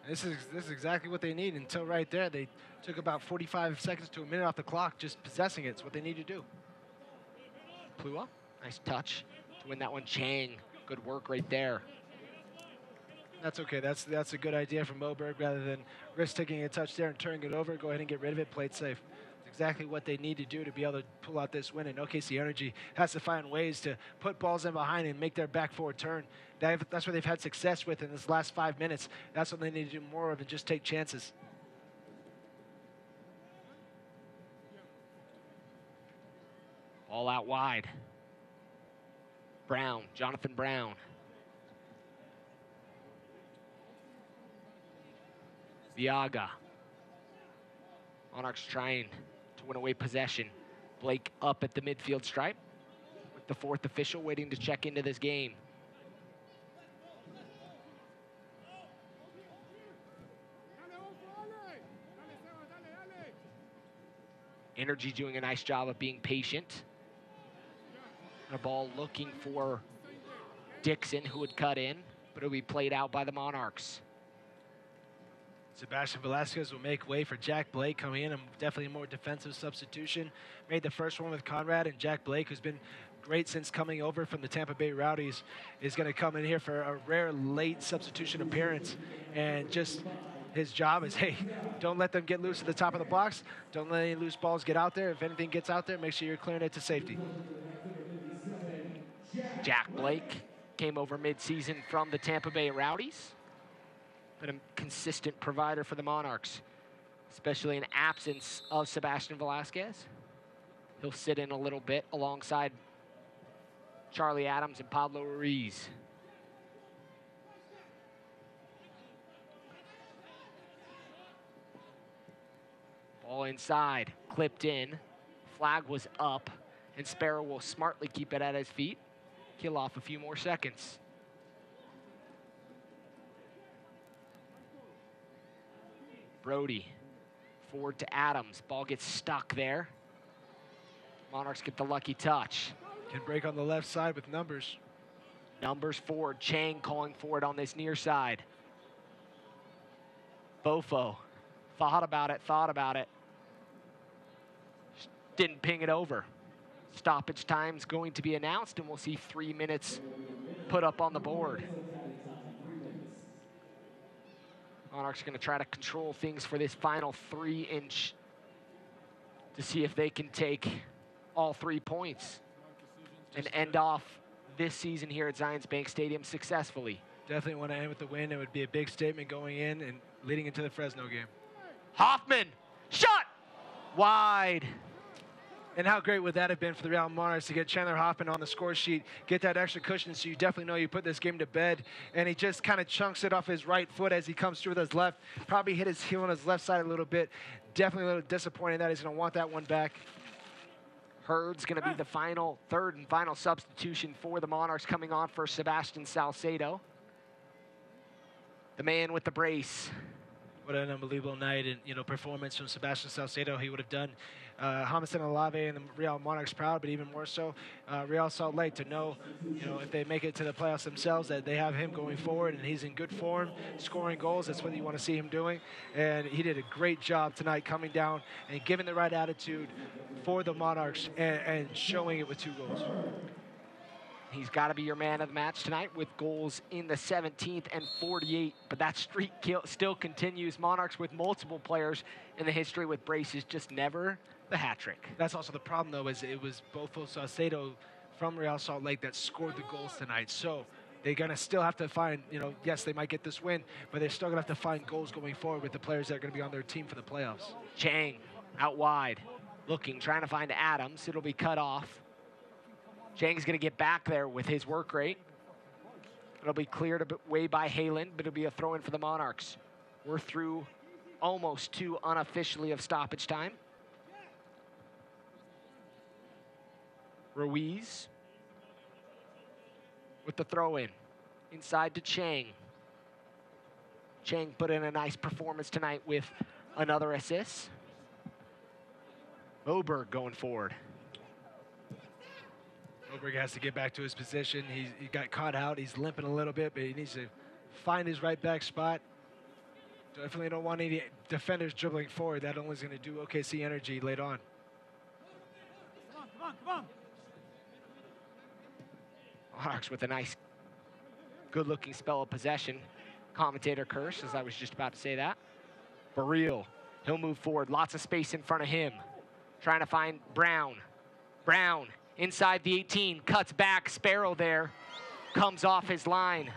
[SPEAKER 2] This is exactly what they need. Until right there, they took about 45 seconds to a minute off the clock just possessing it. It's what they need to do.
[SPEAKER 1] Plua, nice touch to win that one. Chang, good work right there.
[SPEAKER 2] That's okay. That's a good idea from Moberg. Rather than risk taking a touch there and turning it over, go ahead and get rid of it, play it safe. It's exactly what they need to do to be able to pull out this win. And OKC Energy has to find ways to put balls in behind and make their back forward turn. That's what they've had success with in this last 5 minutes. That's what they need to do more of, and just take chances.
[SPEAKER 1] All out wide. Brown, Jonathan Brown. Viaga. Monarchs trying to win away possession. Blake up at the midfield stripe with the 4th official waiting to check into this game. Energy doing a nice job of being patient. A ball looking for Dixon, who would cut in, but it'll be played out by the Monarchs.
[SPEAKER 2] Sebastian Velasquez will make way for Jack Blake coming in, and definitely a more defensive substitution. Made the first one with Conrad, and Jack Blake, who's been great since coming over from the Tampa Bay Rowdies, is going to come in here for a rare late substitution appearance. And just his job is, hey, don't let them get loose at the top of the box. Don't let any loose balls get out there. If anything gets out there, make sure you're clearing it to safety.
[SPEAKER 1] Jack Blake came over mid-season from the Tampa Bay Rowdies. Been a consistent provider for the Monarchs, especially in absence of Sebastian Velasquez. He'll sit in a little bit alongside Charlie Adams and Pablo Ruiz. Ball inside, clipped in. Flag was up, and Sparrow will smartly keep it at his feet. Kill off a few more seconds. Brody, forward to Adams. Ball gets stuck there. Monarchs get the lucky touch.
[SPEAKER 2] Can break on the left side with numbers.
[SPEAKER 1] Numbers forward. Chang calling forward on this near side. Bofo thought about it. Didn't ping it over. Stoppage time's going to be announced, and we'll see 3 minutes put up on the board. Monarchs are going to try to control things for this final 3-inch to see if they can take all 3 points and end off this season here at Zions Bank Stadium successfully.
[SPEAKER 2] Definitely want to end with the win. It would be a big statement going in and leading into the Fresno game.
[SPEAKER 1] Hoffman, shot, wide.
[SPEAKER 2] And how great would that have been for the Real Monarchs to get Chandler Hoffman on the score sheet, get that extra cushion so you definitely know you put this game to bed. And he just kind of chunks it off his right foot as he comes through with his left. Probably hit his heel on his left side a little bit. Definitely a little disappointing that he's going to want that one back.
[SPEAKER 1] Hurd's going to be the third and final substitution for the Monarchs, coming on for Sebastian Salcedo. The man with the brace.
[SPEAKER 2] What an unbelievable night and, performance from Sebastian Salcedo. He would have done Homicide Alave and the Real Monarchs proud, but even more so Real Salt Lake to know, if they make it to the playoffs themselves, that they have him going forward and he's in good form, scoring goals. That's what you want to see him doing. And he did a great job tonight coming down and giving the right attitude for the Monarchs and showing it with 2 goals.
[SPEAKER 1] He's got to be your man of the match tonight with goals in the 17th and 48, but that streak still continues. Monarchs with multiple players in the history with braces, just never the hat trick.
[SPEAKER 2] That's also the problem, though, is it was Bofo Salcedo from Real Salt Lake that scored the goals tonight. So they're going to still have to find, yes, they might get this win, but they're still going to have to find goals going forward with the players that are going to be on their team for the playoffs.
[SPEAKER 1] Chang out wide, looking, trying to find Adams. It'll be cut off. Chang's going to get back there with his work rate. It'll be cleared away by Halen, but it'll be a throw-in for the Monarchs. We're through almost 2 unofficially of stoppage time. Ruiz with the throw-in. Inside to Chang. Chang put in a nice performance tonight with another assist. Moberg going forward.
[SPEAKER 2] Moberg has to get back to his position. He got caught out. He's limping a little bit, but he needs to find his right back spot. Definitely don't want any defenders dribbling forward. That only is going to do OKC energy later on.
[SPEAKER 4] Come on.
[SPEAKER 1] Monarchs with a nice, good-looking spell of possession. Commentator curse, as I was just about to say that. Baril, he'll move forward. Lots of space in front of him. Trying to find Brown. Brown inside the 18, cuts back. Sparrow there, comes off his line.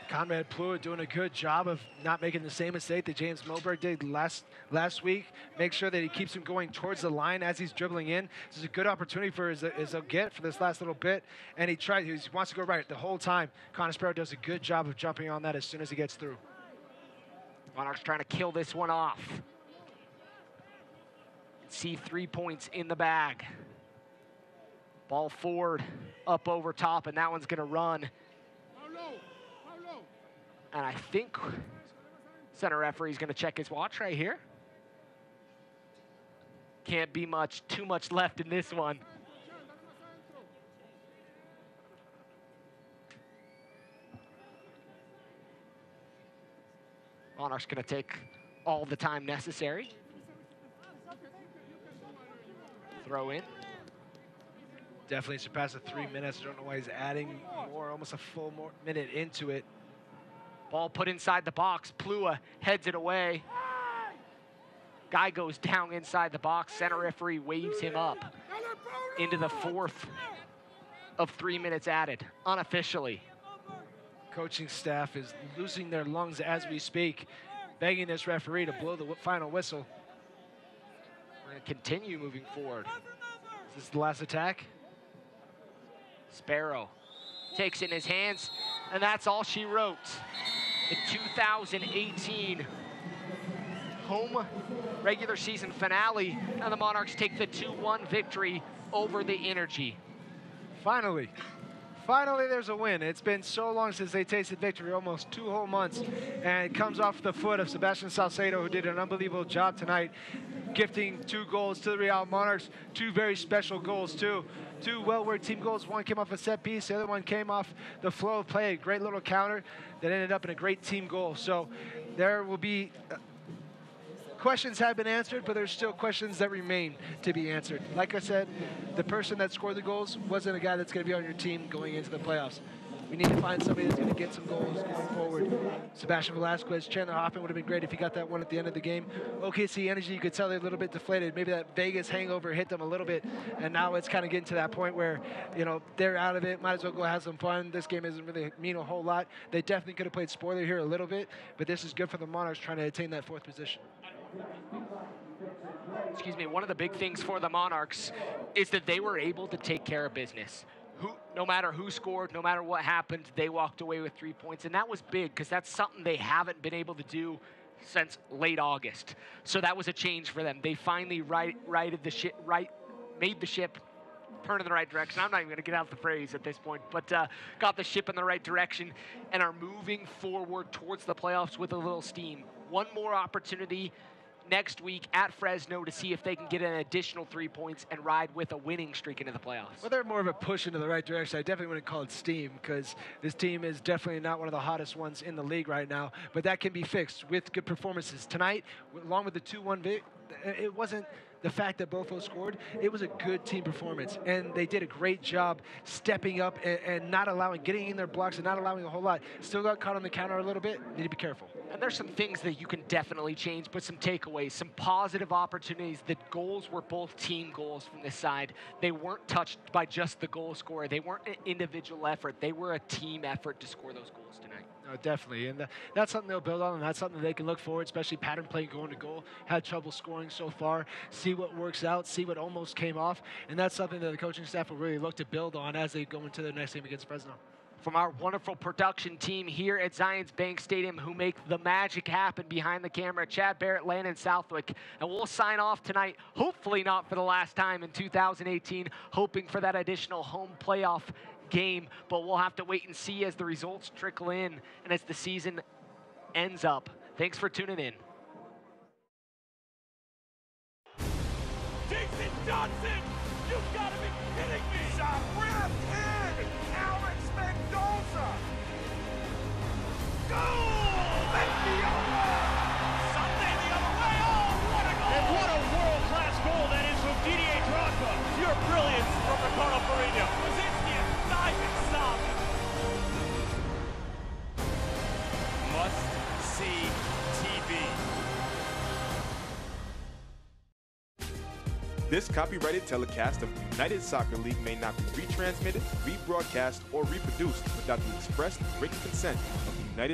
[SPEAKER 2] Conrad Plua doing a good job of not making the same mistake that James Moberg did last week. Make sure that he keeps him going towards the line as he's dribbling in. This is a good opportunity for his get for this last little bit. And he wants to go right the whole time. Connor Sparrow does a good job of jumping on that as soon as he gets through.
[SPEAKER 1] Monarchs trying to kill this one off. See 3 points in the bag. Ball forward, up over top, and that one's going to run. And I think center referee's going to check his watch right here. Can't be too much left in this one. Monarchs going to take all the time necessary. Throw in.
[SPEAKER 2] Definitely surpassed the 3 minutes. I don't know why he's adding more, almost a full minute into it.
[SPEAKER 1] Ball put inside the box. Plua heads it away. Guy goes down inside the box. Center referee waves him up into the 4th of 3 minutes added, unofficially.
[SPEAKER 2] Coaching staff is losing their lungs as we speak, begging this referee to blow the final whistle.
[SPEAKER 1] We're going to continue moving forward.
[SPEAKER 2] Is this the last attack?
[SPEAKER 1] Sparrow takes it in his hands, and that's all she wrote. The 2018 home regular season finale, and the Monarchs take the 2-1 victory over the Energy.
[SPEAKER 2] Finally there's a win. It's been so long since they tasted victory, almost 2 whole months, and it comes off the foot of Sebastian Salcedo, who did an unbelievable job tonight, gifting 2 goals to the Real Monarchs, 2 very special goals too. 2 well-worked team goals. One came off a set piece, the other one came off the flow of play, a great little counter that ended up in a great team goal. So there will be questions have been answered, but there's still questions that remain to be answered. Like I said, the person that scored the goals wasn't a guy that's going to be on your team going into the playoffs. We need to find somebody that's going to get some goals going forward. Sebastian Velasquez, Chandler Hoffman would have been great if he got that one at the end of the game. OKC Energy, you could tell they're a little bit deflated. Maybe that Vegas hangover hit them a little bit, and now it's kind of getting to that point where, they're out of it. Might as well go have some fun. This game doesn't really mean a whole lot. They definitely could have played spoiler here a little bit, but this is good for the Monarchs trying to attain that 4th position.
[SPEAKER 1] Excuse me, one of the big things for the Monarchs is that they were able to take care of business. No matter who scored, no matter what happened, they walked away with 3 points. And that was big because that's something they haven't been able to do since late August. So that was a change for them. They finally made the ship turn in the right direction. I'm not even going to get out the phrase at this point, but got the ship in the right direction and are moving forward towards the playoffs with a little steam. one more opportunity next week at Fresno to see if they can get an additional 3 points and ride with a winning streak into the playoffs.
[SPEAKER 2] Well, they're more of a push into the right direction. I definitely wouldn't call it steam because this team is definitely not one of the hottest ones in the league right now, but that can be fixed with good performances. Tonight, along with the 2-1 it wasn't the fact that both of us scored. It was a good team performance, and they did a great job stepping up and not allowing, getting in their blocks and not allowing a whole lot. Still got caught on the counter a little bit. Need to be careful.
[SPEAKER 1] And there's some things that you can definitely change, but some takeaways, some positive opportunities. The goals were both team goals from this side. They weren't touched by just the goal scorer. They weren't an individual effort. They were a team effort to score those goals tonight.
[SPEAKER 2] No, definitely, and that's something they'll build on, and that's something they can look forward, especially pattern play going to goal. Had trouble scoring so far. See what works out, see what almost came off, and that's something that the coaching staff will really look to build on as they go into their next game against Fresno.
[SPEAKER 1] From our wonderful production team here at Zions Bank Stadium who make the magic happen behind the camera, Chad Barrett, Landon Southwick, and we'll sign off tonight, hopefully not for the last time in 2018, hoping for that additional home playoff game, but we'll have to wait and see as the results trickle in and as the season ends up. Thanks for tuning in.
[SPEAKER 6] Jason Johnson, you've got to be kidding me!
[SPEAKER 4] Rip in! Alex Mendoza!
[SPEAKER 6] Goal! Mendoza! Sunday the other way. Oh, what a goal!
[SPEAKER 4] And what a world-class goal that is from Didier Drogba.
[SPEAKER 6] Pure brilliance from Ricardo Pereira. Krasinski and Simon Sob. Must-see TV.
[SPEAKER 7] This copyrighted telecast of the United Soccer League may not be retransmitted, rebroadcast, or reproduced without the express written consent of the United